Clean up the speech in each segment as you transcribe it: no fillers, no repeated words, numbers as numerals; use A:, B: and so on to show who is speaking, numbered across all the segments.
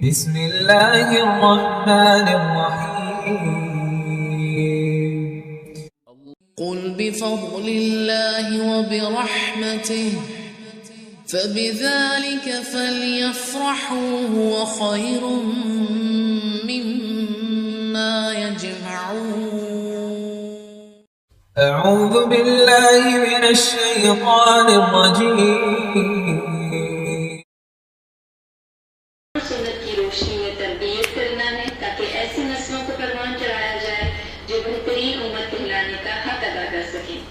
A: بسم الله الرحمن الرحيم
B: قل بفضل الله وبرحمته فبذلك فليفرحوا هو خير مما يجمعون.
A: أعوذ بالله من الشيطان الرجيم.
C: سنت کی روشنی میں تربیت کرنا ہے تاکہ ایسی نسلوں کو پروان چڑھایا جائے جو بہترین امت کہلانے کا حق ادا کر سکیں.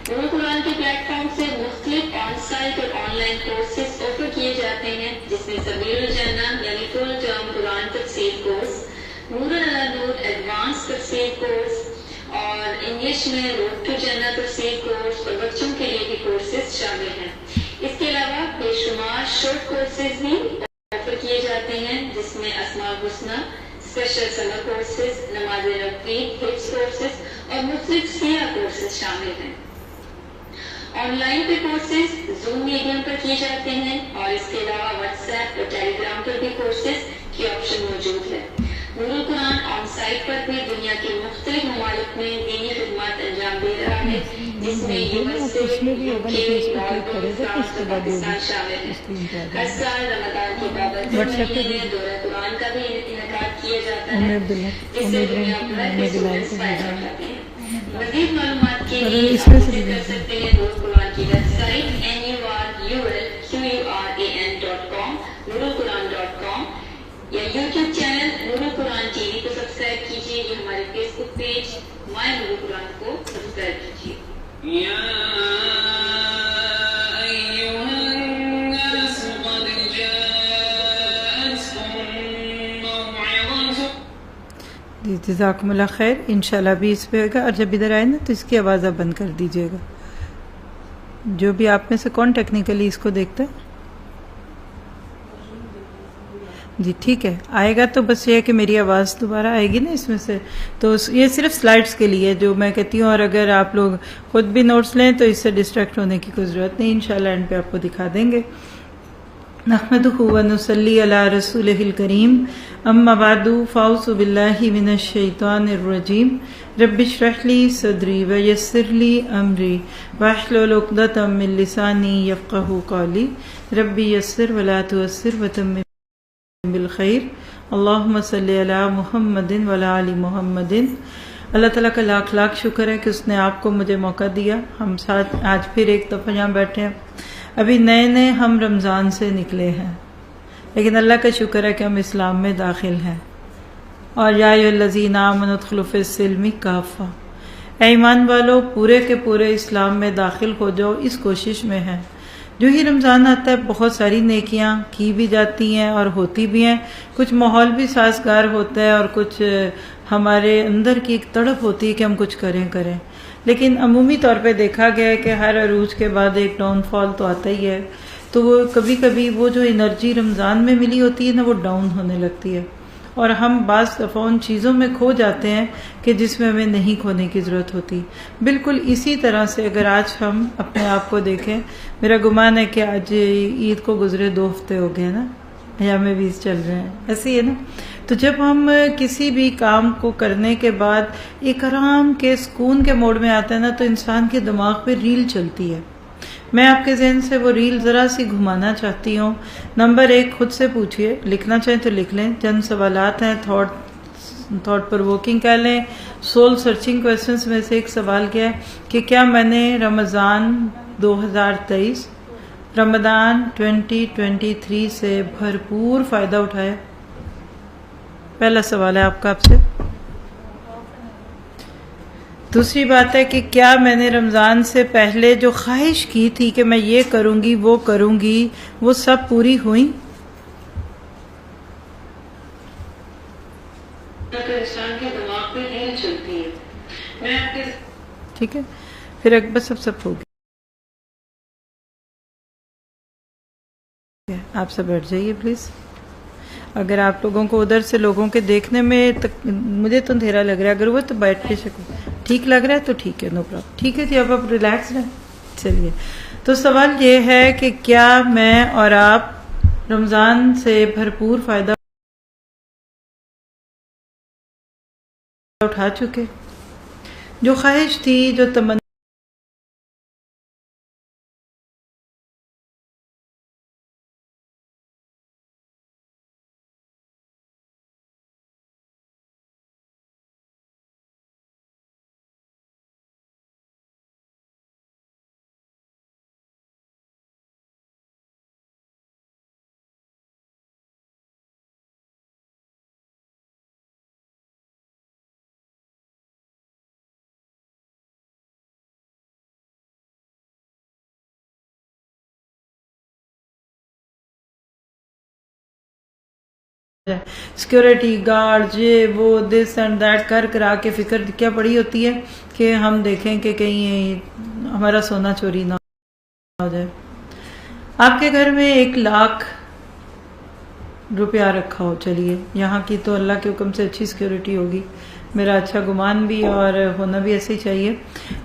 C: نور قرآن کے پلیٹ فارم سے مختلف آن سائٹ اور آن لائن کورسز آفر کیے جاتے ہیں جس میں سبیل الجنہ یعنی فل ٹرم قرآن تفسیر کورس، نور علی نور ایڈوانس تفسیر کورس اور انگلش میں روڈ ٹو جنہ تفسیر کورس اور بچوں کے لیے بھی کورسز شامل ہیں. اس کے علاوہ بے شمار شارٹ کورسز بھی آفر کیے جاتے ہیں جس میں اسماء الحسنی، اسپیشل سمر کورسز، نماز ربی، حفظ کورسز اور مختلف سیرہ کورسز شامل ہیں. آن لائن پہ کورسز زوم میڈیم پر کیے جاتے ہیں اور اس کے علاوہ واٹس ایپ اور ٹیلی گرام پر بھی کورسز کی آپشن موجود ہے. نور القرآن آن سائٹ پر بھی دنیا کے مختلف ممالک میں دینی خدمات انجام دے رہا ہے جس میں USA، UK، لندن، فرانس اور پاکستان شامل ہیں. ہر سال رمضان کے پابندی مہینے میں دورہ قرآن کا بھی انعقاد کیا جاتا ہے جس سے دنیا بھر کے اسٹوڈنٹس فائدہ اٹھاتے ہیں. مزید معلومات کے لیے آپ وزٹ کر سکتے ہیں نور قرآن کی ویب سائٹ NURULQURAN.com nurulquran.com یا یوٹیوب چینل نور القرآن TV کو سبسکرائب کیجیے یا ہمارے فیس بک پیج مائی نور القرآن کو سبسکرائب کیجیے.
D: جی جزاکم اللہ خیر. انشاءاللہ بھی اس پہ ہوگا اور جب ادھر آئے نا تو اس کی آواز آپ بند کر دیجیے گا. جو بھی آپ میں سے کون ٹیکنیکلی اس کو دیکھتا ہے؟ جی ٹھیک ہے آئے گا تو بس یہ ہے کہ میری آواز دوبارہ آئے گی نا اس میں سے. تو یہ صرف سلائڈز کے لیے جو میں کہتی ہوں اور اگر آپ لوگ خود بھی نوٹس لیں تو اس سے ڈسٹریکٹ ہونے کی کوئی ضرورت نہیں. انشاءاللہ اینڈ پہ آپ کو دکھا دیں گے. نحمدہ ونصلی علی رسولہ الکریم اما بعد فاعوذ باللہ من الشیطان الرجیم رب اشرح لی صدری ویسر لی امری واحلل عقدۃ من لسانی یفقہوا قولی رب یسر ولا تعسر وتمم بالخیر اللہم صلی علی محمد وعلی آل محمد. اللہ تعالیٰ کا لاکھ لاکھ شکر ہے کہ اس نے آپ کو مجھے موقع دیا. ہم ساتھ آج پھر ایک دفعہ یہاں بیٹھے ہیں. ابھی نئے ہم رمضان سے نکلے ہیں لیکن اللہ کا شکر ہے کہ ہم اسلام میں داخل ہیں. اور یا ایھا الذین آمنوا ادخلوا فی السلم کافہ، اے ایمان والو پورے کے پورے اسلام میں داخل ہو جاؤ. اس کوشش میں ہیں. جو ہی رمضان آتا ہے بہت ساری نیکیاں کی بھی جاتی ہیں اور ہوتی بھی ہیں. کچھ ماحول بھی سازگار ہوتا ہے اور کچھ ہمارے اندر کی ایک تڑپ ہوتی ہے کہ ہم کچھ کریں. لیکن عمومی طور پہ دیکھا گیا ہے کہ ہر عروج کے بعد ایک ڈاؤن فال تو آتا ہی ہے. تو وہ کبھی کبھی وہ جو انرجی رمضان میں ملی ہوتی ہے نا وہ ڈاؤن ہونے لگتی ہے اور ہم بعض دفعہ ان چیزوں میں کھو جاتے ہیں کہ جس میں ہمیں نہیں کھونے کی ضرورت ہوتی. بالکل اسی طرح سے اگر آج ہم اپنے آپ کو دیکھیں، میرا گمان ہے کہ آج عید کو گزرے 2 ہفتے ہو گئے نا، ایام 20 چل رہے ہیں، ایسے ہی ہے نا. تو جب ہم کسی بھی کام کو کرنے کے بعد ایک آرام کے سکون کے موڈ میں آتے ہیں نا تو انسان کے دماغ پہ ریل چلتی ہے. میں آپ کے ذہن سے وہ ریل ذرا سی گھمانا چاہتی ہوں. نمبر 1 خود سے پوچھئے، لکھنا چاہیں تو لکھ لیں. چند سوالات ہیں، تھاٹ پرووکنگ کہہ لیں، سول سرچنگ کویسچنز میں سے ایک سوال کیا ہے کہ کیا میں نے رمضان 2023 رمضان 2023 سے بھرپور فائدہ اٹھایا؟ پہلا سوال ہے آپ کا آپ سے. دوسری بات ہے کہ کیا میں نے رمضان سے پہلے جو خواہش کی تھی کہ میں یہ کروں گی وہ کروں گی وہ سب پوری ہوئیں؟ ٹھیک ہے پھر اکبر سب ہوگی. آپ سب بیٹھ جائیے پلیز. اگر آپ لوگوں کو ادھر سے لوگوں کے دیکھنے میں مجھے تو اندھیرا لگ رہا ہے، اگر وہ تو بیٹھ کے ٹھیک لگ رہا ہے تو ٹھیک ہے، نو پرابلم. ٹھیک ہے جی اب آپ ریلیکس رہیں. چلیے تو سوال یہ ہے کہ کیا میں اور آپ رمضان سے بھرپور فائدہ اٹھا چکے؟ جو خواہش تھی، جو تمنا سیکورٹی گارڈ یہ وہ دس اینڈ دیٹ کرا کے فکر کیا پڑی ہوتی ہے کہ ہم دیکھیں کہ کہیں ہمارا سونا چوری نہ ہو جائے. آپ کے گھر میں 1,00,000 روپیہ رکھا ہو، چلیے یہاں کی تو اللہ کے حکم سے اچھی سیکورٹی ہوگی، میرا اچھا گمان بھی اور ہونا بھی ایسے ہی چاہیے،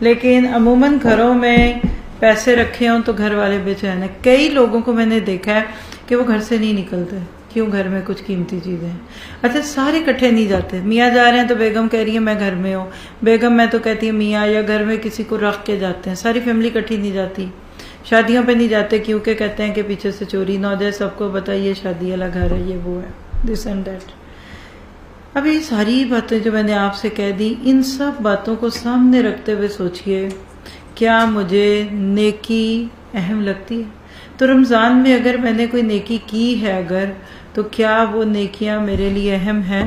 D: لیکن عموماً گھروں میں پیسے رکھے ہوں تو گھر والے بے چین ہیں. کئی لوگوں کو میں نے دیکھا ہے کہ وہ گھر سے نہیں نکلتے، کیوں؟ گھر میں کچھ قیمتی چیزیں ہیں. اچھا سارے کٹھے نہیں جاتے، میاں جا رہے ہیں تو بیگم کہہ رہی ہے میں گھر میں ہوں، بیگم میں تو کہتی ہے میاں، یا گھر میں کسی کو رکھ کے جاتے ہیں. ساری فیملی کٹھی نہیں جاتی، شادیوں پہ نہیں جاتے کیونکہ کہتے ہیں کہ پیچھے سے چوری نہ ہو جائے، سب کو بتائیے شادی والا گھر ہے، یہ وہ ہے، دس اینڈ دیٹ. اب یہ ساری باتیں جو میں نے آپ سے کہہ دی، ان سب باتوں کو سامنے رکھتے ہوئے سوچئے کیا مجھے نیکی اہم لگتی ہے؟ تو رمضان میں اگر میں نے کوئی نیکی کی ہے اگر، تو کیا وہ نیکیاں میرے لیے اہم ہیں؟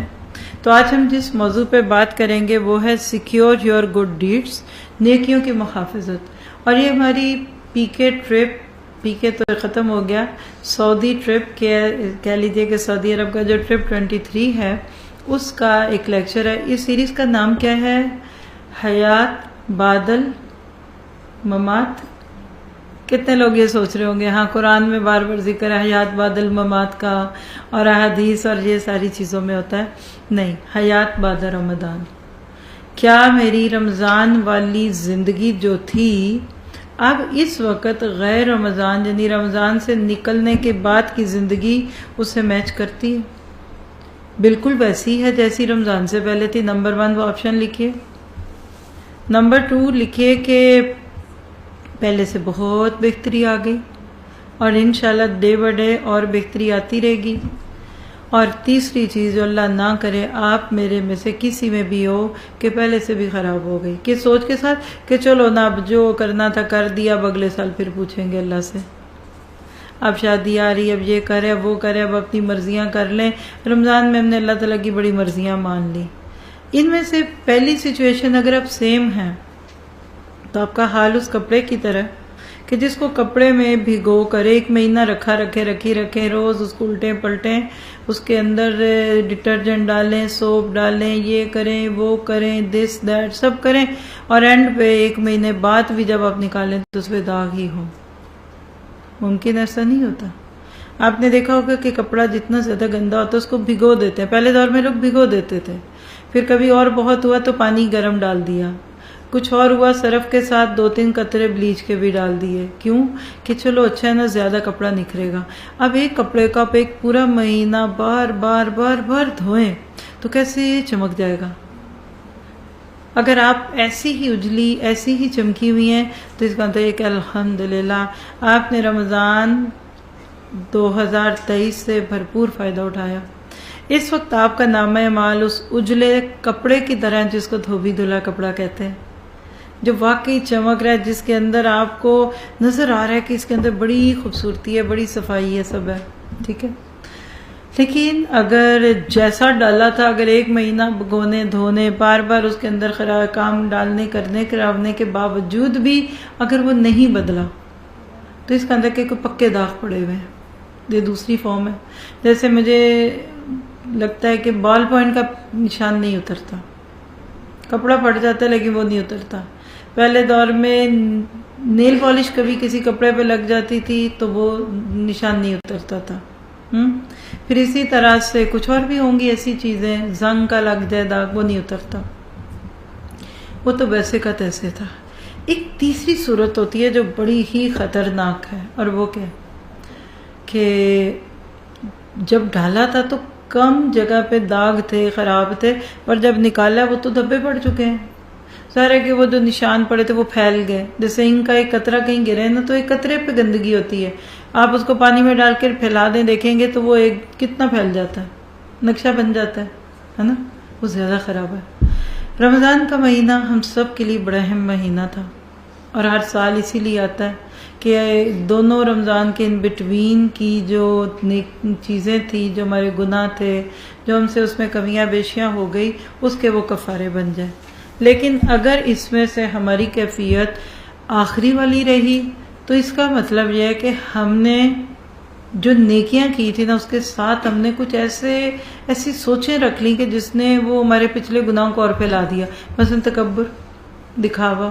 D: تو آج ہم جس موضوع پہ بات کریں گے وہ ہے سیکیور یور گڈ ڈیڈس، نیکیوں کی محافظت. اور یہ ہماری پی کے ٹرپ، پی کے تو ختم ہو گیا، سعودی ٹرپ کہہ لیجیے کہ سعودی عرب کا جو ٹرپ 23 ہے اس کا ایک لیکچر ہے. اس سیریز کا نام کیا ہے؟ حیات بادل ممات. کتنے لوگ یہ سوچ رہے ہوں گے ہاں قرآن میں بار بار ذکر ہے حیات بادل ممات کا، اور احادیث اور یہ ساری چیزوں میں ہوتا ہے. نہیں، حیات بعد رمضان. کیا میری رمضان والی زندگی جو تھی اب اس وقت غیر رمضان یعنی رمضان سے نکلنے کے بعد کی زندگی اسے میچ کرتی ہے؟ بالکل ویسی ہے جیسی رمضان سے پہلے تھی. نمبر 1 وہ آپشن لکھیے. نمبر 2 لکھیے کہ پہلے سے بہت بہتری آ گئی اور انشاءاللہ ڈے بائی ڈے اور بہتری آتی رہے گی. اور تیسری چیز جو اللہ نہ کرے آپ میرے میں سے کسی میں بھی ہو کہ پہلے سے بھی خراب ہو گئی، کہ سوچ کے ساتھ کہ چلو نا اب جو کرنا تھا کر دیا، اب اگلے سال پھر پوچھیں گے اللہ سے، اب شادی آ رہی، اب یہ کرے اب وہ کرے، اب اپنی مرضیاں کر لیں. رمضان میں ہم نے اللہ تعالیٰ کی بڑی مرضیاں مان لی. ان میں سے پہلی سچویشن اگر آپ سیم ہیں تو آپ کا حال اس کپڑے کی طرح کہ جس کو کپڑے میں بھگو کر 1 مہینہ رکھے روز اس کو الٹیں پلٹیں، اس کے اندر ڈٹرجنٹ ڈالیں، سوپ ڈالیں، یہ کریں وہ کریں، دس دیٹ سب کریں، اور اینڈ پہ 1 مہینے بعد بھی جب آپ نکالیں تو اس پہ داغ ہی ہو. ممکن ایسا نہیں ہوتا. آپ نے دیکھا ہوگا کہ کپڑا جتنا زیادہ گندا ہوتا ہے اس کو بھگو دیتے ہیں. پہلے دور میں لوگ بھگو دیتے تھے، پھر کبھی اور بہت ہوا تو پانی گرم ڈال دیا، کچھ اور ہوا سرف کے ساتھ 2-3 قطرے بلیچ کے بھی ڈال دیے. کیوں؟ کہ چلو اچھا ہے نا زیادہ کپڑا نکھرے گا. اب ایک کپڑے کو آپ ایک پورا مہینہ بار بار دھوئیں تو کیسے چمک جائے گا. اگر آپ ایسی ہی اجلی ایسی ہی چمکی ہوئی ہیں تو اس کا مطلب یہ کہ الحمدللہ آپ نے رمضان 2023 سے بھرپور فائدہ اٹھایا. اس وقت آپ کا نامہ اعمال اس اجلے کپڑے کی طرح جس کو دھوبی دھلا کپڑا کہتے ہیں، جو واقعی چمک رہا ہے، جس کے اندر آپ کو نظر آ رہا ہے کہ اس کے اندر بڑی خوبصورتی ہے، بڑی صفائی ہے، سب ہے. ٹھیک ہے. لیکن اگر جیسا ڈالا تھا، اگر 1 مہینہ بھگونے دھونے بار بار اس کے اندر کام ڈالنے کرنے کرانے کے باوجود بھی اگر وہ نہیں بدلا تو اس کے اندر کے کوئی پکے داغ پڑے ہوئے ہیں. یہ دوسری فارم ہے. جیسے مجھے لگتا ہے کہ بال پوائنٹ کا نشان نہیں اترتا، کپڑا پھٹ جاتا ہے لیکن وہ نہیں اترتا. پہلے دور میں نیل پالش کبھی کسی کپڑے پہ لگ جاتی تھی تو وہ نشان نہیں اترتا تھا. پھر اسی طرح سے کچھ اور بھی ہوں گی ایسی چیزیں، زنگ کا لگ جائے داغ، وہ نہیں اترتا. وہ تو ویسے کا تیسے تھا. ایک تیسری صورت ہوتی ہے جو بڑی ہی خطرناک ہے، اور وہ کیا کہ جب ڈالا تھا تو کم جگہ پہ داغ تھے، خراب تھے، پر جب نکالا وہ تو دھبے پڑ چکے ہیں. ظاہر ہے کہ وہ جو نشان پڑے تھے وہ پھیل گئے. جیسے انک کا ایک قطرہ کہیں گرے نا تو ایک قطرے پہ گندگی ہوتی ہے، آپ اس کو پانی میں ڈال کر پھیلا دیں، دیکھیں گے تو وہ ایک کتنا پھیل جاتا ہے، نقشہ بن جاتا ہے نا، وہ زیادہ خراب ہے. رمضان کا مہینہ ہم سب کے لیے بڑا اہم مہینہ تھا، اور ہر سال اسی لیے آتا ہے کہ دونوں رمضان کے ان بٹوین کی جو چیزیں تھیں، جو ہمارے گناہ تھے، جو ہم سے اس میں کمیاں بیشیاں ہو گئی، اس کے وہ کفارے بن جائیں. لیکن اگر اس میں سے ہماری کیفیت آخری والی رہی تو اس کا مطلب یہ ہے کہ ہم نے جو نیکیاں کی تھی نا اس کے ساتھ ہم نے کچھ ایسی سوچیں رکھ لیں کہ جس نے وہ ہمارے پچھلے گناہوں کو اور پھیلا دیا. مثلا تکبر، دکھاوا،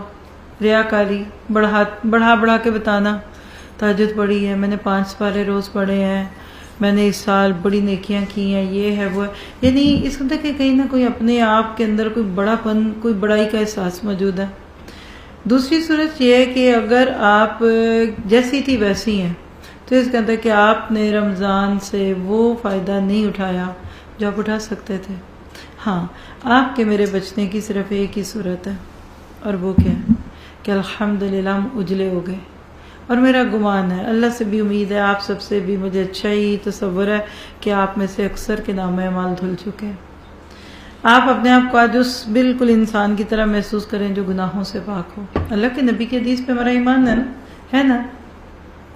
D: ریاکاری، بڑھا کے بتانا، تہجد پڑھی ہے میں نے، 5 سپارے روز پڑھے ہیں، میں نے اس سال بڑی نیکیاں کی ہیں، یہ ہے وہ ہے. یعنی اس کا کہ کہیں نہ کوئی اپنے آپ کے اندر کوئی بڑا پن، کوئی بڑائی کا احساس موجود ہے. دوسری صورت یہ ہے کہ اگر آپ جیسی تھی ویسی ہیں تو اس کا ہے کہ آپ نے رمضان سے وہ فائدہ نہیں اٹھایا جو آپ اٹھا سکتے تھے. ہاں، آپ کے میرے بچنے کی صرف ایک ہی صورت ہے، اور وہ کیا ہے کہ الحمدللہ ہم اجلے ہو گئے. اور میرا گمان ہے، اللہ سے بھی امید ہے، آپ سب سے بھی مجھے اچھا ہی تصور ہے کہ آپ میں سے اکثر کے نامہ اعمال دھل چکے ہیں. آپ اپنے آپ کو آج اس بالکل انسان کی طرح محسوس کریں جو گناہوں سے پاک ہو. اللہ کے نبی کی حدیث پہ ہمارا ایمان ہے نا.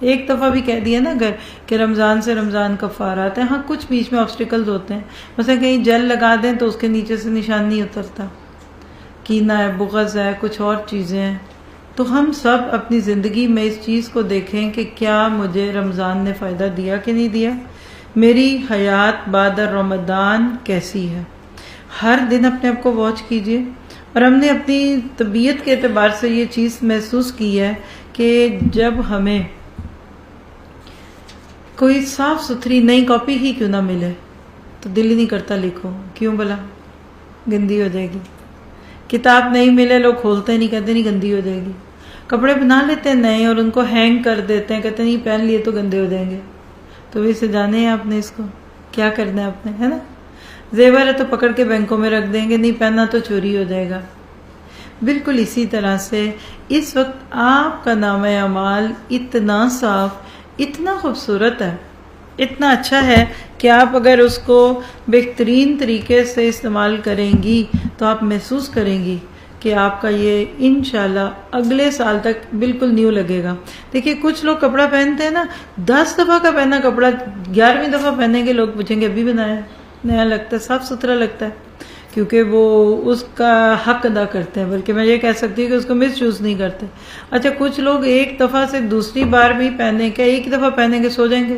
D: ایک دفعہ بھی کہہ دیا نا اگر کہ رمضان سے رمضان کفارات ہیں. ہاں کچھ بیچ میں آبسٹیکلز ہوتے ہیں، مثلا کہیں جل لگا دیں تو اس کے نیچے سے نشان نہیں اترتا، کینہ ہے، بغض ہے، کچھ اور چیزیں ہیں. تو ہم سب اپنی زندگی میں اس چیز کو دیکھیں کہ کیا مجھے رمضان نے فائدہ دیا کہ نہیں دیا، میری حیات بعد رمضان کیسی ہے. ہر دن اپنے آپ کو واچ کیجئے. اور ہم نے اپنی طبیعت کے اعتبار سے یہ چیز محسوس کی ہے کہ جب ہمیں کوئی صاف ستھری نئی کاپی ہی کیوں نہ ملے تو دل ہی نہیں کرتا لکھو. کیوں بلا؟ گندی ہو جائے گی. کتاب نہیں ملے لوگ کھولتے نہیں، کہتے نہیں گندی ہو جائے گی. کپڑے بنا لیتے ہیں نئے اور ان کو ہینگ کر دیتے ہیں، کہتے نہیں پہن لیے تو گندے ہو جائیں گے. تو اسے جانے ہیں آپ نے اس کو کیا کرنا ہے آپ نے، ہے نا. زیور ہے تو پکڑ کے بینکوں میں رکھ دیں گے، نہیں پہننا تو چوری ہو جائے گا. بالکل اسی طرح سے اس وقت آپ کا نامہ اعمال اتنا صاف، اتنا خوبصورت ہے، اتنا اچھا ہے کہ آپ اگر اس کو بہترین طریقے سے استعمال کریں گی تو آپ محسوس کریں گی کہ آپ کا یہ انشاءاللہ اگلے سال تک بالکل نیو لگے گا. دیکھیے کچھ لوگ کپڑا پہنتے ہیں نا، 10 دفعہ کا پہنا کپڑا 11ویں دفعہ پہنیں گے لوگ پوچھیں گے ابھی بنایا، نیا لگتا ہے، صاف ستھرا لگتا ہے، کیونکہ وہ اس کا حق ادا کرتے ہیں. بلکہ میں یہ کہہ سکتی ہوں کہ اس کو مس یوز نہیں کرتے. اچھا کچھ لوگ ایک دفعہ سے دوسری بار بھی پہنے کہ ایک دفعہ پہنیں گے سو جائیں گے،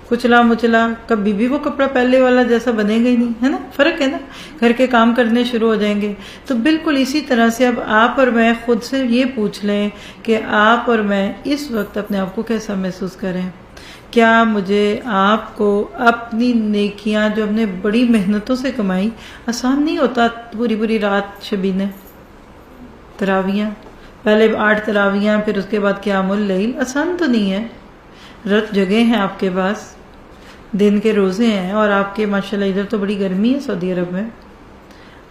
D: کچلا مچلا، کبھی بھی وہ کپڑا پہلے والا جیسا بنے گا ہی نہیں، ہے نا. فرق ہے نا، گھر کے کام کرنے شروع ہو جائیں گے. تو بالکل اسی طرح سے اب آپ اور میں خود سے یہ پوچھ لیں کہ آپ اور میں اس وقت اپنے آپ کو کیسا محسوس کریں. کیا مجھے آپ کو اپنی نیکیاں جو ہم نے بڑی محنتوں سے کمائی، آسان نہیں ہوتا پوری رات شبینے تراویاں، پہلے 8 تراویاں، پھر اس کے بعد قیام اللیل، آسان تو نہیں ہے. رات جگہ ہیں آپ کے پاس، دن کے روزے ہیں، اور آپ کے ماشاءاللہ ادھر تو بڑی گرمی ہے سعودی عرب میں.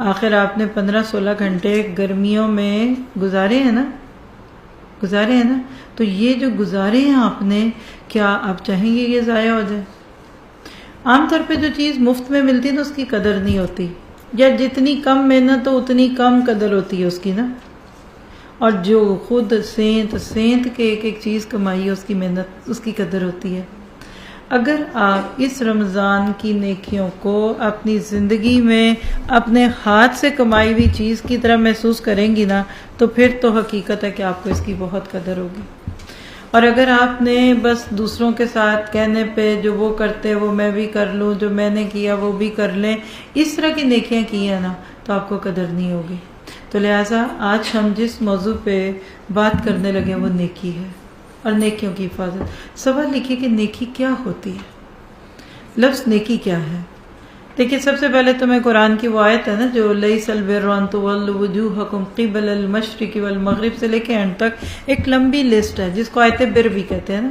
D: آخر آپ نے 15-16 گھنٹے گرمیوں میں گزارے ہیں نا. تو یہ جو گزارے ہیں آپ نے، کیا آپ چاہیں گے یہ ضائع ہو جائے؟ عام طور پہ جو چیز مفت میں ملتی ہے نا اس کی قدر نہیں ہوتی، یا جتنی کم محنت ہو اتنی کم قدر ہوتی ہے اس کی نا. اور جو خود سینت کے ایک چیز کمائی ہے اس کی محنت، اس کی قدر ہوتی ہے. اگر آپ اس رمضان کی نیکیوں کو اپنی زندگی میں اپنے ہاتھ سے کمائی ہوئی چیز کی طرح محسوس کریں گی نا تو پھر تو حقیقت ہے کہ آپ کو اس کی بہت قدر ہوگی. اور اگر آپ نے بس دوسروں کے ساتھ کہنے پہ جو وہ کرتے وہ میں بھی کر لوں، جو میں نے کیا وہ بھی کر لیں، اس طرح کی نیکیاں کی ہیں نا تو آپ کو قدر نہیں ہوگی. تو لہٰذا آج ہم جس موضوع پہ بات کرنے لگے وہ نیکی ہے اور نیکیوں کی حفاظت. سوال لکھیے کہ نیکی کیا ہوتی ہے، لفظ نیکی کیا ہے. دیکھیے سب سے پہلے تو میں قرآن کی وہ آیت ہے نا جو لیس البر ان تولوا وجوہکم قبل المشرق والمغرب سے لے کے اینڈ تک ایک لمبی لسٹ ہے جس کو آیت بر بھی کہتے ہیں نا،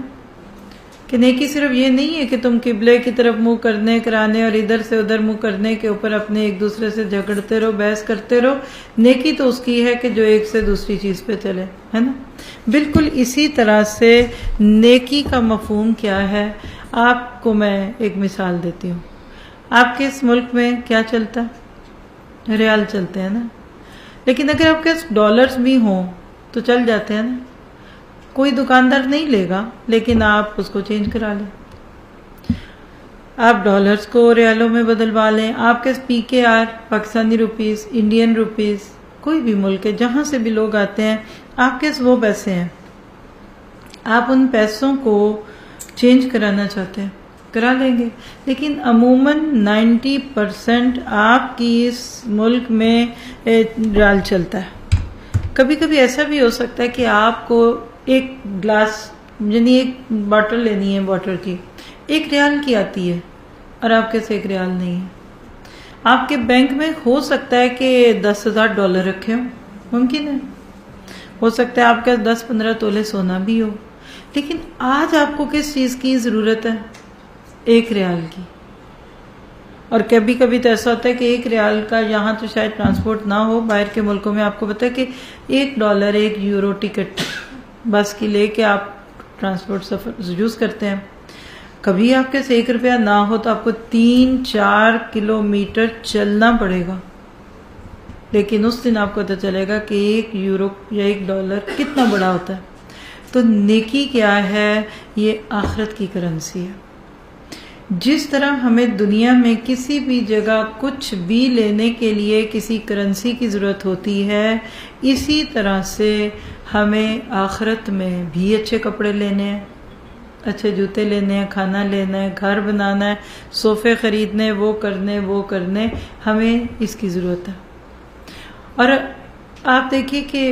D: کہ نیکی صرف یہ نہیں ہے کہ تم قبلے کی طرف منہ کرنے کرانے اور ادھر سے ادھر منہ کرنے کے اوپر اپنے ایک دوسرے سے جھگڑتے رہو، بحث کرتے رہو. نیکی تو اس کی ہے کہ جو ایک سے دوسری چیز پہ چلے، ہے نا. بالکل اسی طرح سے نیکی کا مفہوم کیا ہے، آپ کو میں ایک مثال دیتی ہوں. آپ کے اس ملک میں کیا چلتا ہے؟ ریال چلتے ہیں نا. لیکن اگر آپ کے ڈالرز بھی ہوں تو چل جاتے ہیں نا. کوئی دکاندار نہیں لے گا لیکن آپ اس کو چینج کرا لیں، آپ ڈالرز کو ریالوں میں بدلوا لیں. آپ کے PKR Pakistani rupees, Indian rupees, کوئی بھی ملک ہے جہاں سے بھی لوگ آتے ہیں آپ کے وہ پیسے ہیں، آپ ان پیسوں کو چینج کرانا چاہتے ہیں کرا لیں گے. لیکن عموماً 90% آپ کی اس ملک میں ریال چلتا ہے. کبھی کبھی ایسا بھی ہو سکتا ہے کہ آپ کو ایک گلاس یعنی ایک باٹل لینی ہے واٹر کی، 1 ریال کی آتی ہے اور آپ کے سے 1 ریال نہیں ہے. آپ کے بینک میں ہو سکتا ہے کہ $10,000 رکھے ہوں، ممکن ہے. ہو سکتا ہے آپ کا 10-15 تولے سونا بھی ہو. لیکن آج آپ کو کس چیز کی ضرورت ہے؟ 1 ریال کی. اور کبھی کبھی تو ایسا ہوتا ہے کہ 1 ریال کا یہاں تو شاید ٹرانسپورٹ نہ ہو، باہر کے ملکوں میں آپ کو پتا ہے کہ $1 1 ٹکٹ بس کی لے کے آپ ٹرانسپورٹ سفر یوز کرتے ہیں. کبھی آپ کے سے 1 روپیہ نہ ہو تو آپ کو 3-4 کلومیٹر چلنا پڑے گا. لیکن اس دن آپ کو پتہ چلے گا کہ €1 یا $1 کتنا بڑا ہوتا ہے. تو نیکی کیا ہے؟ یہ آخرت کی کرنسی ہے. جس طرح ہمیں دنیا میں کسی بھی جگہ کچھ بھی لینے کے لیے کسی کرنسی کی ضرورت ہوتی ہے، اسی طرح سے ہمیں آخرت میں بھی اچھے کپڑے لینے ہیں، اچھے جوتے لینے ہیں، کھانا لینا ہے، گھر بنانا ہے، صوفے خریدنے، وہ کرنے ہمیں اس کی ضرورت ہے. اور آپ دیکھیے کہ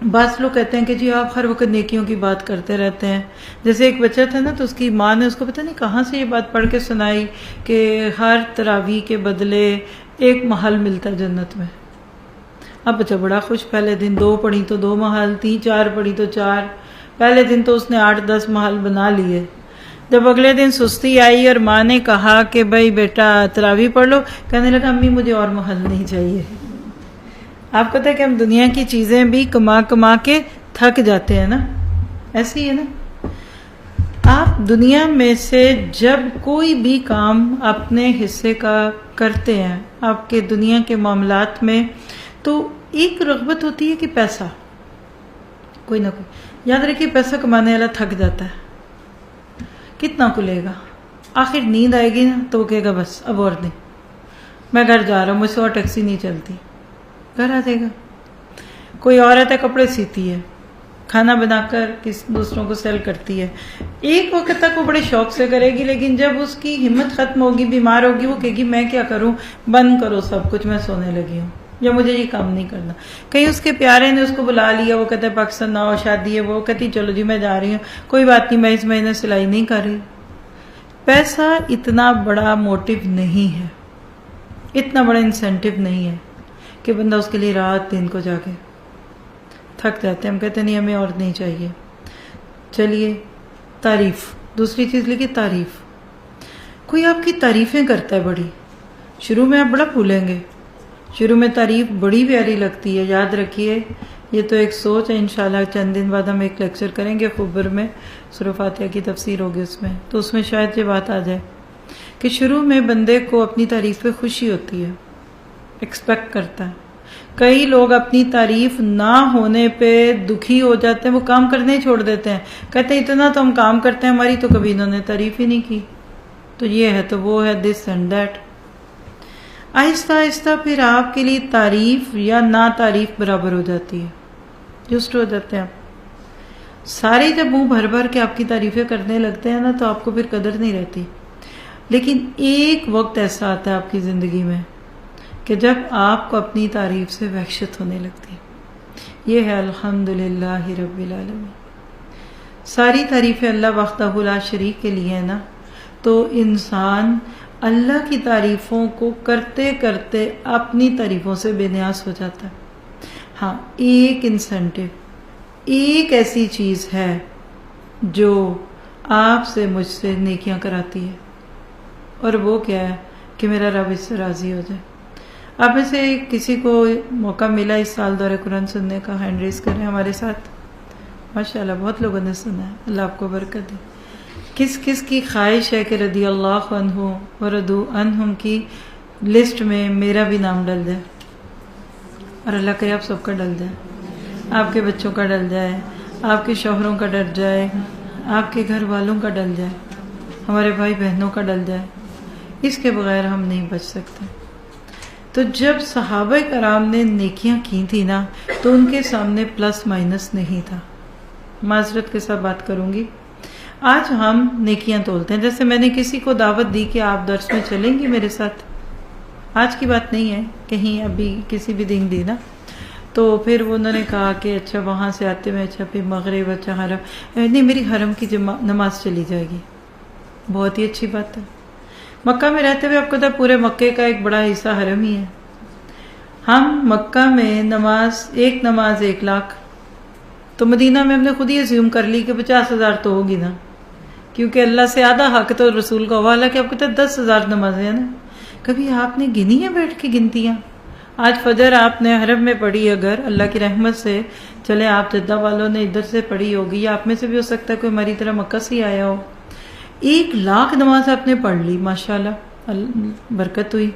D: بعض لوگ کہتے ہیں کہ جی آپ ہر وقت نیکیوں کی بات کرتے رہتے ہیں. جیسے ایک بچہ تھا نا تو اس کی ماں نے اس کو پتہ نہیں کہاں سے یہ بات پڑھ کے سنائی کہ ہر تراویح کے بدلے 1 محل ملتا ہے جنت میں. اب بچہ بڑا خوش، پہلے دن 2 پڑھی تو 2 محل، 3-4 پڑھی تو 4. پہلے دن تو اس نے 8-10 محل بنا لیے. جب اگلے دن سستی آئی اور ماں نے کہا کہ بھائی بیٹا تراویح پڑھ لو، کہنے لگا امی مجھے اور محل نہیں چاہیے. آپ پتہ ہے کہ ہم دنیا کی چیزیں بھی کما کے تھک جاتے ہیں نا، ایسی ہے نا. آپ دنیا میں سے جب کوئی بھی کام اپنے حصے کا کرتے ہیں آپ کے دنیا کے معاملات میں، تو ایک رغبت ہوتی ہے کہ پیسہ کوئی نہ کوئی. یاد رکھیے پیسہ کمانے والا تھک جاتا ہے، کتنا کو لے گا. آخر نیند آئے گی نا تو وہ کہے گا بس اب اور نہیں، میں گھر جا رہا ہوں، مجھ سے اور ٹیکسی نہیں چلتی، گھر آ جائے گا. کوئی عورت ہے کپڑے سیتی ہے، کھانا بنا کر دوسروں کو سیل کرتی ہے، ایک وقت تک وہ بڑے شوق سے کرے گی، لیکن جب اس کی ہمت ختم ہوگی، بیمار ہوگی، وہ کہے گی میں کیا کروں، بند کرو سب کچھ، میں سونے لگی ہوں، یا مجھے یہ کام نہیں کرنا. کہیں اس کے پیارے نے اس کو بلا لیا، وہ کہتے ہیں پاکستان نہ ہو شادی ہے، وہ کہتی چلو جی میں جا رہی ہوں، کوئی بات نہیں میں اس مہینے سلائی نہیں کر رہی. پیسہ اتنا بڑا موٹیو نہیں ہے، اتنا بڑا انسینٹیو نہیں ہے کہ بندہ اس کے لیے رات دن کو جا کے تھک جاتے ہیں. ہم کہتے نہیں ہمیں اور نہیں چاہیے. چلیے تعریف، دوسری چیز لکھی تعریف. کوئی آپ کی تعریفیں کرتا ہے بڑی، شروع میں آپ بڑا بھولیں گے، شروع میں تعریف بڑی پیاری لگتی ہے. یاد رکھیے یہ تو ایک سوچ ہے، انشاءاللہ چند دن بعد ہم ایک لیکچر کریں گے خبر میں، سورہ فاتحہ کی تفسیر ہوگی اس میں، تو اس میں شاید یہ بات آ جائے کہ شروع میں بندے کو اپنی تعریف پہ خوشی ہوتی ہے، ایکسپیکٹ کرتا ہے. کئی لوگ اپنی تعریف نہ ہونے پہ دکھی ہو جاتے ہیں، وہ کام کرنے ہی چھوڑ دیتے ہیں، کہتے ہیں اتنا تو ہم کام کرتے ہیں، ہماری تو کبھی انہوں نے تعریف ہی نہیں کی، تو یہ ہے تو وہ ہے، دس اینڈ دیٹ. آہستہ آہستہ پھر آپ کے لیے تعریف یا نا تعریف برابر ہو جاتی ہے، جسٹ ہو جاتے ہیں. سارے جب منہ بھر بھر کے آپ کی تعریفیں کرنے لگتے ہیں نا تو آپ کو پھر قدر نہیں رہتی. لیکن ایک وقت ایسا آتا ہے آپ کی زندگی میں کہ جب آپ کو اپنی تعریف سے وحشت ہونے لگتی ہے. یہ ہے الحمدللہ رب العالمین. ساری تعریفیں اللہ وحدہ لا شریک کے لیے ہے نا، تو انسان اللہ کی تعریفوں کو کرتے کرتے اپنی تعریفوں سے بے نیاز ہو جاتا ہے۔ ہاں، ایک انسینٹو، ایک ایسی چیز ہے جو آپ سے مجھ سے نیکیاں کراتی ہے، اور وہ کیا ہے کہ میرا رب اس سے راضی ہو جائے۔ آپ میں سے کسی کو موقع ملا اس سال دورہ قرآن سننے کا؟ ہینڈ ریز کریں ہمارے ساتھ۔ ماشاءاللہ بہت لوگوں نے سنا ہے، اللہ آپ کو برکت دے۔ کس کس کی خواہش ہے کہ رضی اللہ عنہ ورضوا عنہم کی لسٹ میں میرا بھی نام ڈل جائے؟ اور اللہ کرے آپ سب کا ڈل جائے، آپ کے بچوں کا ڈل جائے، آپ کے شوہروں کا ڈل جائے، آپ کے گھر والوں کا ڈل جائے، ہمارے بھائی بہنوں کا ڈل جائے۔ اس کے بغیر ہم نہیں بچ سکتے۔ تو جب صحابہ کرام نے نیکیاں کی تھی نا، تو ان کے سامنے پلس مائنس نہیں تھا۔ معذرت کے ساتھ بات کروں گی، آج ہم نیکیاں تولتے ہیں۔ جیسے میں نے کسی کو دعوت دی کہ آپ درس میں چلیں گی میرے ساتھ، آج کی بات نہیں ہے، کہیں ابھی کسی بھی دن دی نا، تو پھر انہوں نے کہا کہ اچھا وہاں سے آتے میں، اچھا پھر مغرب، اچھا حرم، نہیں میری حرم کی نماز چلی جائے گی۔ بہت ہی اچھی بات ہے۔ مکہ میں رہتے ہوئے آپ کو پتا پورے مکے کا ایک بڑا حصہ حرم ہی ہے۔ ہم مکہ میں نماز 1 لاکھ، تو مدینہ میں ہم نے خود ہی زیوم کر لی کہ 50,000 تو ہوگی نا، کیونکہ اللہ سے آدھا حق تو رسول کا حوالہ کہ آپ کو 10,000 نمازیں ہیں نا۔ کبھی آپ نے گنی ہے بیٹھ کے گنتیاں؟ آج فجر آپ نے حرم میں پڑھی، اگر اللہ کی رحمت سے چلے آپ جدہ والوں نے ادھر سے پڑھی ہوگی، یا آپ میں سے بھی ہو سکتا ہے کوئی ہماری طرح مکہ سے ہی آیا ہو، 1 لاکھ نماز آپ نے پڑھ لی، ماشاءاللہ برکت ہوئی۔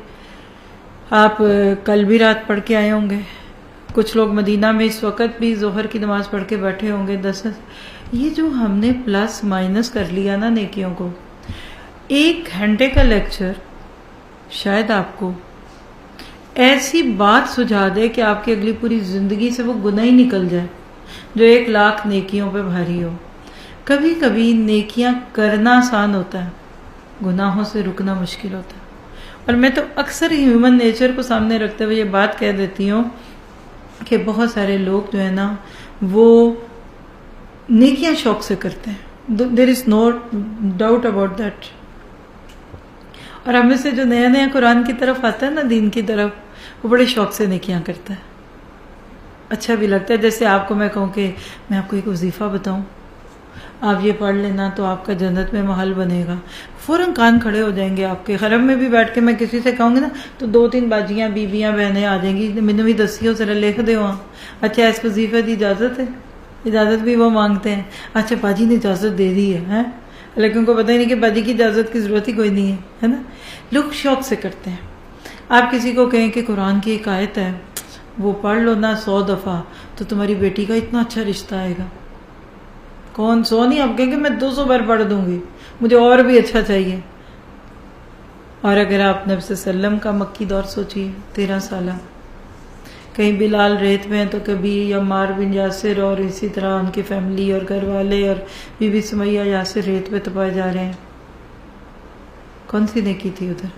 D: آپ کل بھی رات پڑھ کے آئے ہوں گے، کچھ لوگ مدینہ میں اس وقت بھی ظہر کی نماز پڑھ کے بیٹھے ہوں گے 10۔ یہ جو ہم نے پلس مائنس کر لیا نا نیکیوں کو، 1 گھنٹے کا لیکچر شاید آپ کو ایسی بات سجھا دے کہ آپ کی اگلی پوری زندگی سے وہ گناہ ہی نکل جائے جو 1 لاکھ نیکیوں پہ بھاری ہو۔ کبھی کبھی نیکیاں کرنا آسان ہوتا ہے، گناہوں سے رکنا مشکل ہوتا ہے۔ اور میں تو اکثر ہیومن نیچر کو سامنے رکھتے ہوئے یہ بات کہہ دیتی ہوں کہ بہت سارے لوگ جو ہے نا وہ نیکیاں شوق سے کرتے ہیں، دیر از نو ڈاؤٹ اباؤٹ دیٹ۔ اور ہمیں سے جو نیا نیا قرآن کی طرف آتا ہے نا، دین کی طرف، وہ بڑے شوق سے نیکیاں کرتا ہے، اچھا بھی لگتا ہے۔ جیسے آپ کو میں کہوں کہ میں آپ کو ایک وظیفہ بتاؤں، آپ یہ پڑھ لینا تو آپ کا جنت میں محل بنے گا، فوراً کان کھڑے ہو جائیں گے آپ کے۔ حرم میں بھی بیٹھ کے میں کسی سے کہوں گی نا تو 2-3 باجیاں بیویاں بہنیں آ جائیں گی، مینوں بھی دسیو ذرا لکھ دے وہاں، اچھا اس وظیفے کی اجازت ہے؟ اجازت بھی وہ مانگتے ہیں، اچھا باجی نے اجازت دے دی ہے، لیکن ان کو پتہ ہی نہیں کہ باجی کی اجازت کی ضرورت ہی کوئی نہیں ہے نا۔ لوگ شوق سے کرتے ہیں۔ آپ کسی کو کہیں کہ قرآن کی ایک آیت ہے وہ پڑھ لو نا 100 دفعہ تو تمہاری بیٹی کا اتنا اچھا رشتہ آئے گا۔ کون 100 نہیں، آپ کہیں کہ میں 200 بار پڑھ دوں گی، مجھے اور بھی اچھا چاہیے۔ اور اگر آپ نبی صلی اللہ علیہ وسلم کا مکی دور سوچیے، 13 سالہ، کہیں بلال ریت میں تو کبھی عمار بن یاسر اور اسی طرح ان کی فیملی اور گھر والے اور بی بی سمیہ یاسر ریت پہ تپائے جا رہے ہیں۔ کون سی نیکی تھی ادھر؟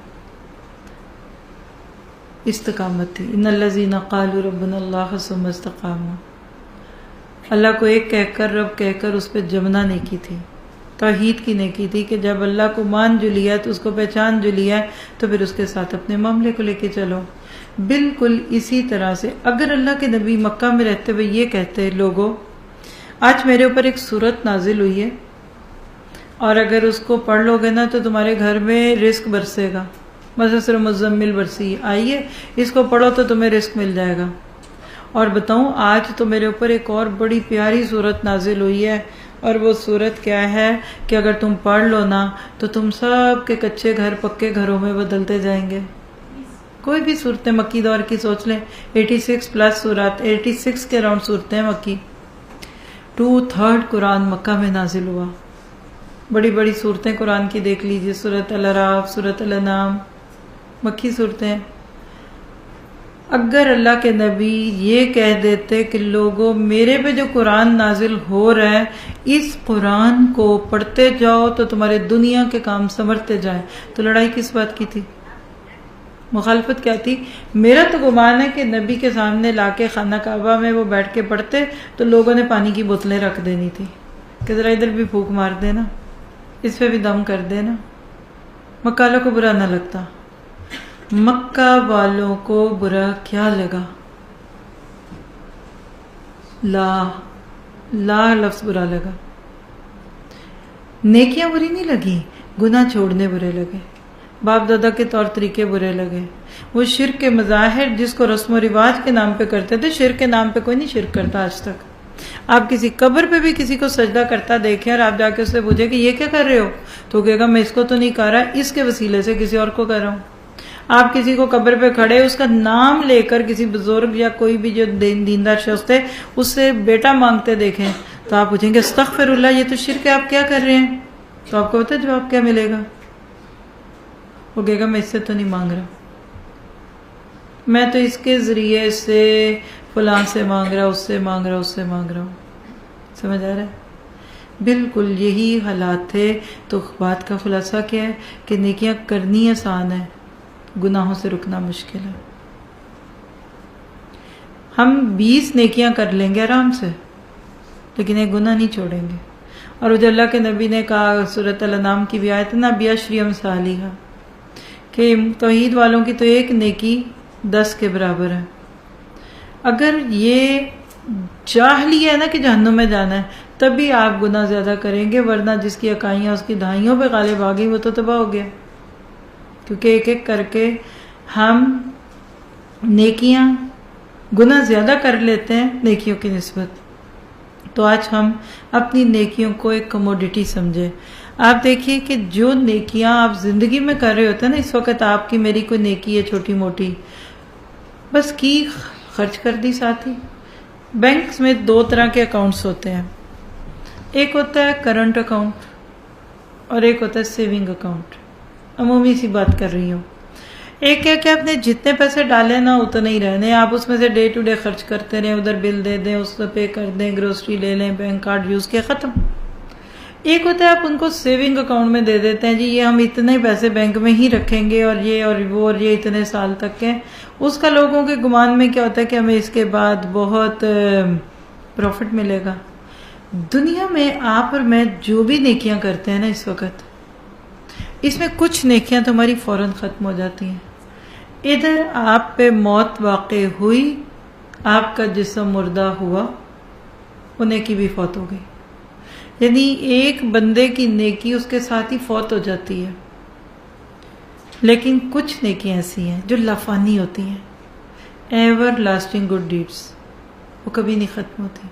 D: استقامت تھی۔ ان الذین قالوا ربنا اللہ ثم استقاموا، اللہ کو ایک کہہ کر، رب کہہ کر اس پہ جمنا نیکی تھی، توحید کی نیکی تھی کہ جب اللہ کو مان جو لیا تو اس کو پہچان جو لیا ہے تو پھر اس کے ساتھ اپنے معاملے کو لے کے چلو۔ بالکل اسی طرح سے اگر اللہ کے نبی مکہ میں رہتے ہوئے یہ کہتے لوگوں آج میرے اوپر ایک سورت نازل ہوئی ہے اور اگر اس کو پڑھ لو گے نا تو تمہارے گھر میں رزق برسے گا، مثلا سورہ مزمل برسی، آئیے اس کو پڑھو تو تمہیں رزق مل جائے گا۔ اور بتاؤں آج تو میرے اوپر ایک اور بڑی پیاری صورت نازل ہوئی ہے، اور وہ صورت کیا ہے کہ اگر تم پڑھ لو نا تو تم سب کے کچے گھر پکے گھروں میں بدلتے جائیں گے۔ کوئی بھی صورتیں مکی دور کی سوچ لیں، 86 پلس صورت، 86 کے اراؤنڈ صورتیں مکی، 2/3 قرآن مکہ میں نازل ہوا۔ بڑی بڑی صورتیں قرآن کی دیکھ لیجیے، سورۃ الاعراف، سورۃ الانعام، مکی صورتیں۔ اگر اللہ کے نبی یہ کہہ دیتے کہ لوگوں میرے پہ جو قرآن نازل ہو رہا ہے اس قرآن کو پڑھتے جاؤ تو تمہارے دنیا کے کام سنورتے جائیں، تو لڑائی کس بات کی تھی؟ مخالفت کیا تھی؟ میرا تو گمان ہے کہ نبی کے سامنے لا کے خانہ کعبہ میں وہ بیٹھ کے پڑھتے تو لوگوں نے پانی کی بوتلیں رکھ دینی تھی کہ ذرا ادھر بھی پھونک مار دینا، اس پہ بھی دم کر دینا۔ مکہ والوں کو برا نہ لگتا. مکہ والوں کو برا کیا لگا؟ لا لفظ برا لگا. نیکیاں بری نہیں لگی، گناہ چھوڑنے برے لگے، باپ دادا کے طور طریقے برے لگے. وہ شرک کے مظاہر جس کو رسم و رواج کے نام پہ کرتے تھے، شرک کے نام پہ کوئی نہیں شرک کرتا آج تک. آپ کسی قبر پہ بھی کسی کو سجدہ کرتا دیکھیں اور آپ جا کے اس سے پوچھیں کہ یہ کیا کر رہے ہو، تو کہے گا میں اس کو تو نہیں کر رہا، اس کے وسیلے سے کسی اور کو کر رہا ہوں. آپ کسی کو قبر پہ کھڑے اس کا نام لے کر کسی بزرگ یا کوئی بھی جو دیندار شخص تھے اس سے بیٹا مانگتے دیکھیں تو آپ پوچھیں گے استغفر اللہ، یہ تو شرک ہے، آپ کیا کر رہے ہیں؟ تو آپ کو پتہ ہے جواب کیا ملے گا؟ وہ کہے گا میں اس سے تو نہیں مانگ رہا، میں تو اس کے ذریعے سے فلاں سے مانگ رہا، اس سے مانگ رہا، اس سے مانگ رہا ہوں. سمجھ آ رہا ہے؟ بالکل یہی حالات تھے. تو بات کا خلاصہ کیا ہے کہ نیکیاں کرنی آسان ہے، گناہوں سے رکنا مشکل ہے. ہم 20 نیکیاں کر لیں گے آرام سے، لیکن ایک گناہ نہیں چھوڑیں گے. اور جو اللہ کے نبی نے کہا سورۃ الانعام کی بھی آیت ہے نا، بیاشریم صالحہ، کہ توحید والوں کی تو ایک نیکی 10 کے برابر ہے. اگر یہ چاہ لیا ہے نا کہ جہنم میں جانا ہے تبھی آپ گناہ زیادہ کریں گے، ورنہ جس کی اکائیاں اس کی دہائیوں پہ غالب آ گئی وہ تو تباہ ہو گیا. کیونکہ ایک ایک کر کے ہم نیکیاں گناہ زیادہ کر لیتے ہیں نیکیوں کی نسبت. تو آج ہم اپنی نیکیوں کو ایک کموڈٹی سمجھے. آپ دیکھیے کہ جو نیکیاں آپ زندگی میں کر رہے ہوتے ہیں نا، اس وقت آپ کی میری کوئی نیکی ہے چھوٹی موٹی، بس کی خرچ کر دی. ساتھ ہی بینکس میں 2 طرح کے اکاؤنٹس ہوتے ہیں، ایک ہوتا ہے کرنٹ اکاؤنٹ اور ایک ہوتا ہے سیونگ اکاؤنٹ. عمومی سی بات کر رہی ہوں. ایک ہے کہ آپ نے جتنے پیسے ڈالے نا اتنے ہی رہنے، آپ اس میں سے ڈے ٹو ڈے خرچ کرتے رہیں، ادھر بل دے دیں، اس سے پے کر دیں، گروسری لے لیں، بینک کارڈ یوز کیا، ختم. ایک ہوتا ہے آپ ان کو سیونگ اکاؤنٹ میں دے دیتے ہیں، جی یہ ہم اتنے پیسے بینک میں ہی رکھیں گے اور یہ اور وہ اور یہ اتنے سال تک کے. اس کا لوگوں کے گمان میں کیا ہوتا ہے کہ ہمیں اس کے بعد بہت پروفٹ ملے گا. دنیا میں آپ اور میں جو بھی نیکیاں کرتے ہیں نا اس وقت، اس میں کچھ نیکیاں تو ہماری فوراً ختم ہو جاتی ہیں. ادھر آپ پہ موت واقع ہوئی، آپ کا جسم مردہ ہوا، وہ نیکی بھی فوت ہو گئی. یعنی ایک بندے کی نیکی اس کے ساتھ ہی فوت ہو جاتی ہے. لیکن کچھ نیکیاں ایسی ہیں جو لافانی ہوتی ہیں، ایور لاسٹنگ گڈ ڈیڈس، وہ کبھی نہیں ختم ہوتی.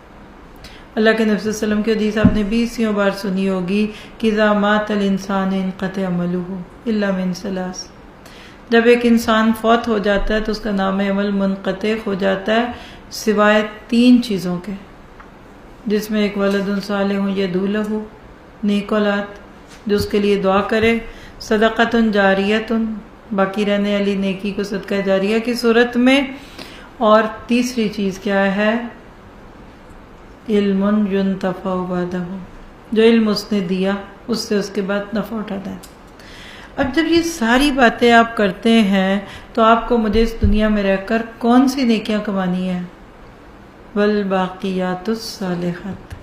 D: اللہ کے نبی صلی اللہ علیہ وسلم کی حدیث آپ نے 20 بار سنی ہوگی کہ اذا مات الانسان انقطع عمله الا من 3. جب ایک انسان فوت ہو جاتا ہے تو اس کا نام عمل منقطع ہو جاتا ہے سوائے 3 چیزوں کے، جس میں ایک ولد صالح یدعو لہ، نیک اولاد جو اس کے لیے دعا کرے، صدقۃ جاریۃ، باقی رہنے والی نیکی کو صدقہ جاریہ کی صورت میں، اور تیسری چیز کیا ہے؟ علم ینتفع بعدہ، جو علم اس نے دیا اس سے اس کے بعد نفع اٹھاتا ہے. اب جب یہ ساری باتیں آپ کرتے ہیں تو آپ کو مجھے اس دنیا میں رہ کر کون سی نیکیاں کمانی ہیں؟ والباقیات الصالحات،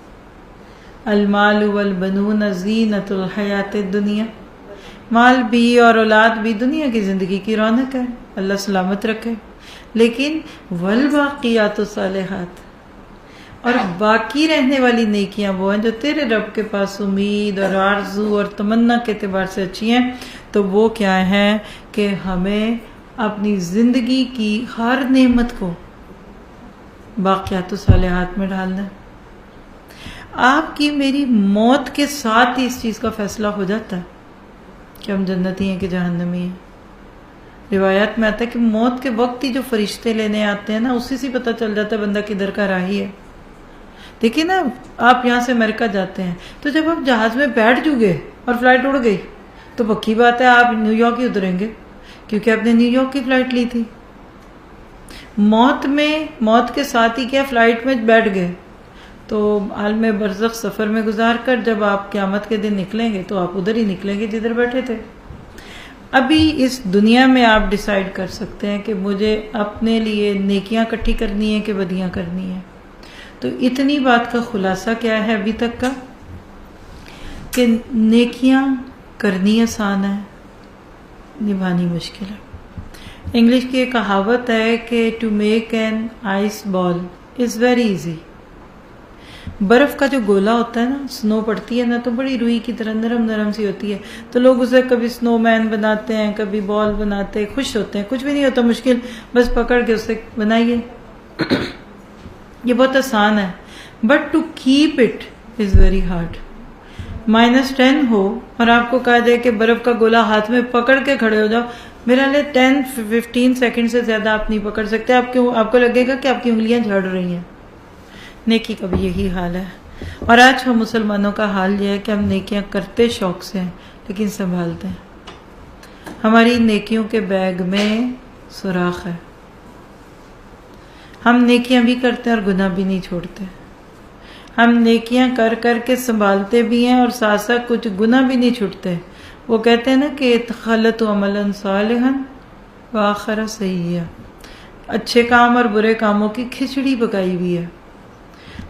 D: المال والبنون زینۃ الحیات الدنیا. مال بھی اور اولاد بھی دنیا کی زندگی کی رونق ہے، اللہ سلامت رکھے. لیکن والباقیات الصالحات، اور باقی رہنے والی نیکیاں وہ ہیں جو تیرے رب کے پاس امید اور آرزو اور تمنا کے اعتبار سے اچھی ہیں. تو وہ کیا ہیں کہ ہمیں اپنی زندگی کی ہر نعمت کو باقیات الصالحات میں ڈالنا ہے. آپ کی میری موت کے ساتھ ہی اس چیز کا فیصلہ ہو جاتا ہے کہ ہم جنتی ہیں کہ جہنمی ہیں. روایات میں آتا ہے کہ موت کے وقت ہی جو فرشتے لینے آتے ہیں نا، اسی سے پتہ چل جاتا ہے بندہ کدھر کا راہی ہے. دیکھیں نا، آپ یہاں سے امریکہ جاتے ہیں تو جب آپ جہاز میں بیٹھ جو گے اور فلائٹ اڑ گئی تو پکی بات ہے آپ نیو یارک ہی اتریں گے، کیونکہ آپ نے نیو یارک کی فلائٹ لی تھی. موت کے ساتھ ہی کیا فلائٹ میں بیٹھ گئے تو عالم برزخ سفر میں گزار کر جب آپ قیامت کے دن نکلیں گے تو آپ ادھر ہی نکلیں گے جدھر بیٹھے تھے. ابھی اس دنیا میں آپ ڈیسائیڈ کر سکتے ہیں کہ مجھے اپنے لیے نیکیاں اکٹھی کرنی ہیں کہ بدیاں کرنی ہیں. تو اتنی بات کا خلاصہ کیا ہے ابھی تک کا، کہ نیکیاں کرنی آسان ہے، نبھانی مشکل ہے. انگلش کی ایک کہاوت ہے کہ to make an ice ball is very easy. برف کا جو گولا ہوتا ہے نا، سنو پڑتی ہے نا تو بڑی روئی کی طرح نرم نرم سی ہوتی ہے، تو لوگ اسے کبھی سنو مین بناتے ہیں، کبھی بال بناتے ہیں، خوش ہوتے ہیں. کچھ بھی نہیں ہوتا مشکل، بس پکڑ کے اسے بنائیے. یہ بہت آسان ہے، but to keep it is very hard. -10 ہو اور آپ کو کہا جائے کہ برف کا گولا ہاتھ میں پکڑ کے کھڑے ہو جاؤ، میرا لئے 10-15 سیکنڈ سے زیادہ آپ نہیں پکڑ سکتے. آپ کو لگے گا کہ آپ کی انگلیاں جھڑ رہی ہیں. نیکی کا بھی یہی حال ہے. اور آج ہم مسلمانوں کا حال یہ ہے کہ ہم نیکیاں کرتے شوق سے ہیں لیکن سنبھالتے ہیں. ہماری نیکیوں کے بیگ میں سوراخ ہے. ہم نیکیاں بھی کرتے ہیں اور گناہ بھی نہیں چھوڑتے. ہم نیکیاں کر کر کے سنبھالتے بھی ہیں اور ساتھ ساتھ کچھ گناہ بھی نہیں چھوٹتے. وہ کہتے ہیں نا کہ خلط عملا صالحا وآخر سیئا، اچھے کام اور برے کاموں کی کھچڑی پکائی ہوئی ہے.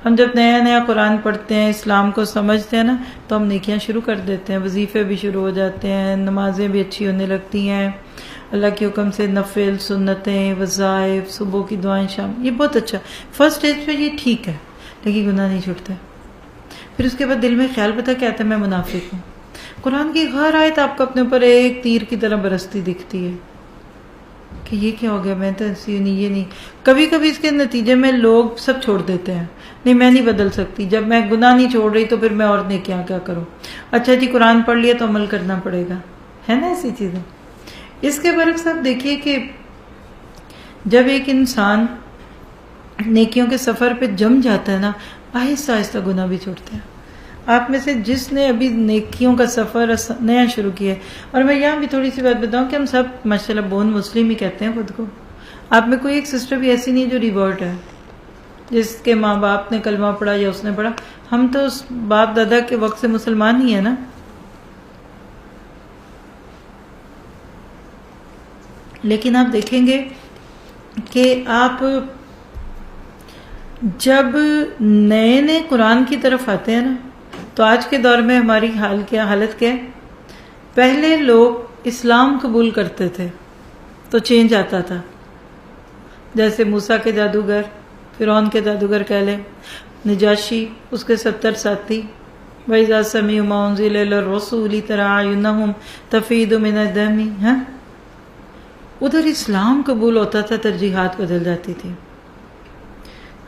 D: ہم جب نیا نیا قرآن پڑھتے ہیں، اسلام کو سمجھتے ہیں نا، تو ہم نیکیاں شروع کر دیتے ہیں. وظیفے بھی شروع ہو جاتے ہیں، نمازیں بھی اچھی ہونے لگتی ہیں، اللہ کے حکم سے نفل، سنتیں، وظائف، صبح کی دعائیں، شام. یہ بہت اچھا. فرسٹ اسٹیج پہ یہ ٹھیک ہے، لیکن گناہ نہیں چھوٹتے. پھر اس کے بعد دل میں خیال پتہ کیا آتا ہے، میں منافق ہوں. قرآن کی ہر آیت آپ کو اپنے اوپر ایک تیر کی طرح برستی دکھتی ہے کہ یہ کیا ہو گیا، میں تو ایسی نہیں، یہ نہیں. کبھی کبھی اس کے نتیجے میں لوگ سب چھوڑ دیتے ہیں. نہیں، میں نہیں بدل سکتی، جب میں گناہ نہیں چھوڑ رہی تو پھر میں اور نیکیاں کیا کروں. اچھا جی، قرآن پڑھ لیا تو عمل کرنا پڑے گا، ہے نا ایسی چیزیں. اس کے برعکس آپ دیکھیے کہ جب ایک انسان نیکیوں کے سفر پہ جم جاتا ہے نا، آہستہ آہستہ گناہ بھی چھوڑتے ہیں. آپ میں سے جس نے ابھی نیکیوں کا سفر نیا شروع کیا ہے، اور میں یہاں بھی تھوڑی سی بات بتاؤں کہ ہم سب ماشاءاللہ بون مسلم ہی کہتے ہیں خود کو. آپ میں کوئی ایک سسٹر بھی ایسی نہیں جو ریورٹ ہے، جس کے ماں باپ نے کلمہ پڑھا یا اس نے پڑھا. ہم تو اس باپ دادا کے وقت سے مسلمان ہی ہیں نا. لیکن آپ دیکھیں گے کہ آپ جب نئے نئے قرآن کی طرف آتے ہیں نا، تو آج کے دور میں ہماری حالت کیا ہے. پہلے لوگ اسلام قبول کرتے تھے تو چینج آتا تھا، جیسے موسیٰ کے جادوگر، فرعون کے جادوگر کہہ لیں، نجاشی، اس کے 70 ساتھی. وَإِذَا سَمِعُوا مَا أُنزِلَ إِلَى الرَّسُولِ تَرَىٰ أَعْيُنَهُمْ تَفِيضُ مِنَ الدَّمِ. ادھر اسلام قبول ہوتا تھا، ترجیحات بدل جاتی تھی.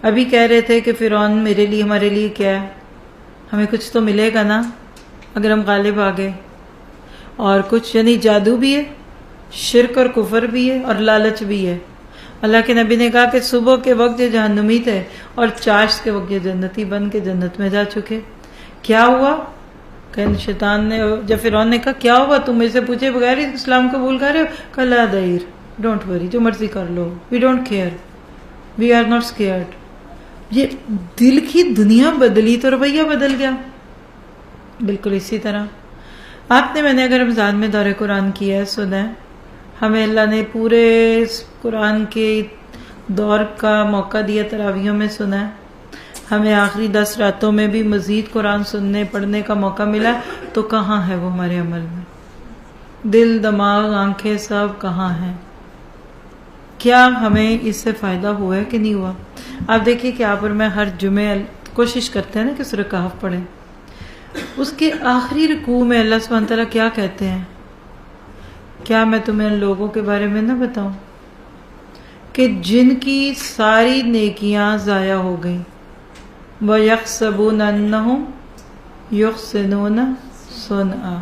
D: ابھی کہہ رہے تھے کہ فرعون میرے لیے، ہمارے لیے کیا ہے، ہمیں کچھ تو ملے گا نا اگر ہم غالب آ گئے. اور کچھ، یعنی جادو بھی ہے، شرک اور کفر بھی ہے، اور لالچ بھی ہے. اللہ کے نبی نے کہا کہ صبح کے وقت یہ جہنمی تھے اور چاشت کے وقت یہ جنتی بن کے جنت میں جا چکے. کیا ہوا کہ شیطان نے، جب فرعون نے کہا کیا ہوا، تم مجھ سے پوچھے بغیر اسلام قبول کر رہے ہو؟ کہا لا دیر، ڈونٹ وری، جو مرضی کر لو، we don't care, we are not scared. یہ دل کی دنیا بدلی تو رویہ بدل گیا. بالکل اسی طرح آپ نے، میں نے اگر رمضان میں دورہ قرآن کیا ہے، سنا ہے، ہمیں اللہ نے پورے قرآن کے دور کا موقع دیا، تراویحوں میں سنا ہے. ہمیں آخری 10 راتوں میں بھی مزید قرآن سننے پڑھنے کا موقع ملا، تو کہاں ہے وہ ہمارے عمل میں؟ دل، دماغ، آنکھیں سب کہاں ہیں؟ کیا ہمیں اس سے فائدہ ہوا ہے کہ نہیں ہوا؟ آپ دیکھیے کہ آپ اور میں ہر جمعے کوشش کرتے ہیں نا کہ سورہ کہف پڑھیں. اس کے آخری رکوع میں اللہ سبحانہ تعالیٰ کیا کہتے ہیں؟ کیا میں تمہیں ان لوگوں کے بارے میں نہ بتاؤں کہ جن کی ساری نیکیاں ضائع ہو گئیں. وَيَحْسَبُونَ أَنَّهُمْ يُحْسِنُونَ صُنْعًا.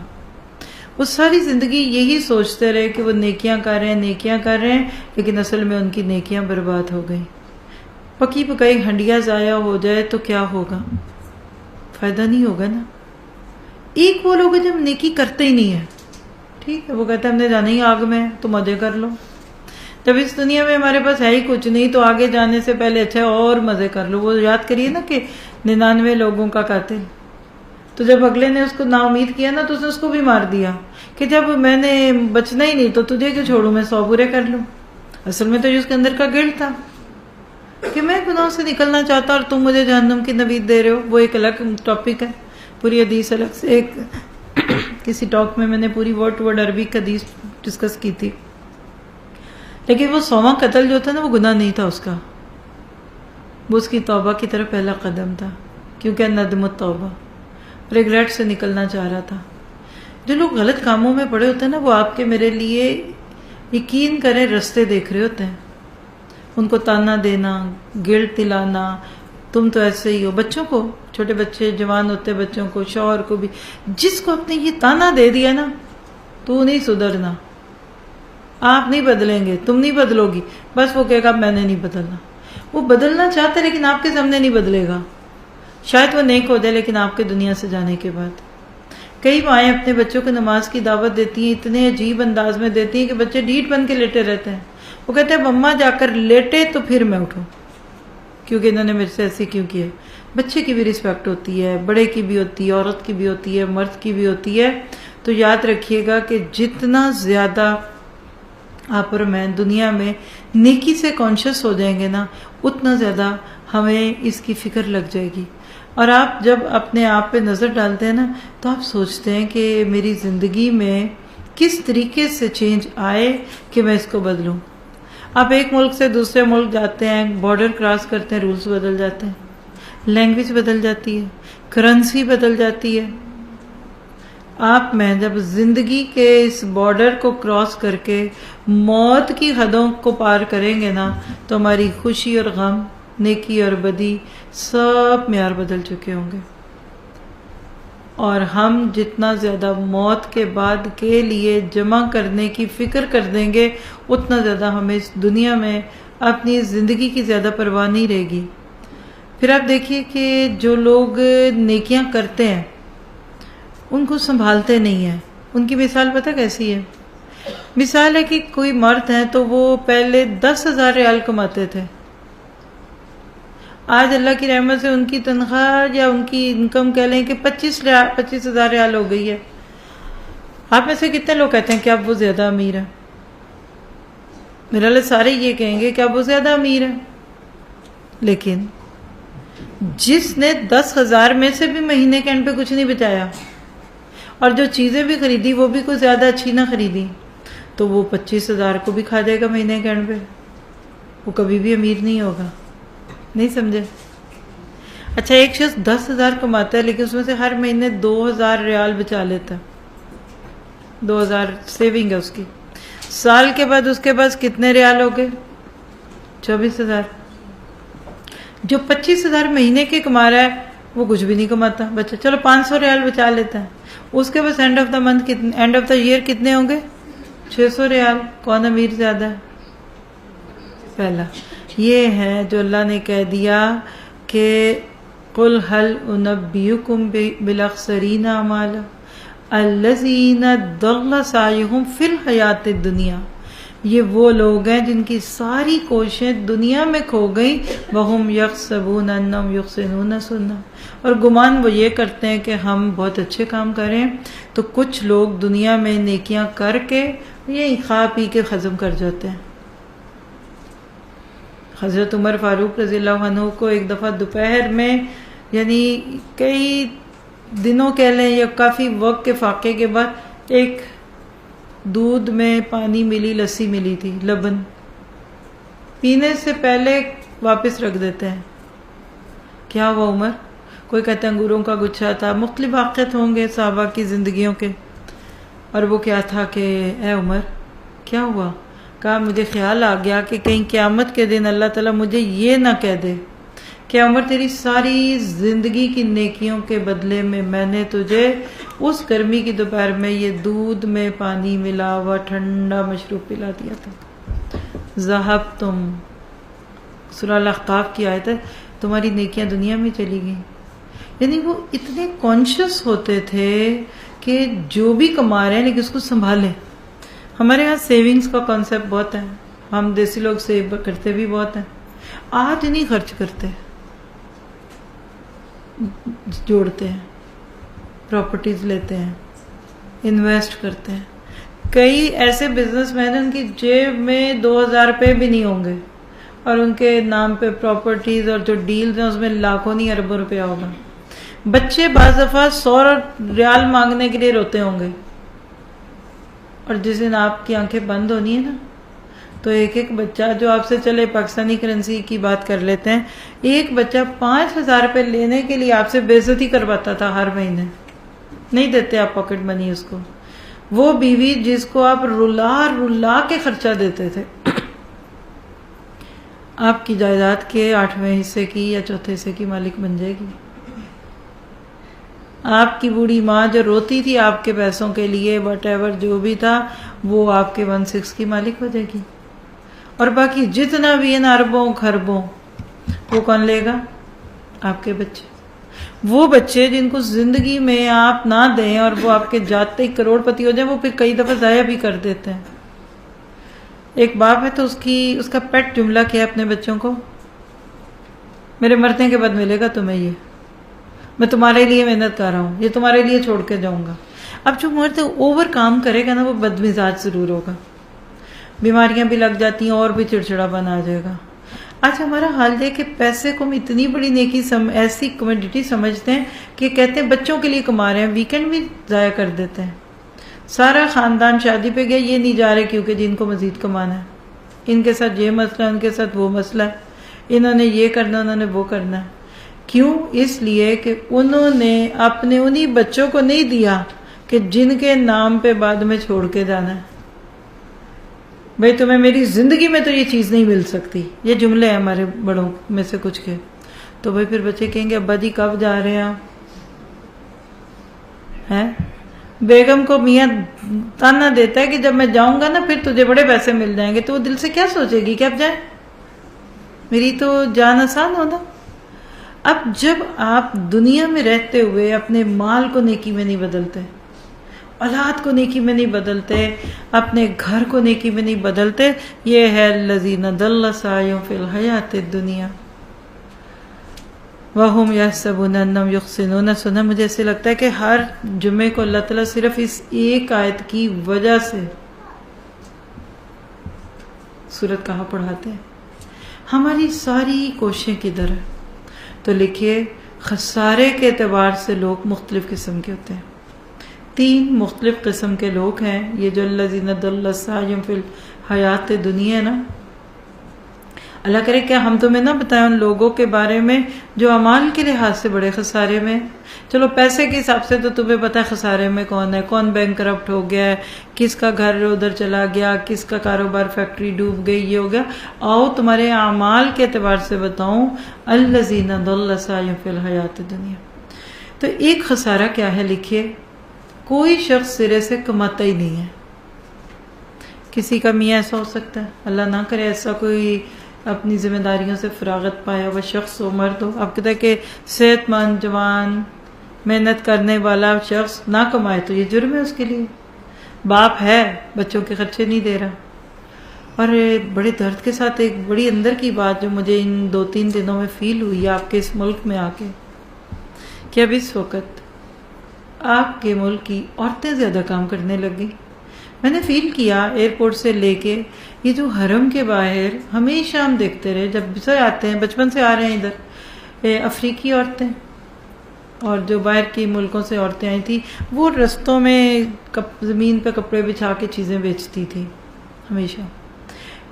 D: وہ ساری زندگی یہی سوچتے رہے کہ وہ نیکیاں کر رہے ہیں، نیکیاں کر رہے ہیں، لیکن اصل میں ان کی نیکیاں برباد ہو گئیں. پکی پکائی ہنڈیا ضائع ہو جائے تو کیا ہوگا؟ فائدہ نہیں ہوگا نا. ایک وہ لوگ جب نیکی کرتے ہی نہیں ہیں، ٹھیک ہے، وہ کہتے ہیں ہم نے جانا ہی آگ میں، تو مزے کر لو. جب اس دنیا میں ہمارے پاس ہے ہی کچھ نہیں، تو آگے جانے سے پہلے اچھا اور مزے کر لو. وہ یاد کریے نا کہ 99 لوگوں کا قاتل، تو جب اگلے نے اس کو نا امید کیا نا، تو اس نے اس کو بھی مار دیا کہ جب میں نے بچنا ہی نہیں تو تجھے کیوں چھوڑوں، میں 100 برے کر لوں. اصل میں تو اس کے اندر کا گلٹ تھا کہ میں گناہ سے نکلنا چاہتا اور تم مجھے جہنم کی نوید دے رہے ہو. وہ ایک الگ ٹاپک ہے، پوری حدیث الگ سے. ایک کسی ٹاک میں نے پوری ورڈ ٹو ورڈ عربی حدیث ڈسکس کی تھی. لیکن وہ 100واں قتل جو تھا نا وہ گناہ نہیں تھا اس کا، وہ اس کی توبہ کی طرف پہلا قدم تھا، کیونکہ ندم التوبہ ریگریٹ سے نکلنا چاہ رہا تھا. جو لوگ غلط کاموں میں پڑے ہوتے ہیں نا وہ آپ کے میرے لیے یقین کریں رستے دیکھ رہے ہوتے ہیں. ان کو تانا دینا، گلٹ دلانا، تم تو ایسے ہی ہو. بچوں کو، چھوٹے بچے جوان ہوتے بچوں کو، شوہر کو بھی، جس کو آپ نے یہ تانا دے دیا نا تو نہیں سدھرنا، آپ نہیں بدلیں گے، تم نہیں بدلو گی، بس وہ کہے گا میں نے نہیں بدلنا. وہ بدلنا چاہتا ہے لیکن آپ کے سامنے نہیں بدلے گا. شاید وہ نیک ہو جائے لیکن آپ کے دنیا سے جانے کے بعد. کئی مائیں اپنے بچوں کو نماز کی دعوت دیتی ہیں، اتنے عجیب انداز میں دیتی ہیں کہ بچے ڈیٹ بن کے لیٹے رہتے ہیں. وہ کہتے ہیں مما جا کر لیٹے تو پھر میں اٹھوں، کیونکہ انہوں نے میرے سے ایسے کیوں کیا. بچے کی بھی رسپیکٹ ہوتی ہے، بڑے کی بھی ہوتی ہے، عورت کی بھی ہوتی ہے، مرد کی بھی ہوتی ہے. تو یاد رکھیے گا کہ جتنا زیادہ آپ اور میں دنیا میں نیکی سے کانشیس ہو جائیں گے نا اتنا زیادہ ہمیں اس کی فکر لگ جائے گی. اور آپ جب اپنے آپ پہ نظر ڈالتے ہیں نا تو آپ سوچتے ہیں کہ میری زندگی میں کس طریقے سے چینج آئے کہ میں اس کو بدلوں. آپ ایک ملک سے دوسرے ملک جاتے ہیں، بارڈر کراس کرتے ہیں، رولز بدل جاتے ہیں، لینگویج بدل جاتی ہے، کرنسی بدل جاتی ہے. آپ میں جب زندگی کے اس بارڈر کو کراس کر کے موت کی حدوں کو پار کریں گے نا تو ہماری خوشی اور غم، نیکی اور بدی سب معیار بدل چکے ہوں گے. اور ہم جتنا زیادہ موت کے بعد کے لیے جمع کرنے کی فکر کر دیں گے اتنا زیادہ ہمیں اس دنیا میں اپنی زندگی کی زیادہ پرواہ نہیں رہے گی. پھر آپ دیکھیے کہ جو لوگ نیکیاں کرتے ہیں ان کو سنبھالتے نہیں ہیں. ان کی مثال پتہ کیسی ہے؟ مثال ہے کہ کوئی مرد ہیں تو وہ پہلے 10,000 ریال کماتے تھے. آج اللہ کی رحمت سے ان کی تنخواہ یا ان کی انکم کہہ لیں کہ 25,000 ریال ہو گئی ہے. آپ میں سے کتنے لوگ کہتے ہیں کہ اب وہ زیادہ امیر ہیں؟ میرے لئے سارے یہ کہیں گے کہ اب وہ زیادہ امیر ہیں. لیکن جس نے 10,000 میں سے بھی مہینے کے اینڈ پہ کچھ نہیں بچایا اور جو چیزیں بھی خریدی وہ بھی کوئی زیادہ اچھی نہ خریدی تو وہ 25,000 کو بھی کھا جائے گا مہینے کے اینڈ پہ. وہ کبھی بھی امیر نہیں ہوگا. نہیں سمجھے؟ اچھا ایک شخص 10,000 کماتا ہے لیکن اس میں سے ہر مہینے 2,000 ریال بچا لیتا ہے، 2,000 سیونگ ہے اس کی. سال کے بعد اس کے پاس کتنے ریال ہو گئے؟ 24,000. جو 25,000 مہینے کے کما رہا ہے وہ کچھ بھی نہیں کماتا بچہ. چلو 500 ریال بچا لیتا ہے، اس کے پاس end of the month end of the year کتنے ہوں گے؟ 600 ریال. کون امیر زیادہ ہے؟ پہلا. یہ ہے جو اللہ نے کہہ دیا کہ قُلْ هَلْ أُنَبِّئُكُمْ بِالْأَخْسَرِينَ أَعْمَالًا الَّذِينَ ضَلَّ سَعْيُهُمْ فِي الْحَيَاةِ الدُّنْيَا. یہ وہ لوگ ہیں جن کی ساری کوششیں دنیا میں کھو گئیں. وَهُمْ يَحْسَبُونَ أَنَّهُمْ يُحْسِنُونَ صُنْعًا. اور گمان وہ یہ کرتے ہیں کہ ہم بہت اچھے کام کریں. تو کچھ لوگ دنیا میں نیکیاں کر کے یہی کھا پی کے ختم کر جاتے ہیں. حضرت عمر فاروق رضی اللہ عنہ کو ایک دفعہ دوپہر میں یعنی کئی دنوں کہہ لیں یا کافی وقت کے فاقے کے بعد ایک دودھ میں پانی ملی، لسی ملی تھی، لبن. پینے سے پہلے واپس رکھ دیتے ہیں. کیا ہوا عمر؟ کوئی کہتا ہے انگوروں کا گچھا تھا. مختلف واقعات ہوں گے صحابہ کی زندگیوں کے. اور وہ کیا تھا کہ اے عمر کیا ہوا؟ کہا مجھے خیال آ گیا کہ کہیں قیامت کے دن اللہ تعالیٰ مجھے یہ نہ کہہ دے کہ عمر تیری ساری زندگی کی نیکیوں کے بدلے میں نے تجھے اس گرمی کی دوپہر میں یہ دودھ میں پانی ملا ہوا ٹھنڈا مشروب پلا دیا تھا. ذہبتم، سورہ الاحقاف کی آیت ہے، تمہاری نیکیاں دنیا میں چلی گئیں. یعنی وہ اتنے کانشیس ہوتے تھے کہ جو بھی کما رہے ہیں لیکن اس کو سنبھالیں. ہمارے یہاں سیونگز کا کانسیپٹ بہت ہے، ہم دیسی لوگ سیو کرتے بھی بہت ہیں. آج نہیں خرچ کرتے، جوڑتے ہیں، پراپرٹیز لیتے ہیں، انویسٹ کرتے ہیں. کئی ایسے بزنس مین ہیں ان کی جیب میں 2,000 روپے بھی نہیں ہوں گے اور ان کے نام پہ پراپرٹیز اور جو ڈیلز ہیں اس میں لاکھوں نہیں اربوں روپیہ ہوگا. بچے بعض دفعہ 100 ریال مانگنے کے لیے روتے ہوں گے اور جس دن آپ کی آنکھیں بند ہونی ہے نا تو ایک ایک بچہ جو آپ سے چلے پاکستانی کرنسی کی بات کر لیتے ہیں، ایک بچہ 5,000 روپے لینے کے لیے آپ سے بے عزتی کرواتا تھا ہر مہینے، نہیں دیتے آپ پاکٹ منی اس کو. وہ بیوی جس کو آپ رلا رلا کے خرچہ دیتے تھے، آپ کی جائیداد کے 8ویں حصے کی یا چوتھے حصے کی مالک بن جائے گی. آپ کی بوڑھی ماں جو روتی تھی آپ کے پیسوں کے لیے، وٹ ایور جو بھی تھا، وہ آپ کے 1/6 کی مالک ہو جائے گی. اور باقی جتنا بھی ان اربوں خربوں وہ کون لے گا؟ آپ کے بچے. وہ بچے جن کو زندگی میں آپ نہ دیں اور وہ آپ کے جاتے ہی کروڑ پتی ہو جائیں، وہ پھر کئی دفعہ ضائع بھی کر دیتے ہیں. ایک باپ ہے تو اس کا پیٹ جملہ کیا ہے اپنے بچوں کو؟ میرے مرنے کے بعد ملے گا تمہیں یہ، میں تمہارے لیے محنت کر رہا ہوں، یہ تمہارے لیے چھوڑ کے جاؤں گا. اب جو مرد اوور کام کرے گا نا وہ بدمزاج ضرور ہوگا، بیماریاں بھی لگ جاتی ہیں اور بھی چڑچڑا بن آ جائے گا. آج ہمارا حال ہے کہ پیسے کو ہم اتنی بڑی نیکی ایسی کمیڈیٹی سمجھتے ہیں کہ کہتے ہیں بچوں کے لیے کما رہے ہیں، ویکنڈ بھی ضائع کر دیتے ہیں. سارا خاندان شادی پہ گیا، یہ نہیں جا رہے کیونکہ جن کو مزید کمانا ہے، ان کے ساتھ یہ مسئلہ، ان کے ساتھ وہ مسئلہ ہے، انہوں نے یہ کرنا، انہوں نے وہ کرنا ہے. کیوں؟ اس لیے کہ انہوں نے اپنے انہی بچوں کو نہیں دیا کہ جن کے نام پہ بعد میں چھوڑ کے جانا ہے. بھئی تمہیں میری زندگی میں تو یہ چیز نہیں مل سکتی. یہ جملے ہیں ہمارے بڑوں میں سے کچھ کے. تو بھئی پھر بچے کہیں گے ابا جی کب جا رہے ہیں ہیں؟ بیگم کو میاں تانا دیتا ہے کہ جب میں جاؤں گا نا پھر تجھے بڑے پیسے مل جائیں گے. تو وہ دل سے کیا سوچے گی کہ اب جائیں، میری تو جان آسان ہونا. اب جب آپ دنیا میں رہتے ہوئے اپنے مال کو نیکی میں نہیں بدلتے، اولاد کو نیکی میں نہیں بدلتے، اپنے گھر کو نیکی میں نہیں بدلتے، یہ ہے الذین ضل سعیہم فی الحیاۃ الدنیا وہم یحسبون انہم یحسنون صنعا. مجھے ایسے لگتا ہے کہ ہر جمعے کو اللہ تعالیٰ صرف اس ایک آیت کی وجہ سے سورت کہاں پڑھاتے ہیں. ہماری ساری کوششیں کدھر ہیں؟ تو لکھیے خسارے کے اعتبار سے لوگ مختلف قسم کے ہوتے ہیں. 3 مختلف قسم کے لوگ ہیں یہ جو الذین ضل سعیہم فی الحیاۃ دنیا ہے نا. اللہ کرے کہ ہم تمہیں نہ بتائیں ان لوگوں کے بارے میں جو اعمال کے لحاظ سے بڑے خسارے میں. چلو پیسے کے حساب سے تو تمہیں پتہ ہے خسارے میں کون ہے، کون بینک کرپٹ ہو گیا ہے، کس کا گھر ادھر چلا گیا، کس کا کاروبار فیکٹری ڈوب گئی، یہ ہو گیا. آؤ تمہارے اعمال کے اعتبار سے بتاؤں الذین ضل سعیہم فی الحیاۃ الدنیا. تو ایک خسارہ کیا ہے لکھیے، کوئی شخص سرے سے کماتا ہی نہیں ہے. کسی کا میاں ایسا ہو سکتا ہے، اللہ نہ کرے ایسا کوئی اپنی ذمہ داریوں سے فراغت پایا ہوا شخص ہو، مرد ہو. آپ کہتے ہیں کہ صحت مند جوان محنت کرنے والا شخص نہ کمائے تو یہ جرم ہے اس کے لیے. باپ ہے بچوں کے خرچے نہیں دے رہا. اور بڑے درد کے ساتھ ایک بڑی اندر کی بات جو مجھے ان 2-3 دنوں میں فیل ہوئی ہے آپ کے اس ملک میں آ کے، کہ اب اس وقت آپ کے ملک کی عورتیں زیادہ کام کرنے لگ گئی. میں نے فیل کیا ایئرپورٹ سے لے کے یہ جو حرم کے باہر ہمیشہ ہم دیکھتے رہے، جب سے آتے ہیں بچپن سے آ رہے ہیں ادھر، افریقی عورتیں اور جو باہر کی ملکوں سے عورتیں آئی تھی وہ رستوں میں زمین پہ کپڑے بچھا کے چیزیں بیچتی تھی ہمیشہ.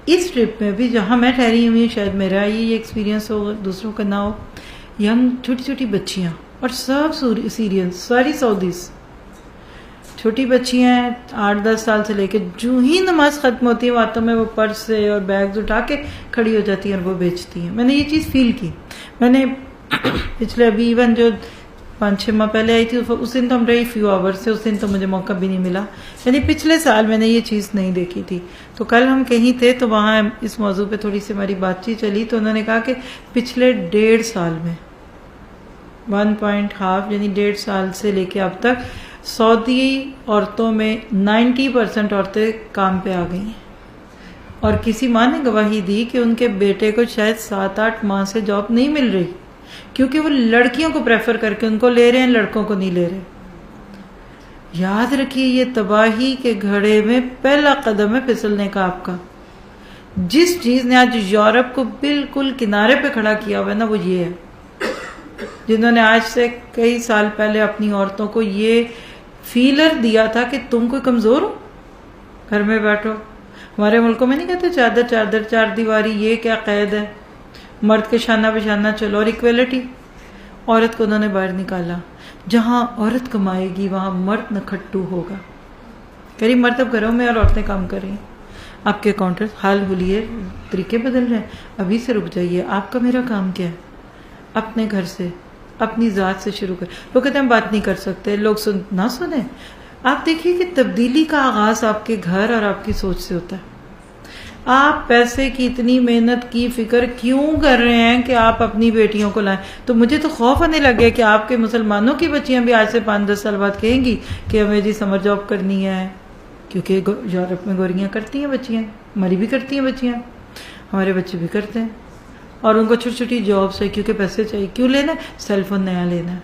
D: اس ٹرپ میں بھی جہاں میں ٹھہری ہوئی شاید میرا یہ ایکسپیرینس ہو دوسروں کا نہ ہو، ینگ چھوٹی چھوٹی بچیاں اور سب سیرینس، ساری سعودیز، چھوٹی بچیاں ہیں 8-10 سال سے لے کے، جو ہی نماز ختم ہوتی ہے ہاتھوں میں وہ پرس سے اور بیگز اٹھا کے کھڑی ہو جاتی ہیں اور وہ بیچتی ہیں. میں نے یہ چیز فیل کی. میں نے پچھلے ابھی ایون جو 5-6 ماہ پہلے آئی تھی اس دن تو ہم رہی فیو آور سے، اس دن تو مجھے موقع بھی نہیں ملا، یعنی پچھلے سال میں نے یہ چیز نہیں دیکھی تھی. تو کل ہم کہیں تھے تو وہاں اس موضوع پہ تھوڑی سی ہماری بات چیت چلی تو انہوں نے کہا کہ پچھلے 1.5 سال میں 1.5 یعنی 1.5 سال سے لے کے اب تک سعودی عورتوں میں 90% عورتیں کام پہ آ گئی ہیں. اور کسی ماں نے گواہی دی کہ ان کے بیٹے کو شاید 7-8 ماہ سے جاب نہیں مل رہی کیونکہ وہ لڑکیوں کو پریفر کر کے ان کو لے رہے ہیں، لڑکوں کو نہیں لے رہے. یاد رکھیے یہ تباہی کے گھڑے میں پہلا قدم ہے پھسلنے کا آپ کا. جس چیز نے آج یورپ کو بالکل کنارے پہ کھڑا کیا ہوا ہے نا وہ یہ ہے، جنہوں نے آج سے کئی سال پہلے اپنی عورتوں کو یہ فیلر دیا تھا کہ تم کوئی کمزور ہو، گھر میں بیٹھو. ہمارے ملکوں میں نہیں کہتے چادر چار دیواری، یہ کیا قید ہے؟ مرد کے شانہ بہ شانہ چلو. اور ایکویلٹی، عورت کو انہوں نے باہر نکالا. جہاں عورت کمائے گی وہاں مرد نکھٹو ہوگا. قریب مرد اب گھروں میں اور عورتیں کام کر رہی ہیں. آپ کے اکاؤنٹر حال بولیے، طریقے بدل رہے ہیں، ابھی سے رک جائیے. آپ کا میرا کام کیا ہے؟ اپنے گھر سے، اپنی ذات سے شروع کر. لوگ کہتے ہیں ہم بات نہیں کر سکتے، لوگ نہ سنیں. آپ دیکھیے کہ تبدیلی کا آغاز آپ کے گھر اور آپ کی سوچ سے ہوتا ہے. آپ پیسے کی اتنی محنت کی فکر کیوں کر رہے ہیں کہ آپ اپنی بیٹیوں کو لائیں؟ تو مجھے تو خوف آنے لگے کہ آپ کے مسلمانوں کی بچیاں بھی آج سے 5-10 سال بعد کہیں گی کہ ہمیں جی سمر جاب کرنی ہے. کیونکہ یورپ میں گوریاں کرتی ہیں بچیاں، ہماری بھی کرتی ہیں بچیاں، ہمارے بچے بھی کرتے ہیں. اور ان کو چھوٹی چھوٹی جابس ہے کیونکہ پیسے چاہیے. کیوں لینا ہے؟ سیل فون نیا لینا ہے.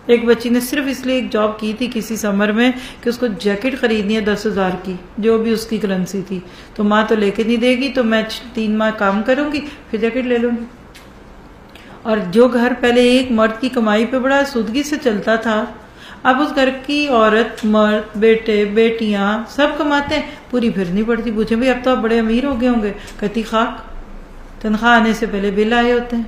D: ایک بچی نے صرف اس لیے ایک جاب کی تھی کسی سمر میں کہ اس کو جیکٹ خریدنی ہے 10,000 کی، جو بھی اس کی کرنسی تھی. تو ماں تو لے کے نہیں دے گی، تو میں 3 ماہ کام کروں گی پھر جیکٹ لے لوں گی. اور جو گھر پہلے ایک مرد کی کمائی پہ بڑا سودگی سے چلتا تھا، اب اس گھر کی عورت، مرد، بیٹے، بیٹیاں سب کماتے ہیں، پوری پھرنی پڑتی. پوچھیں بھائی اب تو آپ بڑے امیر ہو گئے ہوں گے. کہتی خاک، تنخواہ آنے سے پہلے بل آئے ہوتے ہیں.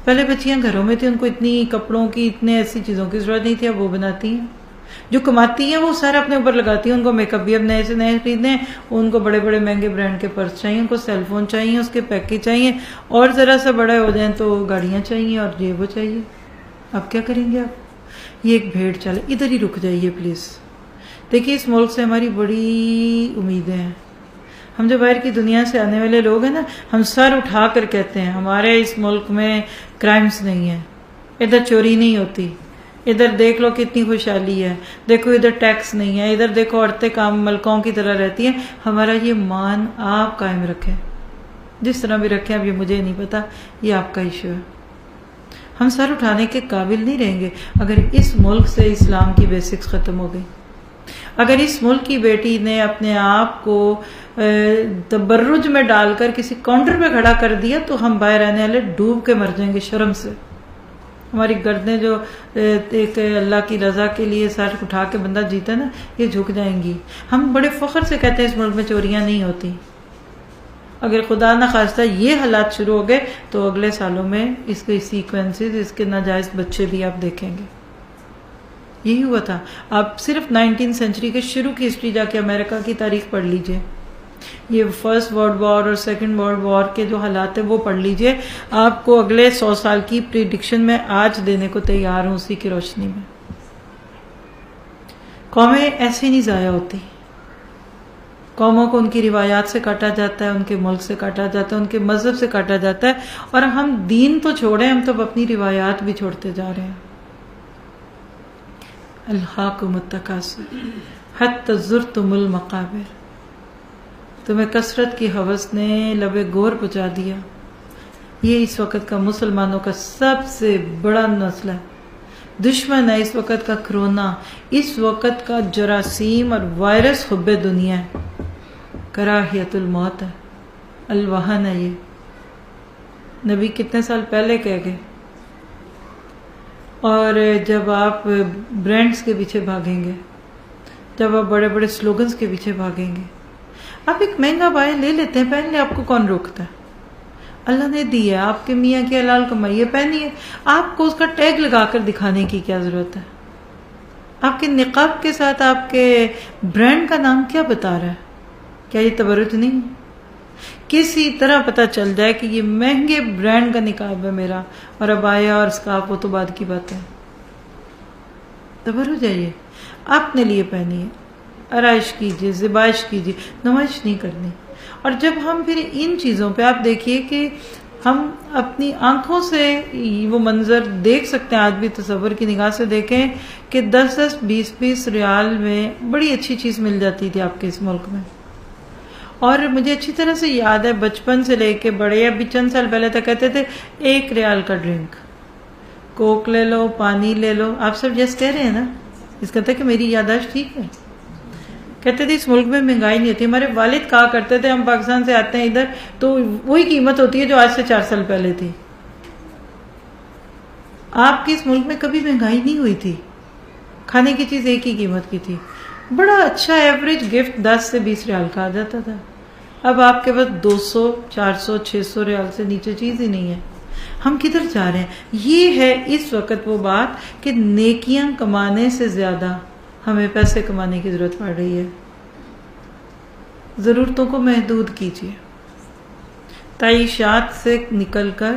D: پہلے بچیاں گھروں میں تھیں، ان کو اتنی کپڑوں کی، اتنے ایسی چیزوں کی ضرورت نہیں تھی. اب وہ بناتی ہیں، جو کماتی ہیں وہ سارا اپنے اوپر لگاتی ہیں. ان کو میک اپ بھی اب نئے سے نئے خریدنے ہیں، ان کو بڑے بڑے مہنگے برانڈ کے پرس چاہیے، ان کو سیل فون چاہیے، اس کے پیکج چاہیے، اور ذرا سا بڑے ہو جائیں تو گاڑیاں چاہیے اور یہ وہ چاہیے. اب کیا کریں گے آپ؟ یہ ایک بھیڑ چالے. ادھر ہی رک جائیے پلیز. دیکھیے اس ملک سے ہماری بڑی امیدیں ہیں. ہم جو باہر کی دنیا سے آنے والے لوگ ہیں نا، ہم سر اٹھا کر کہتے ہیں ہمارے اس ملک میں کرائمز نہیں ہیں، ادھر چوری نہیں ہوتی، ادھر دیکھ لو کتنی خوشحالی ہے، دیکھو ادھر ٹیکس نہیں ہے، ادھر دیکھو عورتیں کام ملکوں کی طرح رہتی ہیں. ہمارا یہ مان آپ قائم رکھیں، جس طرح بھی رکھیں. اب یہ مجھے نہیں پتا، یہ آپ کا ایشو ہے. ہم سر اٹھانے کے قابل نہیں رہیں گے اگر اس ملک سے اسلام کی بیسکس ختم ہو گئی. اگر اس ملک کی بیٹی نے اپنے آپ کو تبرج میں ڈال کر کسی کاؤنٹر پہ کھڑا کر دیا تو ہم باہر آنے والے ڈوب کے مر جائیں گے شرم سے. ہماری گردنیں جو ایک اللہ کی رضا کے لیے سر اٹھا کے بندہ جیتا نا، یہ جھک جائیں گی. ہم بڑے فخر سے کہتے ہیں اس ملک میں چوریاں نہیں ہوتی. اگر خدا نہ خواستہ یہ حالات شروع ہو گئے تو اگلے سالوں میں اس کے سیکوینسز، اس کے ناجائز بچے بھی آپ دیکھیں گے. یہی ہوا تھا. آپ صرف 19 سینچری کے شروع کی ہسٹری جا کے امریکہ کی تاریخ پڑھ لیجئے. یہ فرسٹ ورلڈ وار اور سیکنڈ ورلڈ وار کے جو حالات ہیں وہ پڑھ لیجئے. آپ کو اگلے 100 سال کی پریڈکشن میں آج دینے کو تیار ہوں اسی کی روشنی میں. قومیں ایسے نہیں ضائع ہوتی. قوموں کو ان کی روایات سے کاٹا جاتا ہے، ان کے ملک سے کاٹا جاتا ہے، ان کے مذہب سے کاٹا جاتا ہے. اور ہم دین تو چھوڑیں، ہم تو اپنی روایات بھی چھوڑتے جا رہے ہیں. الہاکم التکاثر حتی زرتم المقابر. تمہیں کثرت کی ہوس نے لبے گور پہنچا دیا. یہ اس وقت کا مسلمانوں کا سب سے بڑا مسئلہ ہے. دشمن ہے اس وقت کا کرونا، اس وقت کا جراثیم اور وائرس حب دنیا ہے، کراہیت الموت ہے، الوہن ہے. یہ نبی کتنے سال پہلے کہہ گئے. اور جب آپ برانڈز کے پیچھے بھاگیں گے، جب آپ بڑے بڑے سلوگنز کے پیچھے بھاگیں گے، آپ ایک مہنگا بائے لے لیتے ہیں، پہن لے، آپ کو کون روکتا ہے؟ اللہ نے دی ہے، آپ کے میاں کی حلال کمائی ہے، پہنیے. آپ کو اس کا ٹیگ لگا کر دکھانے کی کیا ضرورت ہے؟ آپ کے نقاب کے ساتھ آپ کے برانڈ کا نام کیا بتا رہا ہے؟ کیا یہ تبرج نہیں؟ کسی طرح پتہ چل جائے کہ یہ مہنگے برانڈ کا نقاب ہے میرا، اور اب آیا اور اسکارف، وہ تو بعد کی بات ہے. تبرج ہے یہ. اپنے لیے پہنیے، آرائش کیجیے، زیبائش کیجیے، نمائش نہیں کرنی. اور جب ہم پھر ان چیزوں پہ، آپ دیکھیے کہ ہم اپنی آنکھوں سے وہ منظر دیکھ سکتے ہیں. آج بھی تصور کی نگاہ سے دیکھیں کہ 10-10 20-20 ریال میں بڑی اچھی چیز مل جاتی تھی آپ کے اس ملک میں. اور مجھے اچھی طرح سے یاد ہے بچپن سے لے کے بڑے، ابھی چند سال پہلے تک کہتے تھے 1 ریال کا ڈرنک، کوک لے لو، پانی لے لو. آپ سب یس کہہ رہے ہیں نا؟ اس کہتے کہ میری یادداشت ٹھیک ہے. کہتے تھے اس ملک میں مہنگائی نہیں ہوتی. ہمارے والد کہا کرتے تھے ہم پاکستان سے آتے ہیں ادھر تو وہی قیمت ہوتی ہے جو آج سے 4 سال پہلے تھی. آپ کے اس ملک میں کبھی مہنگائی نہیں ہوئی تھی. کھانے کی چیز ایک ہی قیمت کی تھی. بڑا اچھا ایوریج گفٹ 10 سے 20 ریال کا آ جاتا تھا. اب آپ کے پاس 200 400 600 ریال سے نیچے چیز ہی نہیں ہے. ہم کدھر جا رہے ہیں؟ یہ ہے اس وقت وہ بات کہ نیکیاں کمانے سے زیادہ ہمیں پیسے کمانے کی ضرورت پڑ رہی ہے. ضرورتوں کو محدود کیجیے. تعیشات سے نکل کر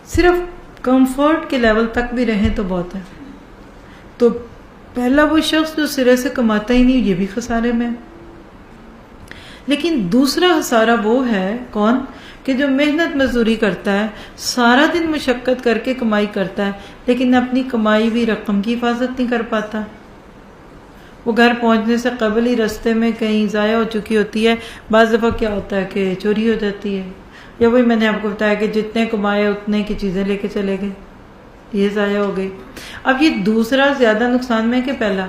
D: صرف کمفرٹ کے لیول تک بھی رہیں تو بہت ہے. تو پہلا وہ شخص جو سرے سے کماتا ہی نہیں، یہ بھی خسارے میں. لیکن دوسرا خسارہ وہ ہے کون کہ جو محنت مزدوری کرتا ہے، سارا دن مشقت کر کے کمائی کرتا ہے، لیکن اپنی کمائی بھی رقم کی حفاظت نہیں کر پاتا. وہ گھر پہنچنے سے قبل ہی رستے میں کہیں ضائع ہو چکی ہوتی ہے. بعض دفعہ کیا ہوتا ہے کہ چوری ہو جاتی ہے، یا وہی میں نے آپ کو بتایا کہ جتنے کمائے اتنے کی چیزیں لے کے چلے گئے، یہ ضائع ہو گئی. اب یہ دوسرا زیادہ نقصان میں کہ پہلا؟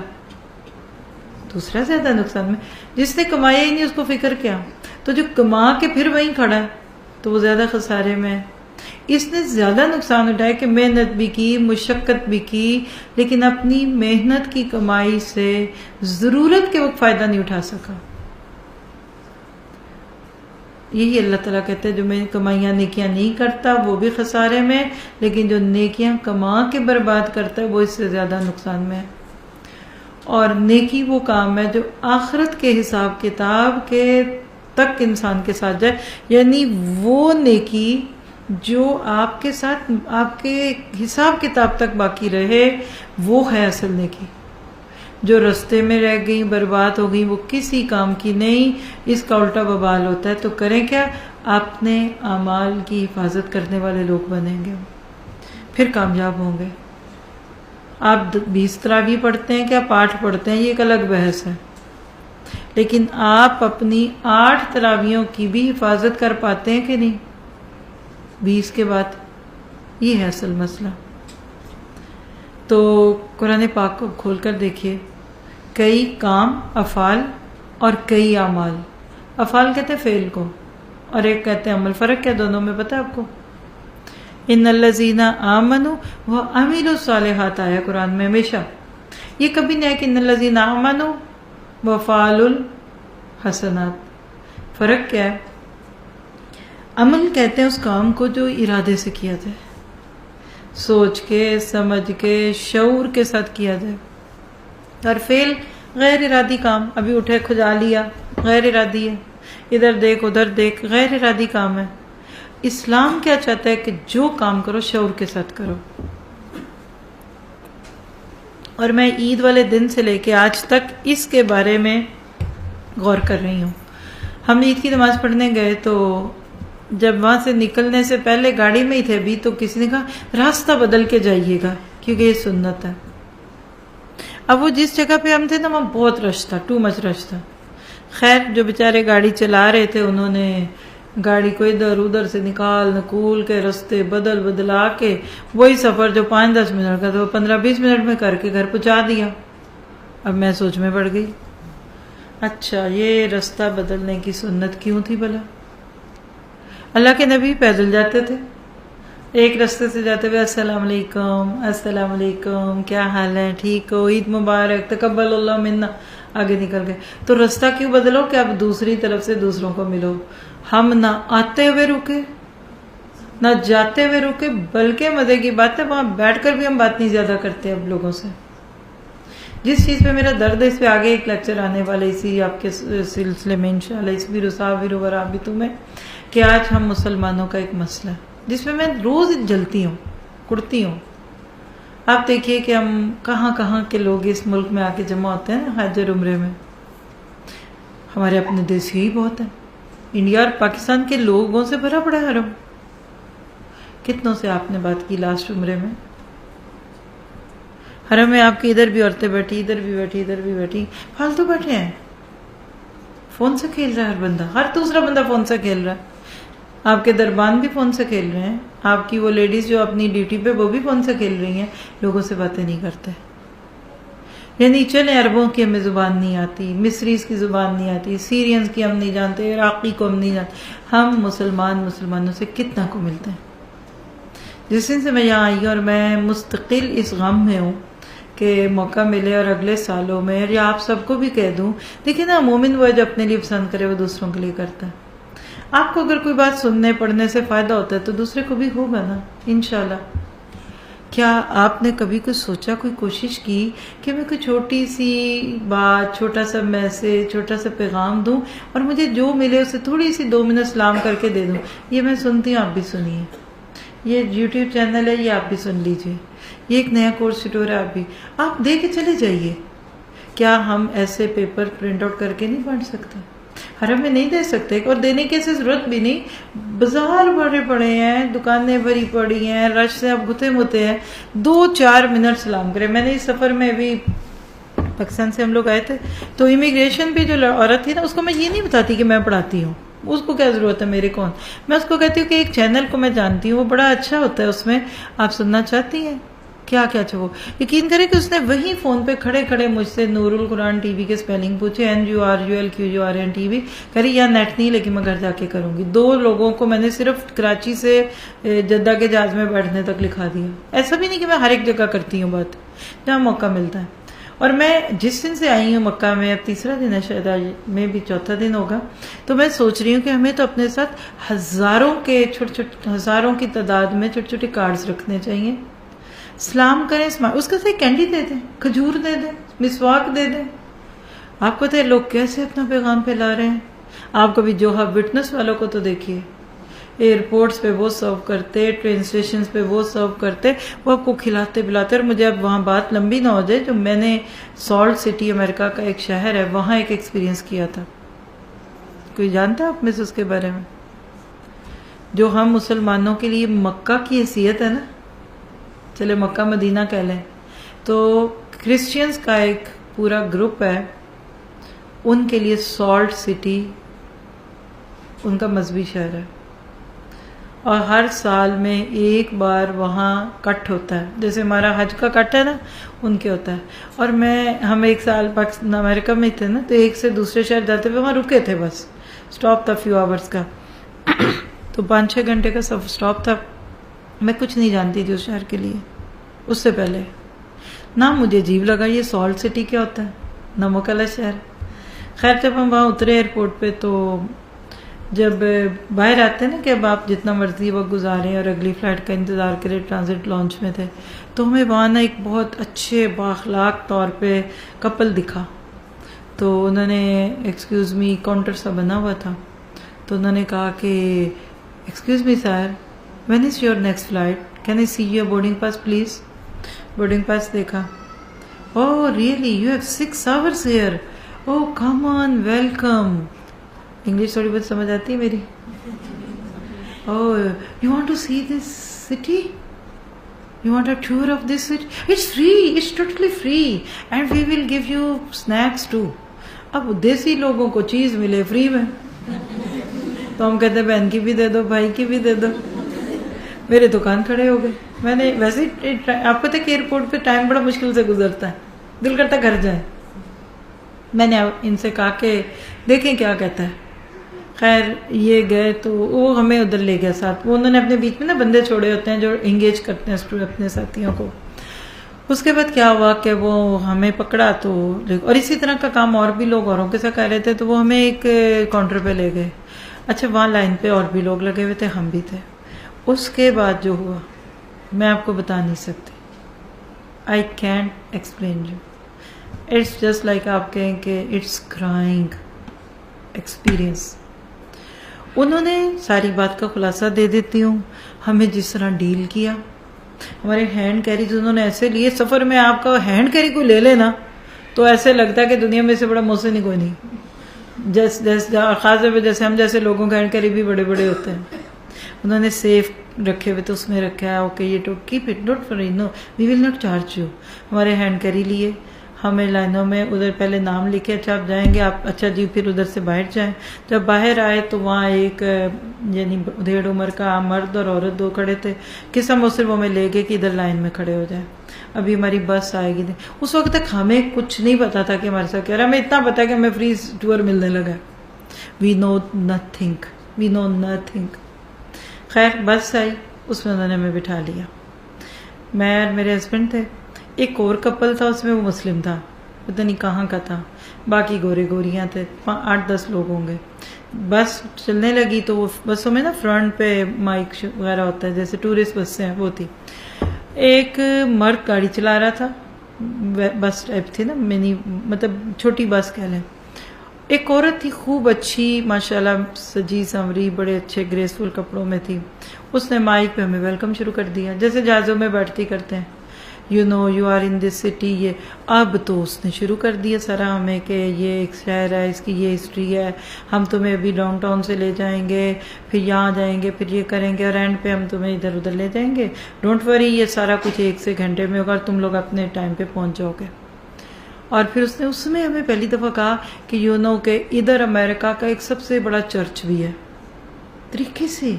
D: دوسرا زیادہ نقصان میں. جس نے کمایا ہی نہیں اس کو فکر کیا، تو جو کما کے پھر وہیں کھڑا ہے تو وہ زیادہ خسارے میں ہے. اس نے زیادہ نقصان اٹھایا کہ محنت بھی کی، مشقت بھی کی، لیکن اپنی محنت کی کمائی سے ضرورت کے وقت فائدہ نہیں اٹھا سکا. یہی اللہ تعالیٰ کہتے ہیں جو میں کمائیاں نیکیاں نہیں کرتا وہ بھی خسارے میں، لیکن جو نیکیاں کما کے برباد کرتا ہے وہ اس سے زیادہ نقصان میں ہے. اور نیکی وہ کام ہے جو آخرت کے حساب کتاب کے تک انسان کے ساتھ جائے. یعنی وہ نیکی جو آپ کے ساتھ آپ کے حساب کتاب تک باقی رہے، وہ ہے اصل نیکی. جو رستے میں رہ گئی، برباد ہو گئی، وہ کسی کام کی نہیں، اس کا الٹا وبال ہوتا ہے. تو کریں کیا؟ اپنے اعمال کی حفاظت کرنے والے لوگ بنیں گے، پھر کامیاب ہوں گے. آپ 20 تراویح پڑھتے ہیں کیا پاٹھ پڑھتے ہیں، یہ ایک الگ بحث ہے، لیکن آپ اپنی 8 تراویحوں کی بھی حفاظت کر پاتے ہیں کہ نہیں 20 کے بعد؟ یہ ہے اصل مسئلہ. تو قرآن پاک کو کھول کر دیکھیے، کئی کام افعال اور کئی اعمال. افعال کہتے ہیں فعل کو، اور ایک کہتے ہیں عمل. فرق کیا دونوں میں پتہ ہے آپ کو؟ ان الذین آمنوا وعملوا الصالحات آیا قرآن میں ہمیشہ. یہ کبھی نہیں ہے کہ ان الذین آمنوا وفعلوا الحسنات. فرق کیا ہے؟ عمل کہتے ہیں اس کام کو جو ارادے سے کیا جائے، سوچ کے سمجھ کے شعور کے ساتھ کیا جائے. اور فعل غیر ارادی کام، ابھی اٹھے کھجا لیا، غیر ارادی ہے. ادھر دیکھ ادھر دیکھ، غیر ارادی کام ہے. اسلام کیا چاہتا ہے کہ جو کام کرو شعور کے ساتھ کرو. اور میں عید والے دن سے لے کے آج تک اس کے بارے میں غور کر رہی ہوں. ہم عید کی نماز پڑھنے گئے تو جب وہاں سے نکلنے سے پہلے گاڑی میں ہی تھے ابھی، تو کسی نے کہا راستہ بدل کے جائیے گا کیونکہ یہ سنت ہے. اب وہ جس جگہ پہ ہم تھے نا وہاں بہت رش تھا، ٹو مچ رش تھا. خیر جو بیچارے گاڑی چلا رہے تھے انہوں نے گاڑی کو ادھر ادھر سے نکول کے رستے بدلا کے وہی سفر جو 5-10 منٹ کا تھا وہ 15-20 منٹ میں کر کے گھر پہنچا دیا. اب میں سوچ میں پڑ گئی، اچھا یہ رستہ بدلنے کی سنت کیوں تھی بھلا؟ اللہ کے نبی پیدل جاتے تھے، ایک رستے سے جاتے ہوئے السلام علیکم السلام علیکم، کیا حال ہے، ٹھیک ہو، عید مبارک، تقبل اللہ منا، آگے نکل گئے. تو رستہ کیوں بدلو کہ اب دوسری طرف سے دوسروں کو ملو. ہم نہ آتے ہوئے رکے نہ جاتے ہوئے رکے، بلکہ مزے کی بات ہے وہاں بیٹھ کر بھی ہم بات نہیں زیادہ کرتے اب لوگوں سے. جس چیز پہ میرا درد ہے اس پہ آگے ایک لیکچر آنے والا اسی آپ کے سلسلے میں انشاءاللہ، اس بھی رساویر ورابطوں میں، کہ آج ہم مسلمانوں کا ایک مسئلہ ہے جس میں میں روز جلتی ہوں، کڑتی ہوں. آپ دیکھیے کہ ہم کہاں کے لوگ اس ملک میں آ کے جمع ہوتے ہیں حج اور عمرے میں. ہمارے اپنے دیسی ہی بہت ہیں. انڈیا اور پاکستان کے لوگوں سے بھرا پڑا ہے حرم. کتنوں سے آپ نے بات کی لاسٹ عمرے میں؟ حرم میں آپ کی ادھر بھی عورتیں بیٹھی، ادھر بھی بیٹھی، ادھر بھی بیٹھی، فالتو بیٹھے ہیں. فون سے کھیل رہا ہے ہر بندہ، ہر دوسرا بندہ فون سے کھیل رہا ہے. آپ کے دربان بھی فون سے کھیل رہے ہیں، آپ کی وہ لیڈیز جو اپنی ڈیوٹی پہ وہ بھی فون سے کھیل رہی ہیں. لوگوں سے باتیں نہیں کرتے. یعنی چلے عربوں کی ہمیں زبان نہیں آتی، مصریز کی زبان نہیں آتی، سیرینز کی ہم نہیں جانتے، عراقی کو ہم نہیں جانتے. ہم مسلمانوں سے کتنا کو ملتے ہیں. جس دن سے میں یہاں آئی ہوں اور میں مستقل اس غم میں ہوں کہ موقع ملے اور اگلے سالوں میں، یا آپ سب کو بھی کہہ دوں، دیکھیں نا، مومن وہ جو اپنے لیے پسند کرے وہ دوسروں کے لیے کرتا ہے. آپ کو اگر کوئی بات سننے پڑھنے سے فائدہ ہوتا ہے تو دوسرے کو بھی ہوگا نا انشاءاللہ. کیا آپ نے کبھی کوئی سوچا، کوئی کوشش کی کہ میں کوئی چھوٹی سی بات، چھوٹا سا میسج، چھوٹا سا پیغام دوں اور مجھے جو ملے اسے تھوڑی سی 2 منٹ سلام کر کے دے دوں؟ یہ میں سنتی ہوں، آپ بھی سنیے. یہ یوٹیوب چینل ہے، یہ آپ بھی سن لیجئے. یہ ایک نیا کورس شروع ہے، آپ دے کے چلے جائیے. کیا ہم ایسے پیپر پرنٹ آؤٹ کر کے نہیں بانٹ سکتے؟ حرم میں نہیں دے سکتے، اور دینے کی ایسی ضرورت بھی نہیں. بازار بڑے پڑے ہیں، دکانیں بھری پڑی ہیں، رش سے اب گھتے ہوتے ہیں. 2-4 منٹ سلام کریں. میں نے اس سفر میں ابھی پاکستان سے ہم لوگ آئے تھے تو امیگریشن پہ جو عورت تھی نا، اس کو میں یہ نہیں بتاتی کہ میں پڑھاتی ہوں. اس کو کیا ضرورت ہے میرے کون. میں اس کو کہتی ہوں کہ ایک چینل کو میں جانتی ہوں، وہ بڑا اچھا ہوتا ہے، اس میں آپ سننا چاہتی ہیں کیا کیا چاہو. یقین کریں کہ اس نے وہی فون پہ کھڑے کھڑے مجھ سے نور القرآن ٹی وی کے سپیلنگ پوچھے، NURULQURAN TV. کہہ رہی یہاں نیٹ نہیں، لیکن میں گھر جا کے کروں گی. 2 لوگوں کو میں نے صرف کراچی سے جدہ کے جہاز میں بیٹھنے تک لکھا دیا. ایسا بھی نہیں کہ میں ہر ایک جگہ کرتی ہوں بات، جہاں موقع ملتا ہے. اور میں جس دن سے آئی ہوں مکہ میں، اب 3را دن ہے شاید، آج میں بھی 4تھا دن ہوگا، تو میں سوچ رہی ہوں کہ ہمیں تو اپنے ساتھ ہزاروں کی تعداد میں چھوٹے چھوٹے کارڈز رکھنے چاہیے. سلام کریں، اس کا سے کینڈی دے دیں، کھجور دے دیں، مسواک دے دیں. آپ کو لوگ کیسے اپنا پیغام پھیلا رہے ہیں. آپ کبھی جوہا وٹنس والوں کو تو دیکھیے، ایئرپورٹس پہ وہ سرو کرتے، ٹرین اسٹیشنز پہ وہ سرو کرتے، وہ آپ کو کھلاتے پلاتے. اور مجھے اب وہاں بات لمبی نہ ہو جائے، جو میں نے سالٹ سٹی امریکہ کا ایک شہر ہے، وہاں ایک ایکسپیرینس کیا تھا. کوئی جانتا ہے آپ میں سے اس کے بارے میں؟ جو ہم مسلمانوں کے لیے مکہ کی حیثیت ہے نا، چلے مکہ مدینہ کہہ لیں، تو کرسچینز کا ایک پورا گروپ ہے، ان کے لیے سالٹ سٹی ان کا مذہبی شہر ہے. اور ہر سال میں ایک بار وہاں کٹ ہوتا ہے، جیسے ہمارا حج کا کٹ ہے نا، ان کے ہوتا ہے. اور ہم ایک سال پاکستان امریکہ میں تھے نا، تو ایک سے دوسرے شہر جاتے ہوئے وہاں رکے تھے، بس سٹاپ تھا فیو آورز کا، تو 5-6 گھنٹے کا سٹاپ تھا. میں کچھ نہیں جانتی تھی اس شہر کے لیے اس سے پہلے، نہ مجھے عجیب لگا یہ سالٹ سٹی کیا ہوتا ہے، نمک والا شہر. خیر جب ہم وہاں اترے ایئرپورٹ پہ، تو جب باہر آتے ہیں نا کہ اب آپ جتنا مرضی وقت گزاریں اور اگلی فلائٹ کا انتظار کریں، ٹرانزٹ لانچ میں تھے، تو ہمیں وہاں نا ایک بہت اچھے بااخلاق طور پہ کپل دکھا. تو انہوں نے ایکسکیوز می، کاؤنٹر سا بنا ہوا تھا، تو انہوں نے کہا کہ excuse me sir, when is your next flight, can I see your boarding pass please. Boarding pass دیکھا. Oh really you have 6 hours here, oh come on welcome. English تھوڑی بہت سمجھ آتی ہے میری. Oh you want to see this city, you want a tour of this city, it's free, it's totally free and we will give you snacks too. اب دیسی لوگوں کو چیز ملے فری میں، تو ہم کہتے ہیں بہن کی بھی دے دو، بھائی کی بھی دے دو. میرے دکان کھڑے ہو گئے. میں نے ویسے آپ کو کہ ایئرپورٹ پہ ٹائم بڑا مشکل سے گزرتا ہے، دل کرتا گھر جائیں. میں نے ان سے کہا کہ دیکھیں کیا کہتا ہے. خیر یہ گئے تو وہ ہمیں ادھر لے گیا ساتھ. وہ انہوں نے اپنے بیچ میں نا بندے چھوڑے ہوتے ہیں جو انگیج کرتے ہیں اپنے ساتھیوں کو. اس کے بعد کیا ہوا کہ وہ ہمیں پکڑا تو، اور اسی طرح کا کام اور بھی لوگ اوروں کے ساتھ کر رہے تھے، تو وہ ہمیں ایک کاؤنٹر پہ لے گئے. اچھا وہاں لائن پہ اور بھی لوگ لگے ہوئے تھے، ہم بھی تھے. اس کے بعد جو ہوا میں آپ کو بتا نہیں سکتی. I can't explain you. It's just like آپ کہیں کہ اٹس کرائنگ ایکسپیرئنس. انہوں نے ساری بات کا خلاصہ دے دیتی ہوں. ہمیں جس طرح ڈیل کیا، ہمارے ہینڈ کیریز انہوں نے ایسے لیے. سفر میں آپ کا ہینڈ کیری کوئی لے لینا تو ایسے لگتا ہے کہ دنیا میں سے بڑا محسن ہی کوئی نہیں. خاص طور پہ جیسے ہم جیسے لوگوں کا ہینڈ کیری بھی بڑے بڑے ہوتے ہیں. انہوں نے سیف رکھے ہوئے تو اس میں رکھا ہے اوکے یہ to keep it note for now we will not charge you. ہمارے ہینڈ کیری لیے، ہمیں لائنوں میں ادھر پہلے نام لکھے، اچھا آپ جائیں گے آپ، اچھا جی پھر ادھر سے باہر جائیں. جب باہر آئے تو وہاں ایک یعنی ڈیڑھ عمر کا مرد اور عورت 2 کھڑے تھے. قسم وہ صرف ہمیں لے گئے کہ ادھر لائن میں کھڑے ہو جائیں، ابھی ہماری بس آئے گی. اس وقت تک ہمیں کچھ نہیں پتا تھا کہ ہمارے ساتھ کیا رہا. ہمیں اتنا پتا ہے کہ ہمیں فری ٹور ملنے لگا. وی نو نتھنگ. خیر بس آئی، اس میں انہوں نے ہمیں بٹھا لیا. میں اور میرے ہسبینڈ تھے. ایک اور کپل تھا، اس میں وہ مسلم تھا، پتہ نہیں کہاں کا تھا، باقی گورے گوریاں تھے، 8-10 لوگ ہوں گے. بس چلنے لگی تو وہ بسوں میں نا فرنٹ پہ مائک وغیرہ ہوتا ہے جیسے ٹورسٹ بس سے وہ تھی. ایک مرد گاڑی چلا رہا تھا، بس ٹائپ تھی نا، منی مطلب چھوٹی بس کہہ لیں. ایک عورت تھی خوب اچھی ماشاءاللہ، سجی سنوری، بڑے اچھے گریسفل کپڑوں میں تھی. اس نے مائک پہ ہمیں ویلکم شروع کر دیا جیسے جہازوں میں بیٹھتی کرتے ہیں، you know you are in this city. یہ اب تو اس نے شروع کر دیا سارا ہمیں کہ یہ ایک شہر ہے، اس کی یہ ہسٹری ہے، ہم تمہیں ابھی ڈاؤن ٹاؤن سے لے جائیں گے، پھر یہاں جائیں گے، پھر یہ کریں گے، اور اینڈ پہ ہم تمہیں ادھر ادھر لے جائیں گے. ڈونٹ وری، یہ سارا کچھ 1 سے گھنٹے میں ہوگا، تم لوگ اپنے ٹائم پہ پہنچ جاؤ گے. اور پھر اس میں ہمیں پہلی دفعہ کہا کہ یو نو کہ ادھر امریکہ کا ایک سب سے بڑا چرچ بھی ہے. طریقے سے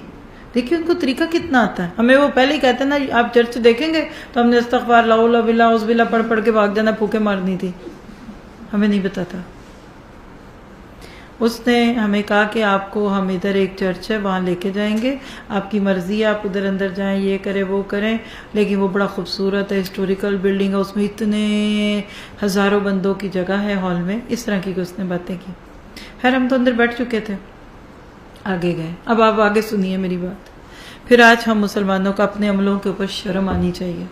D: دیکھیے ان کو طریقہ کتنا آتا ہے. ہمیں وہ پہلے ہی کہتے ہیں نا آپ چرچ دیکھیں گے تو ہم نے استغفار لا الہ باللہ اعوذ باللہ پڑھ کے بھاگ جانا، پھوکے مارنی تھی. ہمیں نہیں پتا تھا. اس نے ہمیں کہا کہ آپ کو ہم ادھر ایک چرچ ہے وہاں لے کے جائیں گے، آپ کی مرضی ہے، آپ ادھر اندر جائیں، یہ کریں وہ کریں، لیکن وہ بڑا خوبصورت ہے، ہسٹوریکل بلڈنگ ہے، اس میں اتنے ہزاروں بندوں کی جگہ ہے ہال میں. اس طرح کی اس نے باتیں کی. خیر ہم تو اندر بیٹھ چکے تھے، آگے گئے. اب آپ آگے سنیے میری بات. پھر آج ہم مسلمانوں کو اپنے عملوں کے اوپر شرم آنی چاہیے.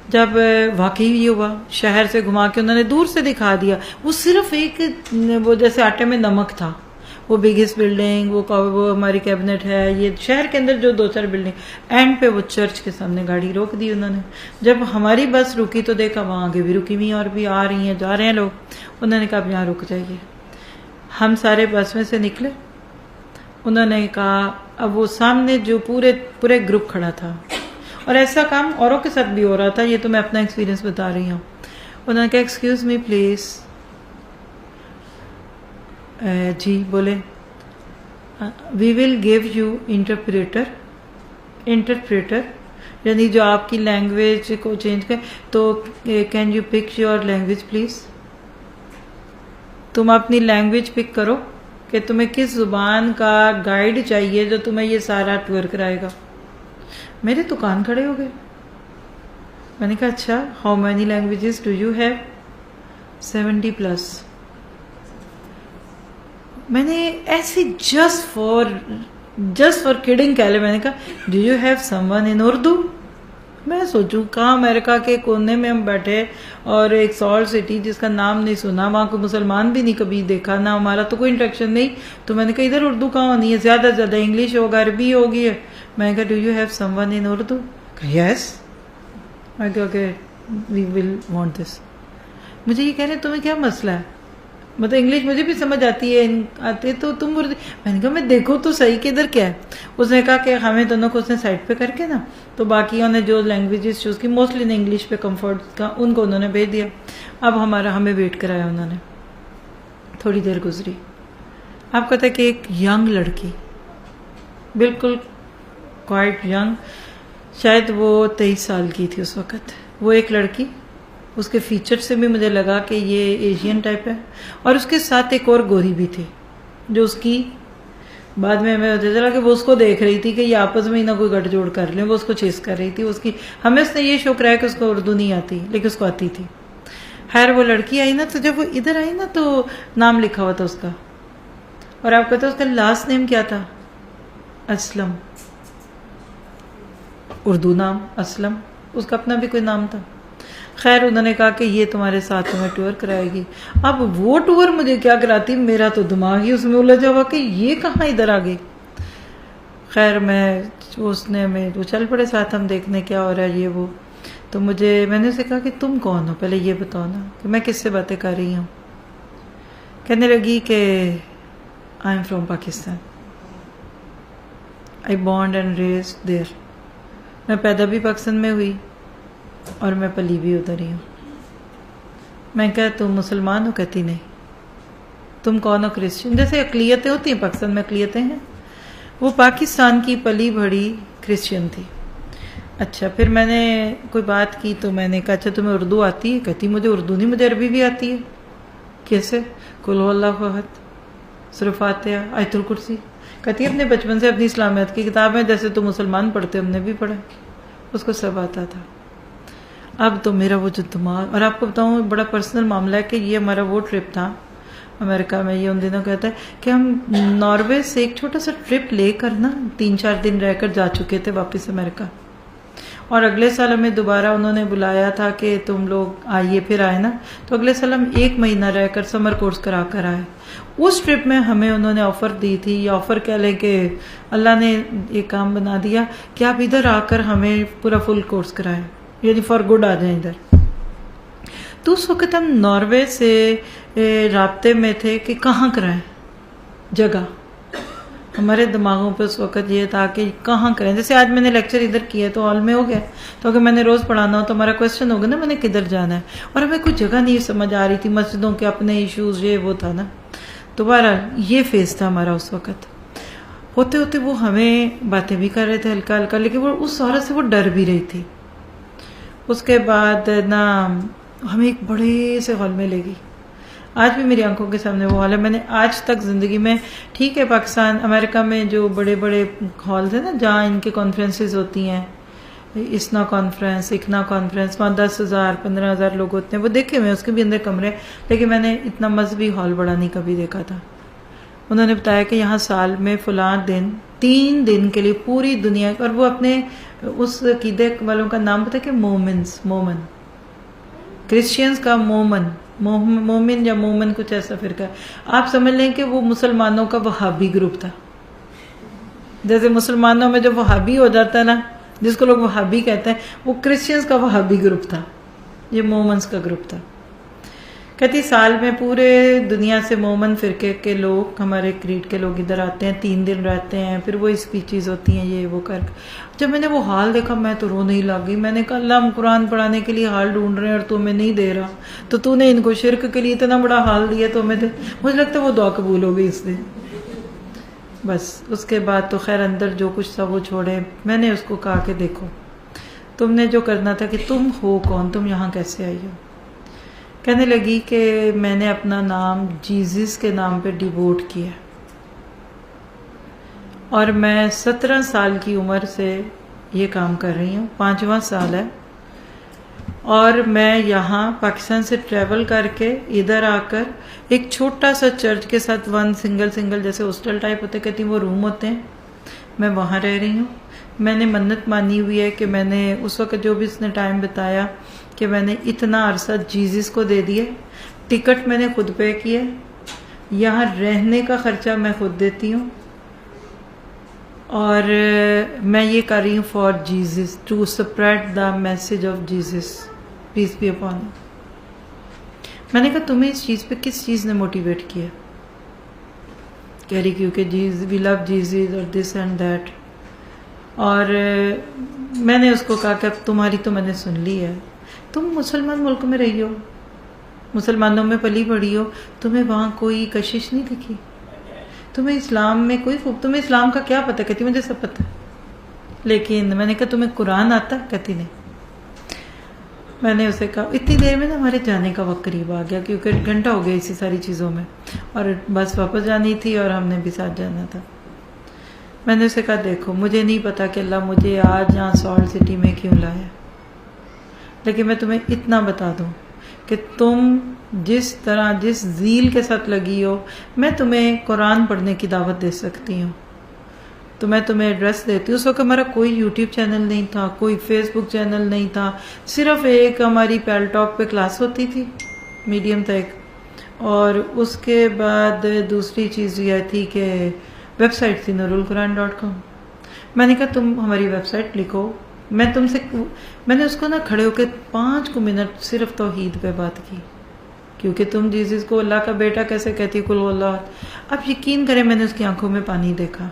D: جب واقعی یہ ہوا، شہر سے گھما کے انہوں نے دور سے دکھا دیا، وہ صرف ایک وہ جیسے آٹے میں نمک تھا، وہ بگیسٹ بلڈنگ، وہ ہماری کیبنٹ ہے، یہ شہر کے اندر جو 2-4 بلڈنگ، اینڈ پہ وہ چرچ کے سامنے گاڑی روک دی انہوں نے. جب ہماری بس رکی تو دیکھا وہاں آگے بھی رکی ہوئی اور بھی آ رہی ہیں، جا رہے ہیں لوگ. انہوں نے کہا اب یہاں رک جائیے. ہم سارے بس میں سے نکلے. انہوں نے کہا اب وہ سامنے جو پورے گروپ کھڑا تھا، اور ایسا کام اوروں کے ساتھ بھی ہو رہا تھا، یہ تو میں اپنا ایکسپیرینس بتا رہی ہوں. انہوں نے کہا ایکسکیوز می پلیز. جی بولے. We will give you interpreter یعنی جو آپ کی لینگویج کو چینج کرے، تو can you pick your language please. تم اپنی لینگویج پک کرو کہ تمہیں کس زبان کا گائیڈ چاہیے جو تمہیں یہ سارا ٹور کرائے گا. میرے تو کان کھڑے ہو گئے. میں نے کہا اچھا how many languages do you have? 70+. میں نے ایسی جسٹ فار کڈنگ کہہ لے، میں نے کہا do you have someone in Urdu. میں سوچوں کہاں امریکہ کے کونے میں ہم بیٹھے اور ایک سالٹ سٹی جس کا نام نہیں سنا، وہاں کو مسلمان بھی نہیں کبھی دیکھا، نہ ہمارا تو کوئی انٹریکشن نہیں. تو میں نے کہا ادھر اردو کہاں ہونی ہے، زیادہ سے زیادہ انگلش ہوگا، عربی ہوگی. میں نے کہا do you have someone in Urdu? Yes. میں کہا کہ وی ول وانٹ دس. مجھے یہ کہہ رہے تمہیں کیا مسئلہ ہے، مطلب انگلش مجھے بھی سمجھ آتی ہے، آتے تو تم اردو. میں نے کہا میں دیکھو تو صحیح کہ ادھر کیا ہے. اس نے کہا کہ ہمیں دونوں کو اس نے سائڈ پہ کر کے نا، تو باقیوں نے جو لینگویجز چوز کی موسٹلی نے انگلش پہ کمفرٹ کا، ان کو انہوں نے بھیج دیا. اب ہمیں ویٹ کرایا انہوں نے. تھوڑی دیر گزری. آپ کہتے کہ ایک ینگ لڑکی، بالکل کوائٹ ینگ، شاید وہ 23 سال کی تھی اس وقت. وہ ایک لڑکی، اس کے فیچر سے بھی مجھے لگا کہ یہ ایشین ٹائپ ہے، اور اس کے ساتھ ایک اور گوری بھی تھی جو اس کی بعد میں ہمیں پتا چلا کہ وہ اس کو دیکھ رہی تھی کہ یہ آپس میں ہی نہ کوئی گٹھ جوڑ کر لیں، وہ اس کو چیز کر رہی تھی. اس کی ہمیں اس نے یہ شوق رہا کہ اس کو اردو نہیں آتی لیکن اس کو آتی تھی. خیر وہ لڑکی آئی نا، تو جب وہ ادھر آئی نا تو نام لکھا ہوا تھا اس کا، اور آپ کہتے اس کا لاسٹ نیم کیا تھا؟ اسلم. اردو نام اسلم، اس کا اپنا بھی کوئی نام تھا. خیر انہوں نے کہا کہ یہ تمہارے ساتھ میں ٹور کرائے گی. اب وہ ٹور مجھے کیا کراتی، میرا تو دماغ ہی اس میں الجھا ہوا کہ یہ کہاں ادھر آ گئی. خیر اس نے وہ چل پڑے ساتھ ہم دیکھنے کیا ہو رہا ہے یہ وہ. تو میں نے اسے کہا کہ تم کون ہو، پہلے یہ بتاؤ نا کہ میں کس سے باتیں کر رہی ہوں. کہنے لگی کہ I am from Pakistan, I born and raised there. میں پیدا بھی پاکستان میں ہوئی اور میں پلی بھی ادھر ہی ہوں. میں کہا تم مسلمان ہو؟ کہتی نہیں. تم کون ہو؟ کرسچن. جیسے اقلیتیں ہوتی ہیں پاکستان میں اقلیتیں ہیں، وہ پاکستان کی پلی بڑی کرسچن تھی. اچھا پھر میں نے کوئی بات کی تو میں نے کہا اچھا تمہیں اردو آتی ہے؟ کہتی مجھے اردو نہیں، مجھے عربی بھی آتی ہے. کیسے؟ قل هو اللہ احد، سورہ فاتحہ، آیت الکرسی. کہتی اپنے بچپن سے اپنی اسلامیت کی کتاب ہے جیسے تو مسلمان پڑھتے ہم نے بھی پڑھا، اس کو سب آتا تھا. اب تو میرا وہ جو دماغ، اور آپ کو بتاؤں بڑا پرسنل معاملہ ہے کہ یہ ہمارا وہ ٹرپ تھا امریکہ میں. یہ ان دنوں کہتا ہے کہ ہم ناروے سے ایک چھوٹا سا ٹرپ لے کر نا 3-4 دن رہ کر جا چکے تھے واپس امریکہ، اور اگلے سال ہمیں دوبارہ انہوں نے بلایا تھا کہ تم لوگ آئیے. پھر آئے نا تو اگلے سال ہم 1 مہینہ رہ کر سمر کورس کرا کر آئے. اس ٹرپ میں ہمیں انہوں نے آفر دی تھی، یا آفر کہہ لیں کہ اللہ نے ایک کام بنا دیا کہ آپ ادھر آ کر ہمیں پورا فل کورس کرائیں، یعنی فار گڈ آ جائیں ادھر. تو اس وقت ہم ناروے سے رابطے میں تھے کہ کہاں کرائیں جگہ. ہمارے دماغوں پہ اس وقت یہ تھا کہ کہاں کریں. جیسے آج میں نے لیکچر ادھر کیا تو ہال میں ہو گیا، تو اگر میں نے روز پڑھانا ہو تو ہمارا کوشچن ہوگا نا میں نے کدھر جانا ہے، اور ہمیں کوئی جگہ نہیں سمجھ آ رہی تھی، مسجدوں کے اپنے ایشوز یہ وہ تھا نا. دوبارہ یہ فیز تھا ہمارا اس وقت. ہوتے ہوتے وہ ہمیں باتیں بھی کر رہے تھے ہلکا ہلکا، لیکن وہ اس عورت سے وہ ڈر بھی رہی تھی. اس کے بعد نا ہمیں ایک بڑے سے ہال میں لے گئی. آج بھی میری آنکھوں کے سامنے وہ ہال ہے. میں نے آج تک زندگی میں، ٹھیک ہے پاکستان امریکہ میں جو بڑے بڑے ہالز ہیں نا جہاں ان کے کانفرنسز ہوتی ہیں، اسنا کانفرنس، اکنا کانفرنس، وہاں 10,000 15,000 لوگ ہوتے ہیں، وہ دیکھے ہوئے اس کے بھی اندر کمرے، لیکن میں نے اتنا مذہبی ہال بڑا نہیں کبھی دیکھا تھا. انہوں نے بتایا کہ یہاں سال میں فلاں دن 3 دن کے لیے پوری دنیا، اور وہ اپنے اس عقیدے والوں کا نام پتہ کہ مومن، کرسچینز کا مومن یا مومن کچھ ایسا فرقہ ہے. آپ سمجھ لیں کہ وہ مسلمانوں کا وہابی گروپ تھا. جیسے مسلمانوں میں جو وہابی ہو جاتا ہے نا، جس کو لوگ وہابی کہتے ہیں، وہ کرسچینز کا وہابی گروپ تھا، یہ مومنز کا گروپ تھا. کہتی سال میں پورے دنیا سے مومن فرقے کے لوگ، ہمارے کریڈ کے لوگ ادھر آتے ہیں، 3 دن رہتے ہیں، پھر وہ اسپیچز ہوتی ہیں یہ وہ کر. جب میں نے وہ حال دیکھا میں تو رونے ہی لگ گئی. میں نے کہا اللہ ہم قرآن پڑھانے کے لیے حال ڈھونڈ رہے ہیں اور تمہیں نہیں دے رہا، تو تو نے ان کو شرک کے لیے اتنا بڑا حال دیا تو ہمیں دے. مجھے لگتا ہے وہ دعا قبول ہو گئی اس دن. بس اس کے بعد تو خیر اندر جو کچھ تھا وہ چھوڑے. میں نے اس کو کہا کہ دیکھو تم نے جو کرنا تھا کہ تم ہو کون، تم یہاں کیسے آئی ہو. کہنے لگی کہ میں نے اپنا نام جیزس کے نام پہ ڈیووٹ کیا، اور میں 17 سال کی عمر سے یہ کام کر رہی ہوں، 5واں سال ہے، اور میں یہاں پاکستان سے ٹریول کر کے ادھر آ کر ایک چھوٹا سا چرچ کے ساتھ سنگل جیسے ہاسٹل ٹائپ ہوتے کہتی وہ روم ہوتے ہیں، میں وہاں رہ رہی ہوں. میں نے منت مانی ہوئی ہے کہ میں نے اس وقت جو بھی اس نے ٹائم بتایا کہ میں نے اتنا عرصہ جیزس کو دے دیے. ٹکٹ میں نے خود پے کیا، یہاں رہنے کا خرچہ میں خود دیتی ہوں، اور میں یہ کر رہی ہوں for Jesus, to spread the message of Jesus, peace be upon. میں نے کہا تمہیں اس چیز پہ کس چیز نے موٹیویٹ کیا؟ کہہ رہی کیونکہ وی لو جیزس اور دس اینڈ دیٹ. اور میں نے اس کو کہا کہ اب تمہاری تو میں نے سن لی ہے، تم مسلمان ملک میں رہی ہو، مسلمانوں میں پلی بڑھی ہو، تمہیں وہاں کوئی کشش نہیں دکھی؟ تمہیں اسلام میں کوئی تمہیں اسلام کا کیا پتہ؟ کہتی مجھے سب پتہ. لیکن میں نے کہا تمہیں قرآن آتا؟ کہتی نہیں. میں نے اسے کہا اتنی دیر میں نا ہمارے جانے کا وقت قریب آ گیا، کیونکہ 1 گھنٹہ ہو گیا اسی ساری چیزوں میں، اور بس واپس جانی تھی اور ہم نے بھی ساتھ جانا تھا. میں نے اسے کہا دیکھو مجھے نہیں پتا کہ اللہ مجھے آج یہاں سالٹ سٹی میں کیوں لایا، لیکن میں تمہیں اتنا بتا دوں کہ تم جس طرح جس ذیل کے ساتھ لگی ہو، میں تمہیں قرآن پڑھنے کی دعوت دے سکتی ہوں. تو میں تمہیں ایڈریس دیتی ہوں. اس وقت ہمارا کوئی یوٹیوب چینل نہیں تھا، کوئی فیس بک چینل نہیں تھا، صرف ایک ہماری پیل ٹاک پہ کلاس ہوتی تھی میڈیم تک، اور اس کے بعد دوسری چیز یہ تھی کہ ویب سائٹ تھی nurulquran.com. میں نے کہا تم ہماری ویب سائٹ لکھو. میں نے اس کو نا کھڑے ہو کے 5 منٹ صرف توحید پہ بات کی، کیونکہ تم جیزس کو اللہ کا بیٹا کیسے کہتی قل هو اللہ. اب یقین کریں میں نے اس کی آنکھوں میں پانی دیکھا،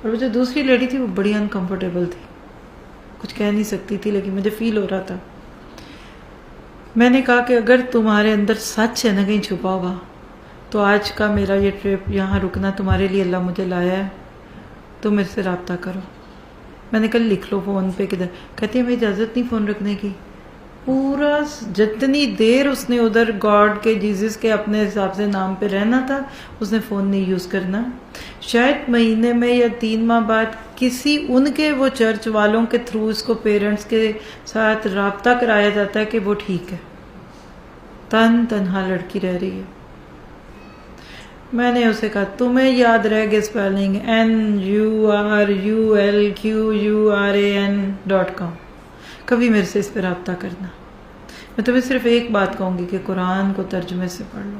D: اور وہ جو دوسری لیڈی تھی وہ بڑی انکمفرٹیبل تھی، کچھ کہہ نہیں سکتی تھی، لیکن مجھے فیل ہو رہا تھا. میں نے کہا کہ اگر تمہارے اندر سچ ہے نا کہیں چھپا ہوا، تو آج کا میرا یہ ٹرپ یہاں رکنا تمہارے لیے اللہ مجھے لایا ہے، تو میرے سے رابطہ کرو. میں نے کہا لکھ لو فون پہ کدھر. کہتی ہے ہمیں اجازت نہیں فون رکھنے کی. پورا جتنی دیر اس نے ادھر گاڈ کے جیزس کے اپنے حساب سے نام پہ رہنا تھا، اس نے فون نہیں یوز کرنا. شاید مہینے میں یا 3 ماہ بعد کسی ان کے وہ چرچ والوں کے تھرو اس کو پیرنٹس کے ساتھ رابطہ کرایا جاتا ہے کہ وہ ٹھیک ہے، تنہا لڑکی رہ رہی ہے۔ میں نے اسے کہا تمہیں یاد رہے گا اسپیلنگ NURULQURAN.com، کبھی میرے سے اس پہ رابطہ کرنا۔ میں تمہیں صرف ایک بات کہوں گی کہ قرآن کو ترجمے سے پڑھ لو۔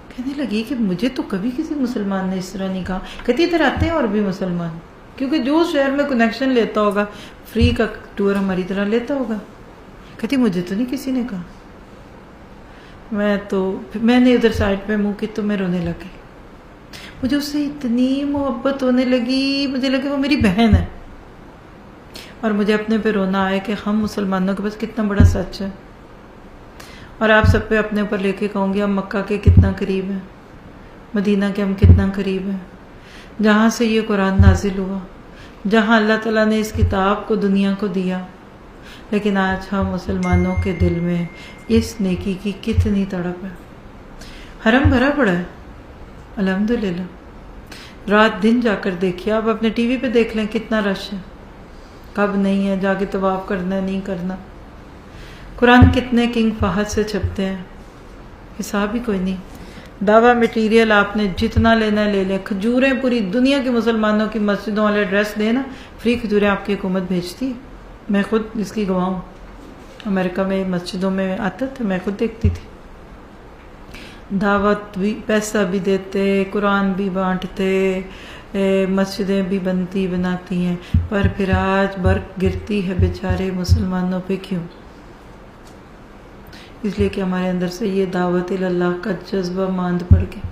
D: کہنے لگی کہ مجھے تو کبھی کسی مسلمان نے اس طرح نہیں کہا۔ کہتی ادھر آتے ہیں اور بھی مسلمان، کیونکہ جو شہر میں کنیکشن لیتا ہوگا فری کا ٹور ہماری طرح لیتا ہوگا۔ کہتی مجھے تو نہیں کسی نے کہا۔ میں نے ادھر سائڈ پہ منہ کی تو میں رونے لگی۔ مجھے اس سے اتنی محبت ہونے لگی، مجھے لگا وہ میری بہن ہے، اور مجھے اپنے پہ رونا آیا کہ ہم مسلمانوں کے پاس کتنا بڑا سچ ہے۔ اور آپ سب پہ اپنے اوپر لے کے کہوں گی ہم مکہ کے کتنا قریب ہیں، مدینہ کے ہم کتنا قریب ہیں، جہاں سے یہ قرآن نازل ہوا، جہاں اللہ تعالیٰ نے اس کتاب کو دنیا کو دیا۔ لیکن آج ہم مسلمانوں کے دل میں اس نیکی کی کتنی تڑپ ہے۔ حرم بھرا پڑا ہے الحمدللہ، رات دن جا کر دیکھیے، آپ اپنے ٹی وی پہ دیکھ لیں کتنا رش ہے، کب نہیں ہے، جا کے طواف کرنا ہے نہیں کرنا۔ قرآن کتنے کنگ فہد سے چھپتے ہیں، حساب ہی کوئی نہیں۔ دعویٰ مٹیریل آپ نے جتنا لینا ہے لے لیں، کھجوریں پوری دنیا کے مسلمانوں کی مسجدوں والے ایڈریس دینا، فری کھجوریں آپ کی حکومت بھیجتی ہے، میں خود اس کی گواہ ہوں۔ امریکہ میں مسجدوں میں آتا تھا، میں خود دیکھتی تھی، دعوت بھی، پیسہ بھی دیتے، قرآن بھی بانٹتے، مسجدیں بھی بناتی ہیں، پر پھر آج برق گرتی ہے بیچارے مسلمانوں پہ کیوں؟ اس لیے کہ ہمارے اندر سے یہ دعوت اللہ کا جذبہ ماند پڑ گیا۔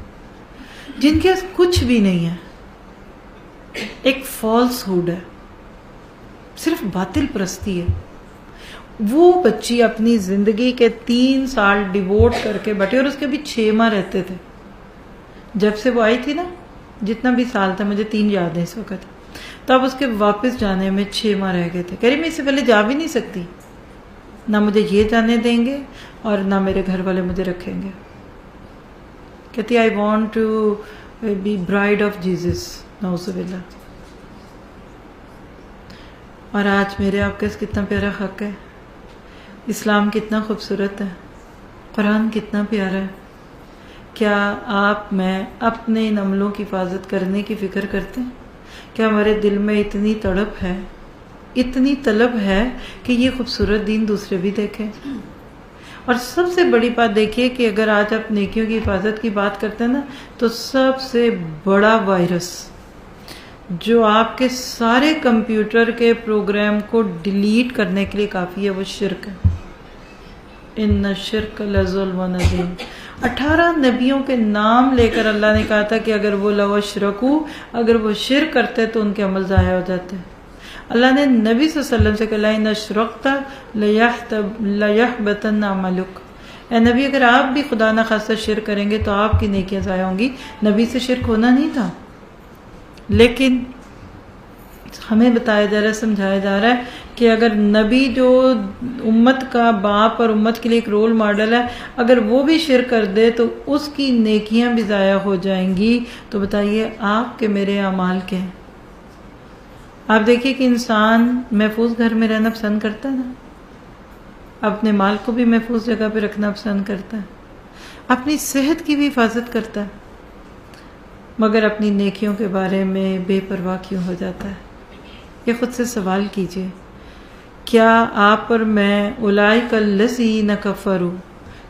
D: جن کے کچھ بھی نہیں ہے، ایک فالس ہوڈ ہے، صرف باطل پرستی ہے۔ وہ بچی اپنی زندگی کے 3 سال ڈیووٹ کر کے بیٹھے، اور اس کے بھی 6 ماہ رہتے تھے جب سے وہ آئی تھی نا، جتنا بھی سال تھا، مجھے 3 یاد ہے اس وقت، تب اس کے واپس جانے میں 6 ماہ رہ گئے تھے۔ کہہ رہی میں اس سے پہلے جا بھی نہیں سکتی، نہ مجھے یہ جانے دیں گے اور نہ میرے گھر والے مجھے رکھیں گے۔ کہتی I want to be bride of Jesus, نعوذ باللہ۔ اور آج میرے آپ کا کتنا پیارا حق ہے، اسلام کتنا خوبصورت ہے، قرآن کتنا پیارا ہے۔ کیا آپ میں اپنے ان عملوں کی حفاظت کرنے کی فکر کرتے ہیں؟ کیا ہمارے دل میں اتنی تڑپ ہے، اتنی طلب ہے کہ یہ خوبصورت دین دوسرے بھی دیکھیں؟ اور سب سے بڑی بات دیکھیے کہ اگر آج آپ نیکیوں کی حفاظت کی بات کرتے ہیں نا، تو سب سے بڑا وائرس جو آپ کے سارے کمپیوٹر کے پروگرام کو ڈیلیٹ کرنے کے لیے کافی ہے، وہ شرک ہے۔ ان الشرک لظلم عظیم۔ 18 نبیوں کے نام لے کر اللہ نے کہا تھا کہ اگر وہ لو اشرکو، اگر وہ شرک کرتے تو ان کے عمل ضائع ہو جاتے ہیں۔ اللہ نے نبی صلی اللہ علیہ وسلم سے کہا ان اشرکت لیحبطن عملک، اے نبی اگر آپ بھی خدا نہ خواستہ شرک کریں گے تو آپ کی نیکیاں ضائع ہوں گی۔ نبی سے شرک ہونا نہیں تھا، لیکن ہمیں بتایا جا رہا ہے، سمجھایا جا رہا ہے کہ اگر نبی جو امت کا باپ اور امت کے لیے ایک رول ماڈل ہے، اگر وہ بھی شرک کر دے تو اس کی نیکیاں بھی ضائع ہو جائیں گی، تو بتائیے آپ کے میرے اعمال کیا ہیں؟ آپ دیکھیے کہ انسان محفوظ گھر میں رہنا پسند کرتا ہے نا، اپنے مال کو بھی محفوظ جگہ پہ رکھنا پسند کرتا ہے، اپنی صحت کی بھی حفاظت کرتا ہے، مگر اپنی نیکیوں کے بارے میں بے پرواہ کیوں ہو جاتا ہے؟ یہ خود سے سوال کیجئے، کیا آپ اور میں اولئک الذین کفروا،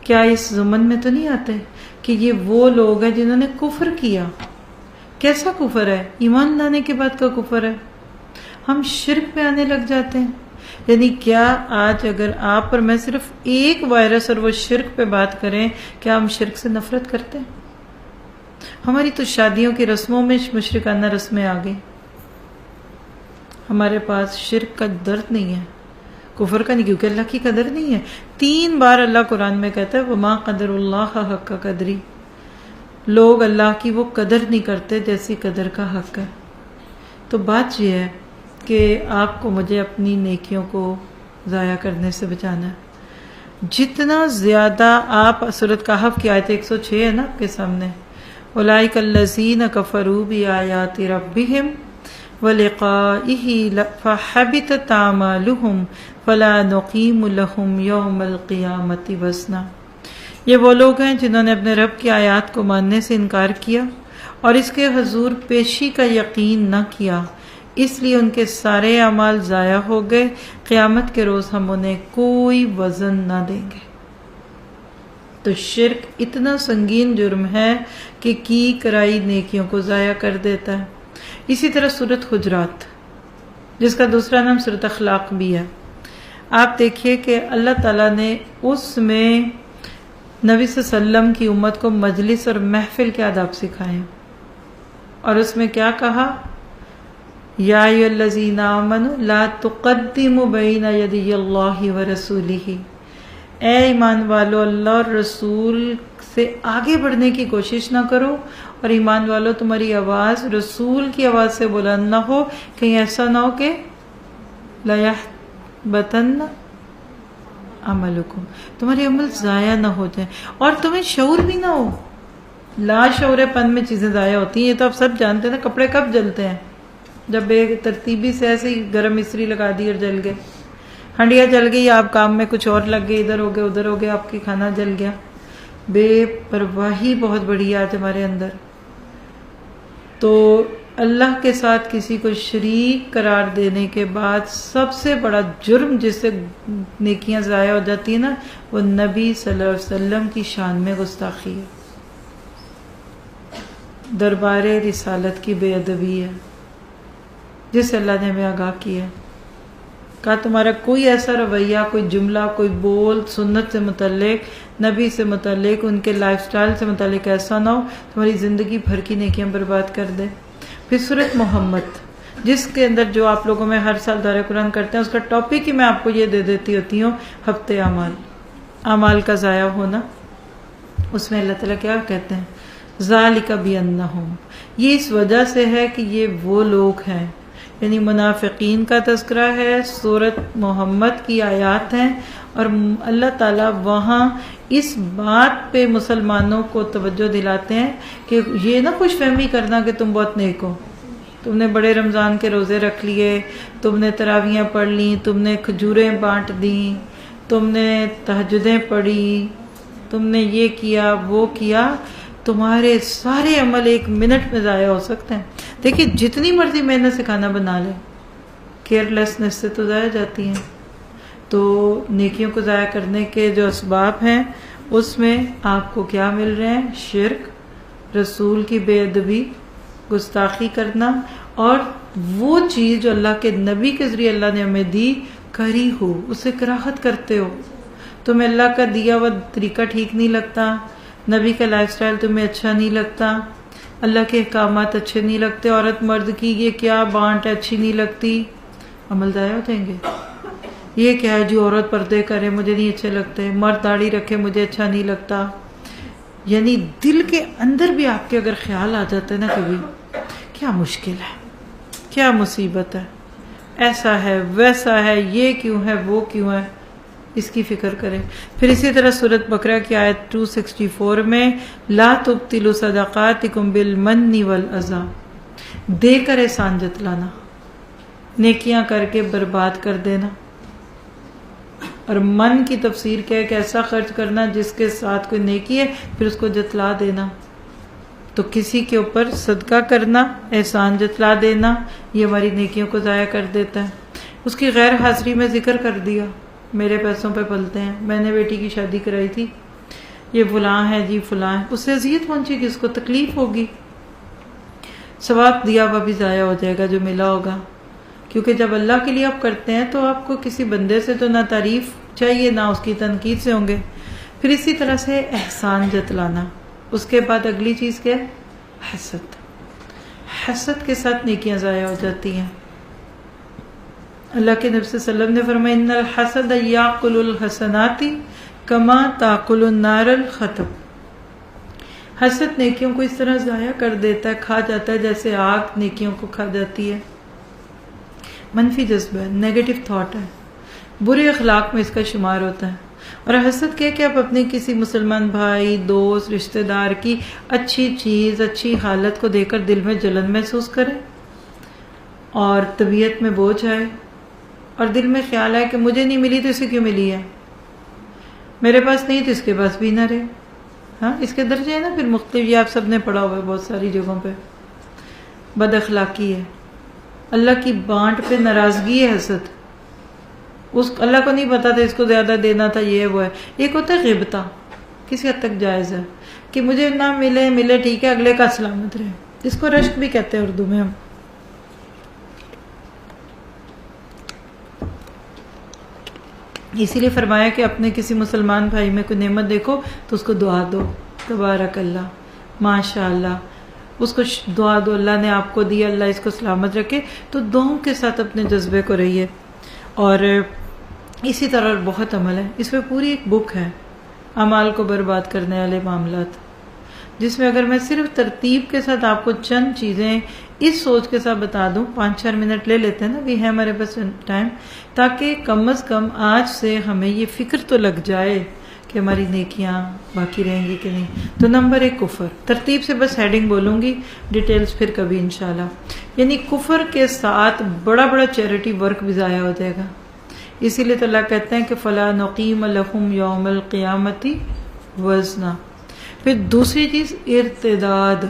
D: کیا اس ضمن میں تو نہیں آتے کہ یہ وہ لوگ ہیں جنہوں نے کفر کیا؟ کیسا کفر ہے؟ ایمان لانے کے بعد کا کفر ہے۔ ہم شرک پہ آنے لگ جاتے ہیں۔ یعنی کیا آج اگر آپ اور میں صرف ایک وائرس اور وہ شرک پہ بات کریں، کیا ہم شرک سے نفرت کرتے ہیں؟ ہماری تو شادیوں کی رسموں میں مشرکانہ رسمیں آ گئی، ہمارے پاس شرک کا درد نہیں ہے، کفر کا نہیں، کیونکہ اللہ کی قدر نہیں ہے۔ 3 بار اللہ قرآن میں کہتا ہے وَمَا قَدَرُ اللَّهَ حَقَّ قَدْرِهِ، لوگ اللہ کی وہ قدر نہیں کرتے جیسی قدر کا حق ہے۔ تو بات یہ ہے کہ آپ کو مجھے اپنی نیکیوں کو ضائع کرنے سے بچانا ہے۔ جتنا زیادہ آپ سورۃ کہف کی آیت 106 ہے نا آپ کے سامنے، اولئک الذین کفروا بآیات ربہم وَلِقَائِهِ فَحَبِطَتْ أَعْمَالُهُمْ فَلَا نُقِيمُ لَهُمْ يَوْمَ الْقِيَامَةِ وَزْنًا۔ یہ وہ لوگ ہیں جنہوں نے اپنے رب کی آیات کو ماننے سے انکار کیا اور اس کے حضور پیشی کا یقین نہ کیا، اس لیے ان کے سارے اعمال ضائع ہو گئے، قیامت کے روز ہم انہیں کوئی وزن نہ دیں گے۔ تو شرک اتنا سنگین جرم ہے کہ کی کرائی نیکیوں کو ضائع کر دیتا ہے۔ اسی طرح سورۃ حجرات، جس کا دوسرا نام سورۃ اخلاق بھی ہے، آپ دیکھیے کہ اللہ تعالیٰ نے اس میں نبی صلی اللہ علیہ وسلم کی امت کو مجلس اور محفل کے آداب سکھائے، اور اس میں کیا کہا؟ یا ایھا الذین آمنوا لا تقدموا بین یدی اللہ ورسولہ، اے ایمان والو اللہ اور رسول سے آگے بڑھنے کی کوشش نہ کرو، اور ایمان والو تمہاری آواز رسول کی آواز سے بلند نہ ہو، کہیں ایسا نہ ہو کہ لا یحبطن عملکم، تمہارے عمل ضائع نہ ہو جائیں اور تمہیں شعور بھی نہ ہو۔ لا شعور پن میں چیزیں ضائع ہوتی ہیں، یہ تو آپ سب جانتے ہیں نا، کپڑے کب جلتے ہیں؟ جب بے ترتیبی سے ایسے ہی گرم استری لگا دی اور جل گئے، ہنڈیا جل گئی، آپ کام میں کچھ اور لگ گئے، ادھر ہو گئے ادھر ہو گئے، آپ کی کھانا جل گیا۔ بے پرواہی بہت بڑی آج ہمارے اندر۔ تو اللہ کے ساتھ کسی کو شریک قرار دینے کے بعد سب سے بڑا جرم جس سے نیکیاں ضائع ہو جاتی ہیں نا، وہ نبی صلی اللہ علیہ وسلم کی شان میں گستاخی ہے، دربار رسالت کی بے ادبی ہے، جس سے اللہ نے ہمیں آگاہ کیا۔ کہا تمہارا کوئی ایسا رویہ، کوئی جملہ، کوئی بول سنت سے متعلق، نبی سے متعلق، ان کے لائف سٹائل سے متعلق ایسا نہ ہو تمہاری زندگی بھر کی نیکیاں برباد کر دے۔ پھر سورۃ محمد، جس کے اندر جو آپ لوگوں میں ہر سال دورہ قرآن کرتے ہیں، اس کا ٹاپک ہی میں آپ کو یہ دے دیتی ہوتی ہوں، ہفتے اعمال کا ضائع ہونا۔ اس میں اللہ تعالیٰ کیا کہتے ہیں؟ ذالک بانہم، یہ اس وجہ سے ہے کہ یہ وہ لوگ ہیں، یعنی منافقین کا تذکرہ ہے، سورۃ محمد کی آیات ہیں، اور اللہ تعالیٰ وہاں اس بات پہ مسلمانوں کو توجہ دلاتے ہیں کہ یہ نہ خوش فہمی کرنا کہ تم بہت نیک ہو، تم نے بڑے رمضان کے روزے رکھ لیے، تم نے تراویحیں پڑھ لیں، تم نے کھجوریں بانٹ دیں، تم نے تہجدیں پڑھی، تم نے یہ کیا وہ کیا، تمہارے سارے عمل 1 منٹ میں ضائع ہو سکتے ہیں۔ دیکھیے جتنی مرضی محنت سے کھانا بنا لے، کیئر لیسنس سے تو ضائع جاتی ہیں۔ تو نیکیوں کو ضائع کرنے کے جو اسباب ہیں، اس میں آپ کو کیا مل رہے ہیں؟ شرک، رسول کی بے ادبی، گستاخی کرنا، اور وہ چیز جو اللہ کے نبی کے ذریعے اللہ نے ہمیں دی کری ہو، اسے کراہت کرتے ہو، تمہیں اللہ کا دیا ہوا طریقہ ٹھیک نہیں لگتا، نبی کا لائف سٹائل تمہیں اچھا نہیں لگتا، اللہ کے احکامات اچھے نہیں لگتے، عورت مرد کی یہ کیا بانٹ اچھی نہیں لگتی، عمل ضائع ہو جائیں گے۔ یہ کیا ہے جو عورت پردے کرے مجھے نہیں اچھے لگتے، مرد داڑھی رکھے مجھے اچھا نہیں لگتا، یعنی دل کے اندر بھی آپ کے اگر خیال آ جاتا ہے نا کبھی، کیا مشکل ہے، کیا مصیبت ہے، ایسا ہے ویسا ہے، یہ کیوں ہے وہ کیوں ہے، اس کی فکر کریں۔ پھر اسی طرح سورۃ بقرہ کی آیت 264 میں لا تبطلوا صدقاتکم بالمن والعذى، دے کر احسان جتلانا، نیکیاں کر کے برباد کر دینا، اور من کی تفسیر کیا ہے کہ ایسا خرچ کرنا جس کے ساتھ کوئی نیکی ہے پھر اس کو جتلا دینا۔ تو کسی کے اوپر صدقہ کرنا، احسان جتلا دینا، یہ ہماری نیکیوں کو ضائع کر دیتا ہے۔ اس کی غیر حاضری میں ذکر کر دیا، میرے پیسوں پہ پلتے ہیں، میں نے بیٹی کی شادی کرائی تھی، یہ فلاں ہے جی فلاں ہے، اس سے اذیت پہنچے گی، اس کو تکلیف ہوگی، ثواب دیا ہوا بھی ضائع ہو جائے گا جو ملا ہوگا۔ کیونکہ جب اللہ کے لیے آپ کرتے ہیں تو آپ کو کسی بندے سے تو نہ تعریف چاہیے نہ اس کی تنقید سے ہوں گے۔ پھر اسی طرح سے احسان جتلانا، اس کے بعد اگلی چیز کیا ہے؟ حسد۔ حسد کے ساتھ نیکیاں ضائع ہو جاتی ہیں۔ اللہ کے نبی صلی اللہ علیہ وسلم نے فرمایا ان الحسد یاکل الحسنات کما تاکل النار الحطب، حسد نیکیوں کو اس طرح ضائع کر دیتا ہے، کھا جاتا ہے جیسے آگ نیکیوں کو کھا جاتی ہے۔ منفی جذبہ ہے، نیگیٹو تھاٹ ہے، برے اخلاق میں اس کا شمار ہوتا ہے۔ اور حسد کیا کہ آپ اپنے کسی مسلمان بھائی، دوست، رشتہ دار کی اچھی چیز، اچھی حالت کو دیکھ کر دل میں جلن محسوس کریں اور طبیعت میں بوجھ آئے اور دل میں خیال آئے کہ مجھے نہیں ملی تو اسے کیوں ملی ہے، میرے پاس نہیں تو اس کے پاس بھی نہ رہے. ہاں اس کے درجے ہیں نا پھر مختلف، یہ آپ سب نے پڑھا ہوا ہے بہت ساری جگہوں پہ. بد اخلاقی ہے، اللہ کی بانٹ پہ ناراضگی ہے حسد. اس اللہ کو نہیں پتا تھا اس کو زیادہ دینا تھا، یہ وہ ہے. ایک ہوتا ہے غیبتہ، کسی حد تک جائز ہے کہ مجھے نہ ملے ٹھیک ہے، اگلے کا سلامت رہے. اس کو رشک بھی کہتے ہیں اردو میں ہم. اسی لیے فرمایا کہ اپنے کسی مسلمان بھائی میں کوئی نعمت دیکھو تو اس کو دعا دو، تبارک اللہ، ماشاء اللہ، اس کو دعا دو اللہ نے آپ کو دیا، اللہ اس کو سلامت رکھے. تو دعاؤں کے ساتھ اپنے جذبے کو رہیے. اور اسی طرح بہت عمل ہے، اس میں پوری ایک بک ہے اعمال کو برباد کرنے والے معاملات، جس میں اگر میں صرف ترتیب کے ساتھ آپ کو چند چیزیں اس سوچ کے ساتھ بتا دوں، 5-4 منٹ لے لیتے ہیں نا، بھی ہے ہمارے پاس ٹائم، تاکہ کم از کم آج سے ہمیں یہ فکر تو لگ جائے کہ ہماری نیکیاں باقی رہیں گی کہ نہیں. تو نمبر 1 کفر. ترتیب سے بس ہیڈنگ بولوں گی، ڈیٹیلز پھر کبھی انشاءاللہ. یعنی کفر کے ساتھ بڑا چیریٹی ورک بھی ضائع ہو جائے گا. اسی لیے تو اللہ کہتے ہیں کہ فَلَا نُقِيمَ لَهُمْ يَوْمَ الْقِيَامَةِ وَزْنًا. پھر دوسری چیز ارتداد،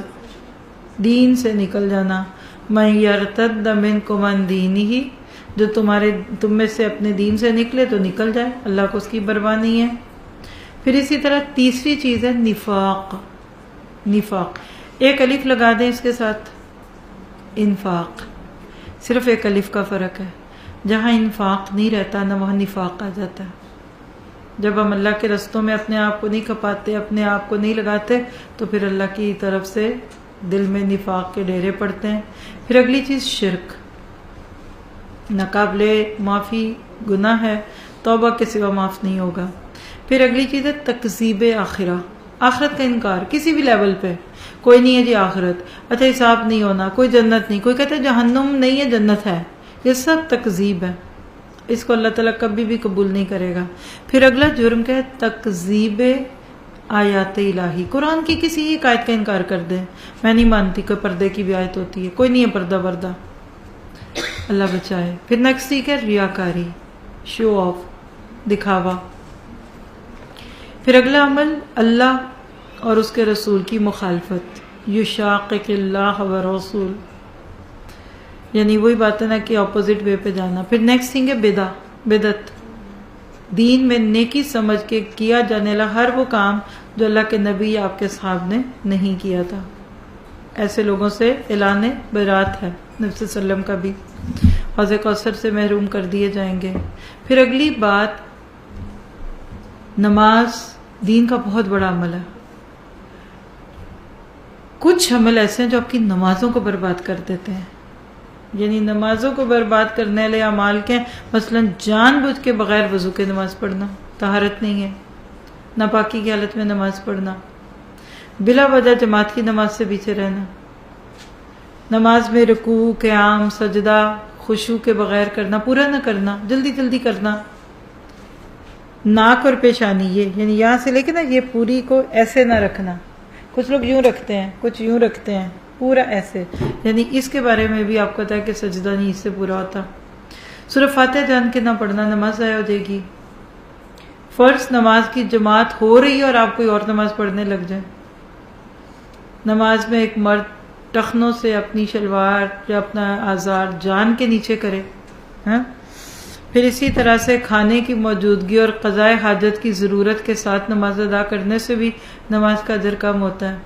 D: دین سے نکل جانا. مَن يَرْتَدَّ مِنْكُمْ عَنْ دِينِهِ، جو تم میں سے اپنے دین سے نکلے تو نکل جائے، اللہ کو اس کی پرواہ نہیں ہے. پھر اسی طرح تیسری چیز ہے نفاق. ایک الف لگا دیں اس کے ساتھ، انفاق. صرف ایک الف کا فرق ہے. جہاں انفاق نہیں رہتا نہ وہاں نفاق آ جاتا ہے. جب ہم اللہ کے رستوں میں اپنے آپ کو نہیں کھپاتے، اپنے آپ کو نہیں لگاتے، تو پھر اللہ کی طرف سے دل میں نفاق کے ڈیرے پڑتے ہیں. پھر اگلی چیز شرک، ناقابل معافی گناہ ہے، توبہ کے سوا معاف نہیں ہوگا. پھر اگلی چیز ہے تکذیب آخرہ، آخرت کا انکار کسی بھی لیول پہ. کوئی نہیں ہے جی آخرت، اچھا حساب نہیں ہونا، کوئی جنت نہیں، کوئی کہتا ہے جہنم نہیں ہے جنت ہے. یہ سب تکذیب ہے، اس کو اللہ تعالیٰ کبھی بھی قبول نہیں کرے گا. پھر اگلا جرم کیا ہے؟ تکذیب آیات الہی. قرآن کی کسی ایک آیت کا انکار کر دیں، میں نہیں مانتی کہ پردے کی بھی آیت ہوتی ہے، کوئی نہیں ہے پردہ وردہ، اللہ بچائے. پھر نیکسٹ ٹھیک ہے ریاکاری، شو آف، دکھاوا. پھر اگلا عمل اللہ اور اس کے رسول کی مخالفت، یشاقق اللہ ورسول، یعنی وہی بات ہے نا کہ اپوزٹ وے پہ جانا. پھر نیکسٹ تھنگ ہے بدعت، دین میں نیکی سمجھ کے کیا جانے والا ہر وہ کام جو اللہ کے نبی آپ کے صحاب نے نہیں کیا تھا. ایسے لوگوں سے اعلان برات ہے نبی صلی اللہ علیہ وسلم کا بھی، حوض کوثر سے محروم کر دیے جائیں گے. پھر اگلی بات نماز، دین کا بہت بڑا عمل ہے. کچھ عمل ایسے ہیں جو آپ کی نمازوں کو برباد کر دیتے ہیں. یعنی نمازوں کو برباد کرنے والے اعمال کے، مثلا جان بوجھ کے بغیر وضو کے نماز پڑھنا، طہارت نہیں ہے، ناپاکی کی حالت میں نماز پڑھنا، بلا وجہ جماعت کی نماز سے پیچھے رہنا، نماز میں رکوع، قیام، سجدہ خشوع کے بغیر کرنا، پورا نہ کرنا، جلدی کرنا. ناک اور پیشانی، یہ یعنی یہاں سے لے کے نا یہ پوری کو ایسے نہ رکھنا. کچھ لوگ یوں رکھتے ہیں، کچھ یوں رکھتے ہیں، پورا ایسے. یعنی اس کے بارے میں بھی آپ کو پتا ہے کہ سجدہ نہیں اس سے پورا ہوتا. سورہ فاتحہ جان کے نہ پڑھنا، نماز ضائع ہو جائے گی. فرض نماز کی جماعت ہو رہی ہے اور آپ کوئی اور نماز پڑھنے لگ جائیں. نماز میں ایک مرد ٹخنوں سے اپنی شلوار یا اپنا آزار جان کے نیچے کرے. پھر اسی طرح سے کھانے کی موجودگی اور قضاء حاجت کی ضرورت کے ساتھ نماز ادا کرنے سے بھی نماز کا اجر کم ہوتا ہے.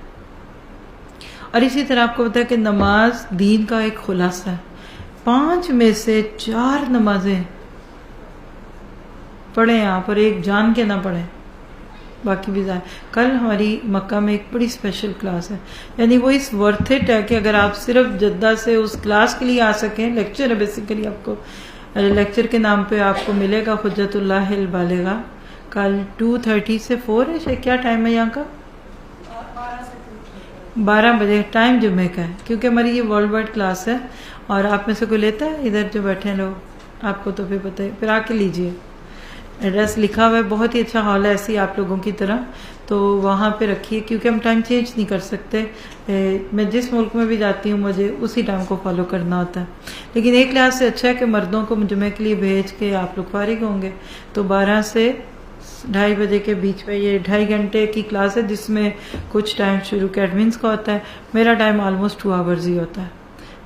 D: اور اسی طرح آپ کو پتا ہے کہ نماز دین کا ایک خلاصہ ہے. 5 میں سے 4 نمازیں پڑھیں آپ، اور ایک جان کے نہ پڑھیں، باقی بھی جائیں. کل ہماری مکہ میں ایک بڑی اسپیشل کلاس ہے، یعنی وہ اس ورتھ اٹ ہے کہ اگر آپ صرف جدہ سے اس کلاس کے لیے آ سکیں. لیکچر ہے بیسیکلی، آپ کو لیکچر کے نام پہ آپ کو ملے گا حجت اللہ البالغہ. کل 2:30 سے 4 ہے، کیا ٹائم ہے یہاں کا؟ 12 بجے ٹائم جمعے کا ہے، کیونکہ ہماری یہ ورلڈ وائڈ کلاس ہے. اور آپ میں سے کوئی لیتا ہے ادھر جو بیٹھے ہیں لوگ؟ آپ کو تو پھر پتہ ہے، پھر آ کے لیجئے. ایڈریس لکھا ہوا ہے، بہت ہی اچھا ہال ہے ایسی آپ لوگوں کی طرح، تو وہاں پہ رکھیے کیونکہ ہم ٹائم چینج نہیں کر سکتے. میں جس ملک میں بھی جاتی ہوں مجھے اسی ٹائم کو فالو کرنا ہوتا ہے. لیکن ایک لحاظ سے اچھا ہے کہ مردوں کو جمعے کے لیے بھیج کے آپ لوگ فارغ ہوں گے، تو 12 سے 2:30 بجے کے بیچ میں یہ 2.5 گھنٹے کی کلاس ہے، جس میں کچھ ٹائم شروع کے ایڈمنس کا ہوتا ہے. میرا ٹائم آلموسٹ 2 آورز ہی ہوتا ہے.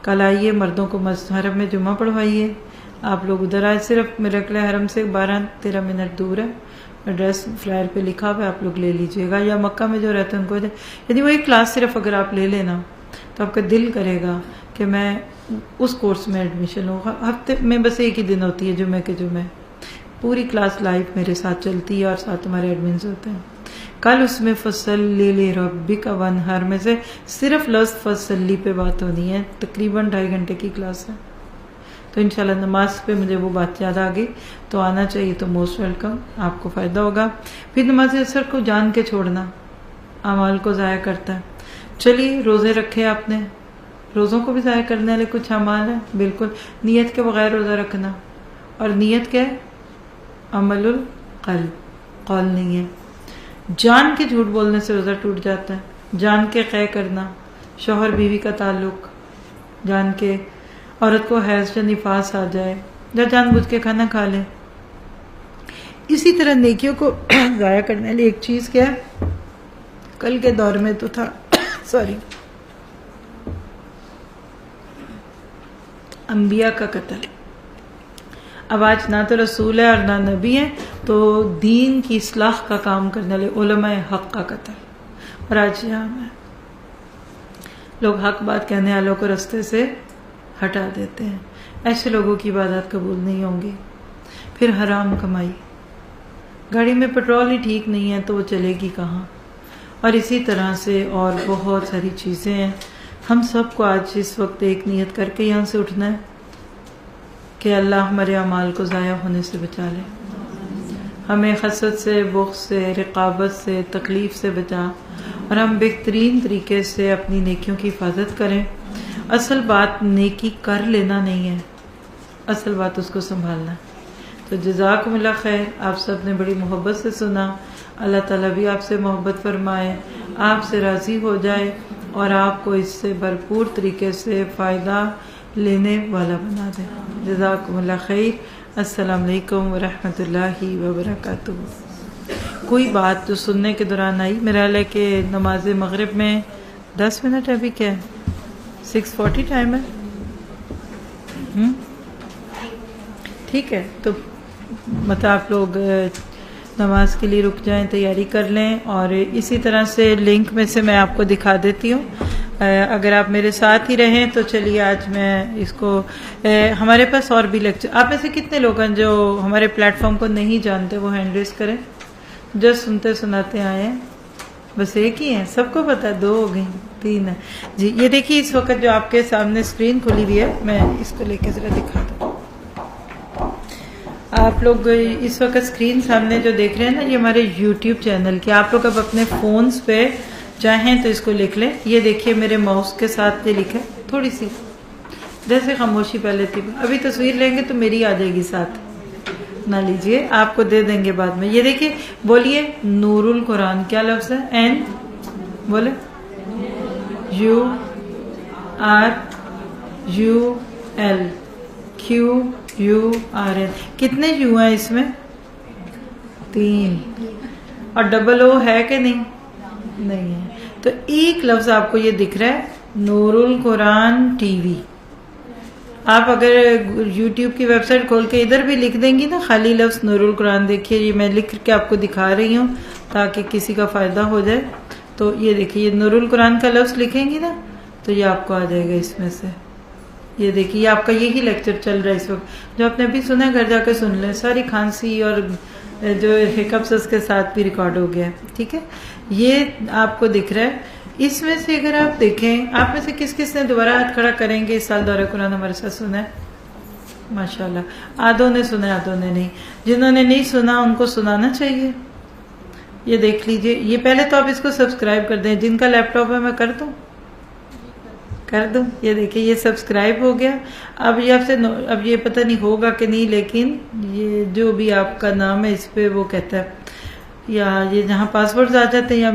D: کل آئیے، مردوں کو مسجد حرم میں جمعہ پڑھوائیے. آپ لوگ ادھر آئے، صرف میرے قلعہ حرم سے 12-13 منٹ دور ہے. ایڈریس فلائر پہ لکھا ہوا ہے، آپ لوگ لے لیجئے گا، یا مکہ میں جو رہتے ہیں ان کو یعنی وہی کلاس صرف اگر آپ لے لینا تو آپ کا دل کرے گا کہ میں اس کورس میں ایڈمیشن ہوں. ہفتے میں بس ایک ہی دن ہوتی ہے، جمعے کے جمعے، پوری کلاس لائیو میرے ساتھ چلتی ہے اور ساتھ ہمارے ایڈمنز ہوتے ہیں. کل اس میں فصلی لربک وانحر میں سے صرف لفظ فصلی پہ بات ہونی ہے. تقریباً 2.5 گھنٹے کی کلاس ہے، تو انشاءاللہ نماز پہ مجھے وہ بات یاد آ گئی، تو آنا چاہیے، تو موسٹ ویلکم، آپ کو فائدہ ہوگا. پھر نماز اثر کو جان کے چھوڑنا اعمال کو ضائع کرتا ہے. چلیے روزے رکھے آپ نے، روزوں کو بھی ضائع کرنے والے کچھ اعمال ہیں، بالکل نیت کے بغیر روزہ رکھنا. اور نیت کیا ہے؟ عمل القلب، قول نہیں ہے. جان کے جھوٹ بولنے سے روزہ ٹوٹ جاتا ہے. جان کے قے کرنا، شوہر بیوی کا تعلق، جان کے عورت کو حیض یا نفاس آ جائے یا جان بوجھ کے کھانا کھا لے. اسی طرح نیکیوں کو ضائع کرنے والی ایک چیز کیا ہے؟ کل کے دور میں تو تھا سوری انبیاء کا قتل. اب آج نہ تو رسول ہے اور نہ نبی ہے، تو دین کی اصلاح کا کام کرنے والے علماء حق کا قتل. اور آج یہاں ہے لوگ حق بات کہنے والوں کو رستے سے ہٹا دیتے ہیں. ایسے لوگوں کی عبادات قبول نہیں ہوں گی. پھر حرام کمائی، گاڑی میں پٹرول ہی ٹھیک نہیں ہے تو وہ چلے گی کہاں. اور اسی طرح سے اور بہت ساری چیزیں ہیں. ہم سب کو آج اس وقت ایک نیت کر کے یہاں سے اٹھنا ہے کہ اللہ ہمارے اعمال کو ضائع ہونے سے بچا لے، ہمیں حسد سے، بغض سے، رقابت سے، تکلیف سے بچا، اور ہم بہترین طریقے سے اپنی نیکیوں کی حفاظت کریں. اصل بات نیکی کر لینا نہیں ہے، اصل بات اس کو سنبھالنا ہے. تو جزاکم اللہ خیر. آپ سب نے بڑی محبت سے سنا. اللہ تعالیٰ بھی آپ سے محبت فرمائے، آپ سے راضی ہو جائے اور آپ کو اس سے بھرپور طریقے سے فائدہ لینے والا بنا دے. جزاکم اللہ خیر. السلام علیکم ورحمۃ اللہ وبرکاتہ. کوئی بات جو سننے کے دوران آئی، میرا خیال ہے کہ نماز مغرب میں 10 منٹ ابھی کیا ہے، 6:40 ٹائم ہے. ٹھیک ہے، تو مطلب آپ لوگ نماز کے لیے رک جائیں، تیاری کر لیں. اور اسی طرح سے لنک میں سے میں آپ کو دکھا دیتی ہوں، اگر آپ میرے ساتھ ہی رہیں تو چلیے آج میں اس کو ہمارے پاس اور بھی لیکچر. آپ میں سے کتنے لوگ ہیں جو ہمارے پلیٹ فارم کو نہیں جانتے؟ وہ ہینڈ ریز کریں. جو سنتے سناتے آئے ہیں، بس ایک ہی ہیں، سب کو پتا ہے. 2 ہو گئی، 3 ہے جی. یہ دیکھیے اس وقت جو آپ کے سامنے اسکرین کھلی ہوئی ہے، میں اس کو لے کے ذرا دکھا دوں. آپ لوگ اس وقت اسکرین سامنے جو دیکھ رہے ہیں نا، یہ ہمارے یوٹیوب چینل کی. آپ لوگ اب اپنے فونز پہ چاہیں تو اس کو لکھ لیں. یہ دیکھیے میرے ماؤس کے ساتھ یہ لکھا ہے، تھوڑی سی جیسے خاموشی پہلے تھی. ابھی تصویر لیں گے تو میری آ جائے گی ساتھ، نہ لیجئے، آپ کو دے دیں گے بعد میں. یہ دیکھیے، بولیے نور القرآن. کیا لفظ ہے؟ N بولے، URULQURN. کتنے یو ہیں اس میں؟ 3. اور ڈبل او ہے کہ نہیں؟ نہیں ہے. تو ایک لفظ آپ کو یہ دکھ رہا ہے، نور القرآن ٹی وی. آپ اگر یوٹیوب کی ویب سائٹ کھول کے ادھر بھی لکھ دیں گی نا خالی لفظ نور القرآن، دیکھیے یہ میں لکھ کے آپ کو دکھا رہی ہوں تاکہ کسی کا فائدہ ہو جائے. تو یہ دیکھیے، یہ نور القرآن کا لفظ لکھیں گی نا تو یہ آپ کو آ جائے گا اس میں سے. یہ دیکھیے، آپ کا یہی لیکچر چل رہا ہے اس وقت، جو آپ نے ابھی سنا ہے گھر جا کے سن لیں. ساری کھانسی اور جو ہیکپس اس کے ساتھ بھی ریکارڈ ہو گیا ہے. ٹھیک ہے، یہ آپ کو دکھ رہا ہے. اس میں سے اگر آپ دیکھیں، آپ میں سے کس کس نے دوبارہ ہاتھ کھڑا کریں گے اس سال دورہ قرآن ہمارے ساتھ سنا ہے؟ ماشاءاللہ، آدھوں نے سنا ہے، آدھوں نے نہیں. جنہوں نے نہیں سنا ان کو سنانا چاہیے. یہ دیکھ لیجئے. یہ پہلے تو آپ اس کو سبسکرائب کر دیں. جن کا لیپ ٹاپ ہے میں کر دوں، کر دو. یہ دیکھیں یہ سبسکرائب ہو گیا. اب یہ آپ سے اب یہ پتہ نہیں ہوگا کہ نہیں، لیکن یہ جو بھی آپ کا نام ہے اس پہ وہ کہتا ہے، یا یہ جہاں پاسورڈز آ جاتے ہیں یا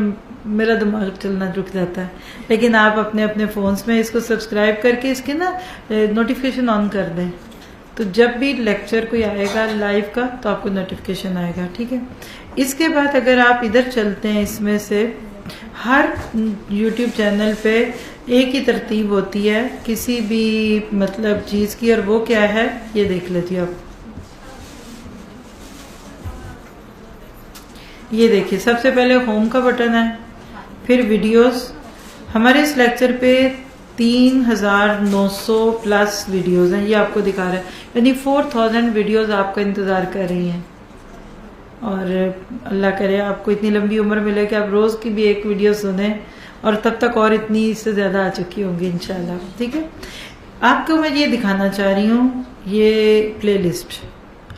D: میرا دماغ چلنا رک جاتا ہے، لیکن آپ اپنے اپنے فونز میں اس کو سبسکرائب کر کے اس کے نا نوٹیفیکیشن آن کر دیں، تو جب بھی لیکچر کوئی آئے گا لائیو کا تو آپ کو نوٹیفیکیشن آئے گا. ٹھیک ہے. اس کے بعد اگر آپ ادھر چلتے ہیں، اس میں سے ہر یوٹیوب چینل پہ ایک ہی ترتیب ہوتی ہے کسی بھی مطلب چیز کی، اور وہ کیا ہے یہ دیکھ لیجیے آپ. یہ دیکھیے سب سے پہلے ہوم کا بٹن ہے، پھر ویڈیوز. ہمارے اس لیکچر پہ 3900 پلس ویڈیوز ہیں، یہ آپ کو دکھا رہا ہے، یعنی 4000 ویڈیوز آپ کا انتظار کر رہی ہیں. اور اللہ کرے آپ کو اتنی لمبی عمر ملے کہ آپ روز کی بھی ایک ویڈیو سنیں، اور تب تک اور اتنی اس سے زیادہ آ چکی ہوں گی انشاءاللہ. ٹھیک ہے. آپ کو میں یہ دکھانا چاہ رہی ہوں، یہ پلے لسٹ.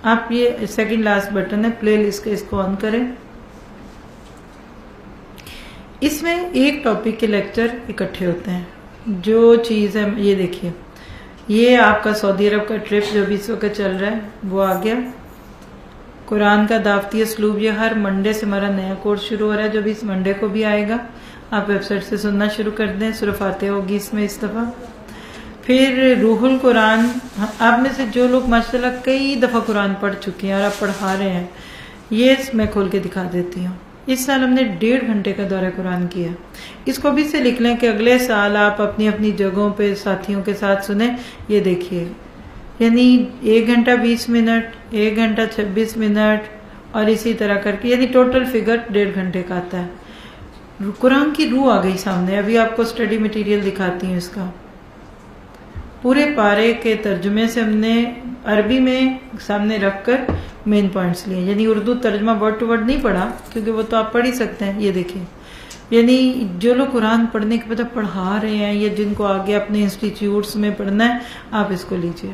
D: آپ یہ سیکنڈ لاسٹ بٹن ہے پلے لسٹ کا، اس کو آن کریں. اس میں ایک ٹاپک کے لیکچر اکٹھے ہوتے ہیں. جو چیز ہے یہ دیکھیے، یہ آپ کا سعودی عرب کا ٹرپ جو بھی اس وقت چل رہا ہے وہ آ گیا. قرآن کا دعوتی اسلوب، یہ ہر منڈے سے ہمارا نیا کورس شروع ہو رہا ہے جو بھی اس منڈے کو بھی آئے گا. آپ ویب سائٹ سے سننا شروع کر دیں. سورہ فاتحہ ہوگی اس میں اس دفعہ. پھر روح القرآن، آپ میں سے جو لوگ ماشاءاللہ کئی دفعہ قرآن پڑھ چکے ہیں اور آپ پڑھا رہے ہیں، یہ میں کھول کے دکھا دیتی ہوں. اس سال ہم نے 1.5 گھنٹے کا دورہ قرآن کیا. اس کو بھی سے لکھ لیں کہ اگلے سال آپ اپنی اپنی جگہوں پہ ساتھیوں کے ساتھ سنیں. یہ دیکھیے یعنی 1 گھنٹہ 20 منٹ، 1 گھنٹہ 26 منٹ، اور اسی طرح کر کے یعنی ٹوٹل فگر 1.5 گھنٹے کا آتا ہے. قرآن کی روح آ گئی سامنے. ابھی آپ کو اسٹڈی مٹیریل دکھاتی ہوں. اس کا پورے پارے کے ترجمے سے ہم نے عربی میں سامنے رکھ کر مین پوائنٹس لیے، یعنی اردو ترجمہ ورڈ ٹو ورڈ نہیں پڑھا کیونکہ وہ تو آپ پڑھ ہی سکتے ہیں. یہ دیکھیں، یعنی جو لوگ قرآن پڑھنے کے بعد پڑھا رہے ہیں یا جن کو آگے اپنے انسٹیٹیوٹس میں پڑھنا ہے، آپ اس کو لیجئے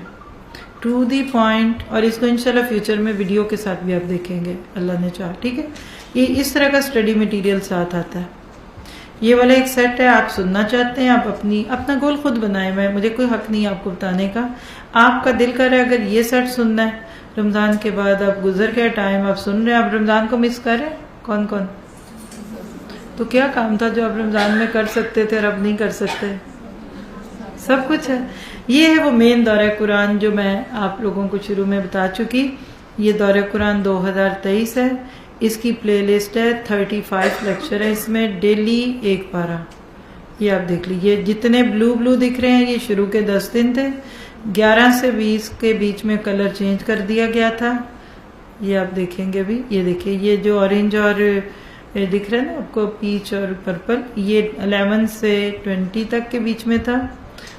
D: ٹو دی پوائنٹ. اور اس کو انشاءاللہ فیوچر میں ویڈیو کے ساتھ بھی آپ دیکھیں گے اللہ نے چاہا. ٹھیک ہے. یہ اس طرح کا اسٹڈی مٹیریل ساتھ آتا ہے. یہ والا ایک سیٹ ہے. آپ سننا چاہتے ہیں آپ اپنا گول خود بنائے. مجھے کوئی حق نہیں آپ کو بتانے کا. آپ کا دل کر رہا ہے اگر یہ سیٹ سننا ہے رمضان کے بعد، آپ گزر گیا ٹائم، آپ سن رہے ہیں، آپ رمضان کو مس کر رہے ہیں. کون کون؟ تو کیا کام تھا جو آپ رمضان میں کر سکتے تھے اور اب نہیں کر سکتے؟ سب کچھ ہے. یہ ہے وہ مین دورہ قرآن جو میں آپ لوگوں کو شروع میں بتا چکی. یہ دورہ قرآن 2023 ہے. اس کی پلے لسٹ ہے، 35 لیکچر ہے اس میں، ڈیلی ایک پارہ. یہ آپ دیکھ لیجیے. جتنے بلو دکھ رہے ہیں یہ شروع کے 10 دن تھے. 11 سے 20 کے بیچ میں کلر چینج کر دیا گیا تھا. یہ آپ دیکھیں گے بھی. یہ دیکھیں یہ جو اورنج اور دکھ رہا ہے نا آپ کو، پیچ اور پرپل، یہ 11 سے 20 تک کے بیچ میں تھا.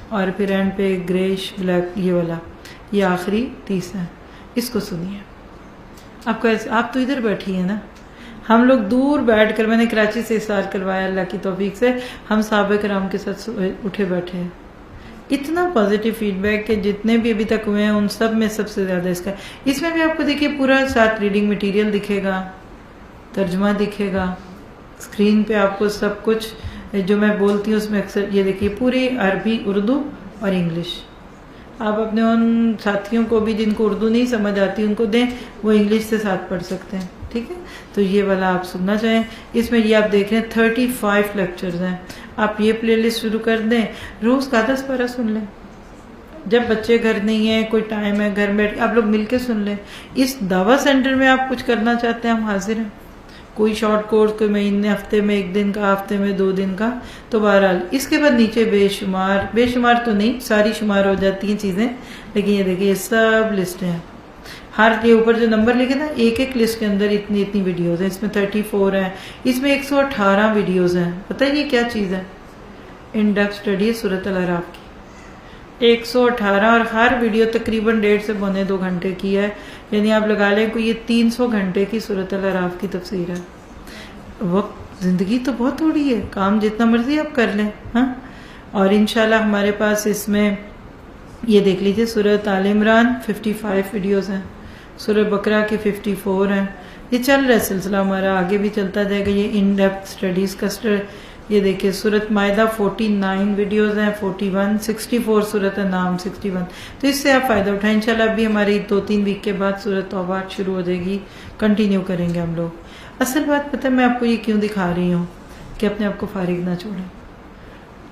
D: اور پھر اینڈ پہ گریش بلیک یہ والا، یہ آخری 30 ہے. اس کو سنیے. آپ کو آپ تو ادھر بیٹھی ہیں نا، ہم لوگ دور بیٹھ کر، میں نے کراچی سے اصرار کروایا اللہ کی توفیق سے، ہم صحابہ کرام کے ساتھ اٹھے بیٹھے ہیں. اتنا پازیٹیو فیڈ بیک کہ جتنے بھی ابھی تک ہوئے ہیں ان سب میں سب سے زیادہ اس کا. اس میں بھی آپ کو دیکھیے پورا ساتھ ریڈنگ مٹیریل دکھے گا، ترجمہ دکھے گا اسکرین پہ آپ کو سب کچھ جو میں بولتی ہوں اس میں اکثر. یہ دیکھیے پوری عربی، اردو اور انگلش. آپ اپنے ان ساتھیوں کو بھی جن کو اردو نہیں سمجھ آتی ان کو دیں، وہ انگلش سے ساتھ پڑھ سکتے ہیں. ٹھیک ہے. تو یہ والا آپ سننا چاہیں. اس میں یہ آپ دیکھ رہے ہیں 35 لیکچرز ہیں. آپ یہ پلے لسٹ شروع کر دیں، روز کا 10 پارہ سن لیں. جب بچے گھر نہیں ہیں، کوئی ٹائم ہے، گھر میں آپ لوگ مل کے سن لیں. اس دعویٰ سینٹر میں آپ کچھ کرنا چاہتے ہیں ہم حاضر ہیں. کوئی شارٹ کورس، کوئی مہینے، ہفتے میں 1 دن کا، ہفتے میں 2 دن کا. تو بہرحال اس کے بعد نیچے بے شمار تو نہیں، ساری شمار ہو جاتی ہیں چیزیں، لیکن یہ دیکھیں یہ سب لسٹیں ہیں. ہر کے اوپر جو نمبر لکھے نا، ایک لسٹ کے اندر اتنی ویڈیوز ہیں. اس میں 34 ہیں. اس میں 118 ویڈیوز ہیں. پتہ ہے یہ کیا چیز ہے؟ ان ڈیپتھ اسٹڈی سورۃ الاعراف کی 118، اور ہر ویڈیو تقریباً 1.5 سے 2 گھنٹے کی ہے. یعنی آپ لگا لیں کہ یہ 300 گھنٹے کی سورۃ الاعراف کی تفسیر ہے. وقت زندگی تو بہت تھوڑی ہے، کام جتنا مرضی آپ کر لیں. ہاں. اور انشاءاللہ ہمارے پاس اس میں یہ دیکھ لیجئے سورۃ آل عمران 55 ویڈیوز ہیں، سورہ بقرہ کے 54 ہیں. یہ چل رہا ہے سلسلہ ہمارا، آگے بھی چلتا جائے گا. یہ ان ڈیپتھ اسٹڈیز کا یہ دیکھیے سورۃ مائدہ 49 ویڈیوز ہیں، 41 64 سورۃ انعام 61. تو اس سے آپ فائدہ اٹھائیں. انشاءاللہ ابھی ہماری 2-3 ویک کے بعد سورۃ توبہ شروع ہو جائے گی، کنٹینیو کریں گے ہم لوگ. اصل بات پتہ ہے میں آپ کو یہ کیوں دکھا رہی ہوں کہ اپنے آپ کو فارغ نہ چھوڑیں.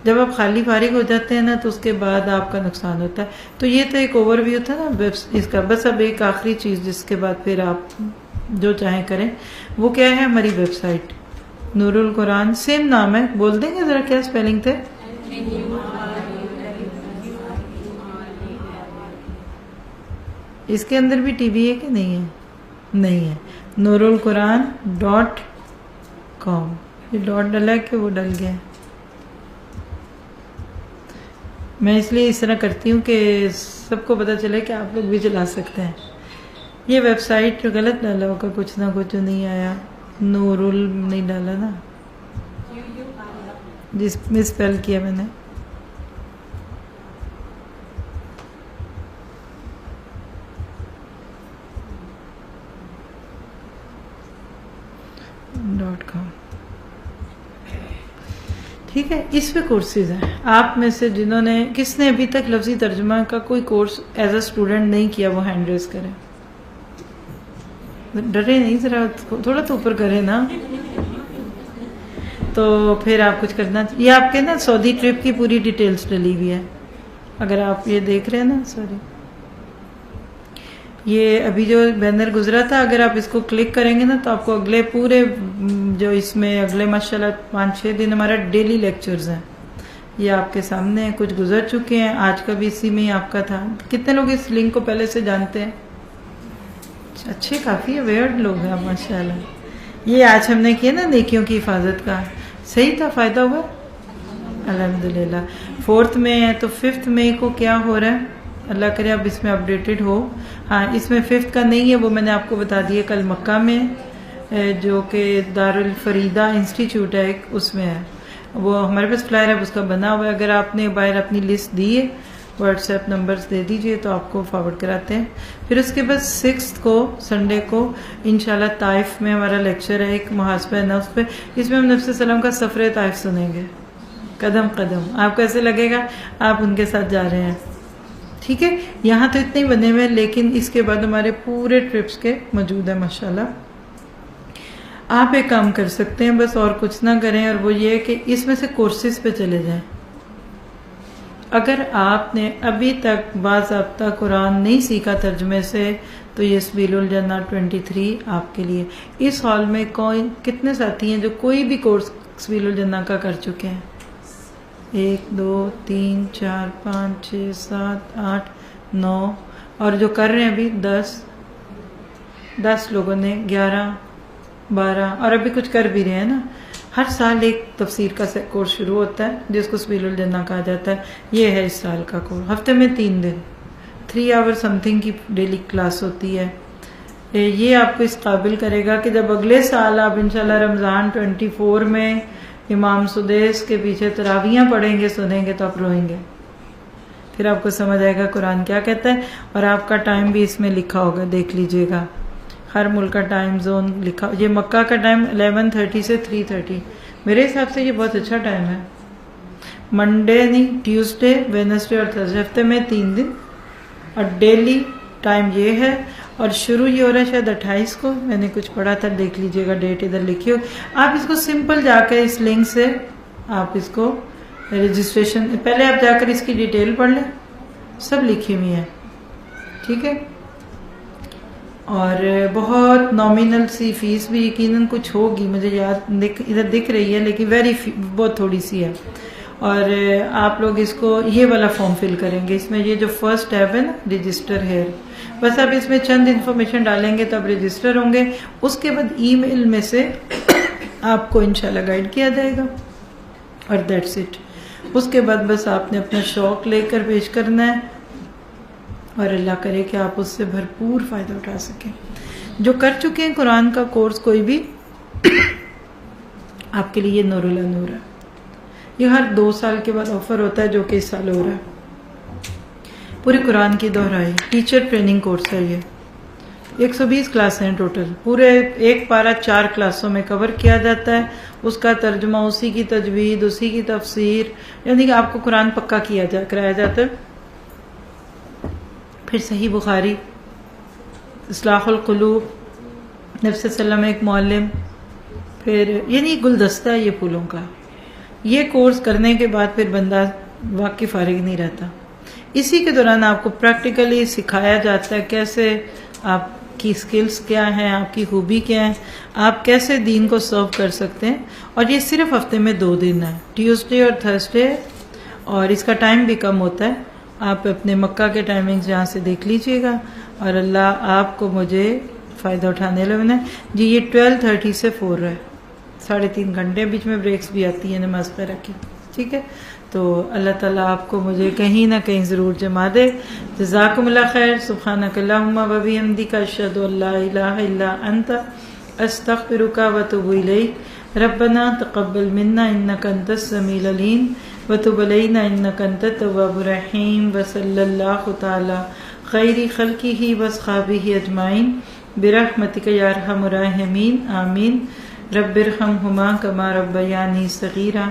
D: جب آپ خالی فارغ ہو جاتے ہیں نا تو اس کے بعد آپ کا نقصان ہوتا ہے. تو یہ تو ایک اوور ویو تھا نا اس کا. بس اب ایک آخری چیز جس کے بعد پھر آپ جو چاہیں کریں، وہ کیا ہے؟ ہماری ویب سائٹ نور القرآن، سیم نام ہے. بول دیں گے ذرا کیا اسپیلنگ تھے؟ اس کے اندر بھی ٹی وی ہے کہ نہیں ہے؟ نہیں ہے. nurulquran.com. یہ ڈاٹ ڈلا ہے کہ وہ ڈل گیا ہے؟ میں اس لیے اس طرح کرتی ہوں کہ سب کو پتہ چلے کہ آپ لوگ بھی چلا سکتے ہیں. یہ ویب سائٹ غلط ڈالا ہوگا، کچھ نہ کچھ نہیں آیا. نورل نہیں ڈالا نا، جس میں اسپیل کیا میں نے. .com. ٹھیک ہے. اس پہ کورسز ہیں. آپ میں سے جنہوں نے کس نے ابھی تک لفظی ترجمہ کا کوئی کورس ایز اے اسٹوڈنٹ نہیں کیا وہ ہینڈ ریز کرے. ڈرے نہیں، ذرا تھوڑا تو اوپر کرے نا. تو پھر آپ کچھ کرنا. یہ آپ کے نا سعودی ٹرپ کی پوری ڈیٹیلز ڈلی ہوئی ہے. اگر آپ یہ دیکھ رہے ہیں نا، سوری یہ ابھی جو بینر گزرا تھا، اگر آپ اس کو کلک کریں گے نا تو آپ کو اگلے پورے جو اس میں اگلے ماشاءاللہ 5-6 دن ہمارا ڈیلی لیکچرز ہیں. یہ آپ کے سامنے ہیں، کچھ گزر چکے ہیں. آج کا بھی اسی میں ہی آپ کا تھا. کتنے لوگ اس لنک کو پہلے سے جانتے ہیں؟ اچھے کافی اویئر لوگ ہیں ماشاءاللہ. یہ آج ہم نے کیا نا نیکیوں کی حفاظت کا، صحیح تھا، فائدہ ہوا الحمدللہ. 4 مئی ہے تو 5 مئی کو کیا ہو رہا ہے؟ اللہ کرے اب اس میں اپڈیٹڈ ہو. ہاں اس میں 5 کا نہیں ہے، وہ میں نے آپ کو بتا دیا. کل مکہ میں جو کہ دارالفریدہ انسٹیٹیوٹ ہے ایک، اس میں ہے. وہ ہمارے پاس فلائر ہے، اس کا بنا ہوا ہے. اگر آپ نے باہر اپنی لسٹ دی ہے، واٹس ایپ نمبرز دے دیجئے تو آپ کو فارورڈ کراتے ہیں. پھر اس کے بعد 6 کو سنڈے کو انشاءاللہ طائف میں ہمارا لیکچر ہے، ایک محاسبہ نفس پہ. اس میں ہم نفس سلام کا سفر طائف سنیں گے قدم قدم. آپ کو ایسے لگے گا آپ ان کے ساتھ جا رہے ہیں. ٹھیک ہے. یہاں تو اتنے ہی بنے ہوئے، لیکن اس کے بعد ہمارے پورے ٹرپس کے موجود ہیں ماشاءاللہ. آپ ایک کام کر سکتے ہیں، بس اور کچھ نہ کریں، اور وہ یہ کہ اس میں سے کورسز پہ چلے جائیں. اگر آپ نے ابھی تک باضابطہ قرآن نہیں سیکھا ترجمے سے تو یہ سبیل الجنہ 23 آپ کے لیے. اس ہال میں کتنے ساتھی ہیں جو کوئی بھی کورس سبیل الجنہ کا کر چکے ہیں؟ 1 2 3 4 5 6 7 8 9 اور جو کر رہے ہیں ابھی 10 لوگوں نے، 11 12 اور ابھی کچھ کر بھی رہے ہیں نا. ہر سال ایک تفسیر کا کورس شروع ہوتا ہے جس کو سبیل الجنہ کہا جاتا ہے. یہ ہے اس سال کا کورس. ہفتے میں 3 دن 3 آور سم تھنگ کی ڈیلی کلاس ہوتی ہے. یہ آپ کو اس قابل کرے گا کہ جب اگلے سال آپ انشاءاللہ رمضان 24 میں امام سدیس کے پیچھے تراویحاں پڑھیں گے، سنیں گے تو آپ روئیں گے. پھر آپ کو سمجھ آئے گا قرآن کیا کہتا ہے. اور آپ کا ٹائم بھی اس میں لکھا ہوگا، دیکھ لیجئے گا. ہر ملک کا ٹائم زون لکھا. یہ مکہ کا ٹائم 11:30 سے 3:30. میرے حساب سے یہ بہت اچھا ٹائم ہے. منڈے نہیں، ٹیوزڈے، وینسڈے اور تھرسڈے، ہفتے میں 3 دن. اور ڈیلی ٹائم یہ ہے. اور شروع یہ ہو رہا ہے شاید 28 کو، میں نے کچھ پڑھا تھا، دیکھ لیجئے گا، ڈیٹ ادھر لکھی ہو. آپ اس کو سمپل جا کر اس لنک سے آپ اس کو رجسٹریشن، پہلے آپ جا کر اس کی ڈیٹیل پڑھ لیں، سب لکھی ہوئی ہے. ٹھیک ہے. اور بہت نامینل سی فیس بھی یقیناً کچھ ہوگی، مجھے یاد ادھر دکھ رہی ہے، لیکن بہت تھوڑی سی ہے. اور آپ لوگ اس کو یہ والا فارم فل کریں گے. اس میں یہ جو فرسٹ ٹیب ہے نا، رجسٹر ہیئر، بس آپ اس میں چند انفارمیشن ڈالیں گے تو آپ رجسٹر ہوں گے. اس کے بعد ای میل میں سے آپ کو انشاءاللہ گائیڈ کیا جائے گا، اور دیٹس اٹ. اس کے بعد بس آپ نے اپنا شوق لے کر پیش کرنا ہے، اور اللہ کرے کہ آپ اس سے بھرپور فائدہ اٹھا سکیں. جو کر چکے ہیں قرآن کا کورس کوئی بھی، آپ کے لیے نور اللہ نور ہے. یہ ہر 2 سال کے بعد آفر ہوتا ہے، جو کہ اس سال ہو رہا ہے. پورے قرآن کی دہرائی ٹیچر ٹریننگ کورس ہے. یہ 120 کلاس ہیں ٹوٹل. پورے ایک پارہ 4 کلاسوں میں کور کیا جاتا ہے، اس کا ترجمہ، اسی کی تجوید، اسی کی تفسیر، یعنی کہ آپ کو قرآن پکا کرایا جاتا ہے۔ پھر صحیح بخاری، اصلاح القلوب، نبی صلی اللہ علیہ وسلم ایک معلم، پھر یعنی گلدستہ ہے یہ پھولوں کا۔ یہ کورس کرنے کے بعد پھر بندہ واقعی فارغ نہیں رہتا۔ اسی کے دوران آپ کو پریکٹیکلی سکھایا جاتا ہے کیسے آپ کی سکلز کیا ہیں، آپ کی خوبی کیا ہے، آپ کیسے دین کو سرو کر سکتے ہیں۔ اور یہ صرف ہفتے میں 2 دن ہے، ٹیوزڈے اور تھرسڈے، اور اس کا ٹائم بھی کم ہوتا ہے۔ آپ اپنے مکہ کے ٹائمنگز یہاں سے دیکھ لیجئے گا، اور اللہ آپ کو مجھے فائدہ اٹھانے لگنا ہے جی۔ یہ 12:30 سے 4 ہے، 3.5 گھنٹے، بیچ میں بریکس بھی آتی ہیں نماز پڑھ رکھی، ٹھیک ہے۔ تو اللہ تعالیٰ آپ کو مجھے کہیں نہ کہیں ضرور جما دے۔ جزاکم اللہ خیر۔ سبحانک اللہم و بحمدک، اشہد ان لا الہ الا انت، استغفرک و اتوب الیک۔ ربنا تقبل منا انک انت السمیع العلیم وتب علینا انک انت التواب الرحیم، وصلی اللہ تعالی خیر خلقہ واصحابہ اجمعین برحمتک یا ارحم الراحمین، آمین۔ رب ارحمہما کما ربیانی صغیرا۔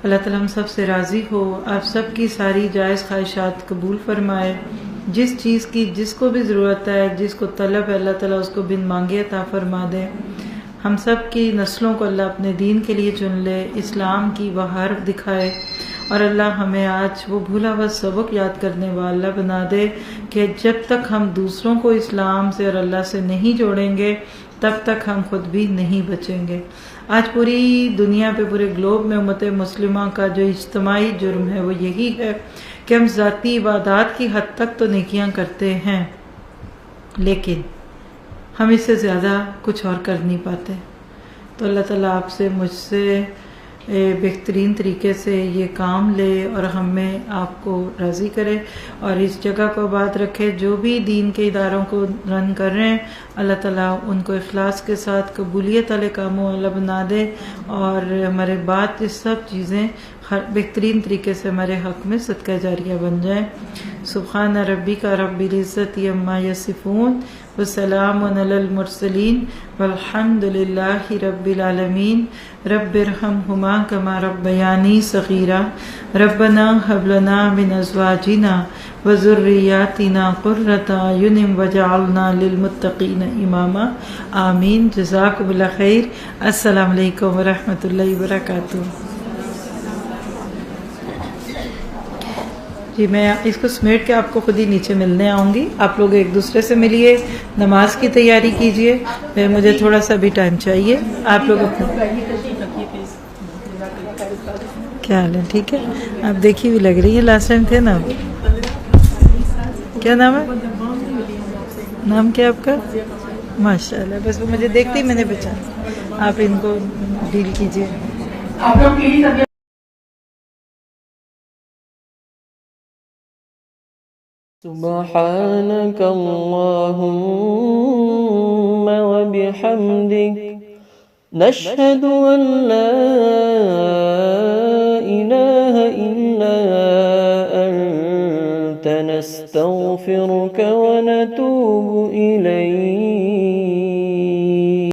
D: اللہ تعالیٰ ہم سب سے راضی ہو، آپ سب کی ساری جائز خواہشات قبول فرمائے۔ جس چیز کی جس کو بھی ضرورت ہے، جس کو طلب ہے، اللہ تعالیٰ اس کو بن مانگے عطا فرما دے۔ ہم سب کی نسلوں کو اللہ اپنے دین کے لیے چن لے، اسلام کی بہار دکھائے، اور اللہ ہمیں آج وہ بھولا ہوا سبق یاد کرنے والا بنا دے کہ جب تک ہم دوسروں کو اسلام سے اور اللہ سے نہیں جوڑیں گے تب تک ہم خود بھی نہیں بچیں گے۔ آج پوری دنیا پہ، پورے گلوب میں امت مسلمہ کا جو اجتماعی جرم ہے وہ یہی ہے کہ ہم ذاتی عبادات کی حد تک تو نیکیاں کرتے ہیں، لیکن ہم اس سے زیادہ کچھ اور کر نہیں پاتے۔ تو اللہ تعالیٰ آپ سے، مجھ سے بہترین طریقے سے یہ کام لے اور ہمیں آپ کو راضی کرے، اور اس جگہ کو آباد رکھے۔ جو بھی دین کے اداروں کو رن کر رہے ہیں، اللہ تعالیٰ ان کو اخلاص کے ساتھ قبولیت والے کاموں والا بنا دے، اور ہمارے بعد یہ سب چیزیں بہترین طریقے سے ہمارے حق میں صدقہ جاریہ بن جائیں۔ سبحان ربک رب العزت عما یصفون وسلام علی المرسلین والحمد للہ رب العالمین۔ رب ارحمہما کما ربیانی صغیرا۔ ربنا ھب لنا من ازواجنا وذریاتنا قرۃ اعین واجعلنا للمتقین اماما، آمین۔ جزاکم اللہ خیر۔ السلام علیکم ورحمۃ اللہ وبرکاتہ۔ جی میں اس کو سمیٹ کے آپ کو خود ہی نیچے ملنے آؤں گی، آپ لوگ ایک دوسرے سے ملیے، نماز کی تیاری کیجئے، مجھے تھوڑا سا بھی ٹائم چاہیے۔ آپ لوگ کیا حال ہے؟ ٹھیک ہے، آپ دیکھی ہوئی لگ رہی ہے، لاسٹ ٹائم تھے نا۔ کیا نام ہے؟ نام کیا آپ کا؟ ماشاء اللہ، بس وہ مجھے دیکھتے ہی میں نے پہچانا۔ آپ ان کو ڈیل کیجئے۔
E: سبحانك اللهم وبحمدك، نشهد أن لا إله إلا أنت، نستغفرك ونتوب إليك۔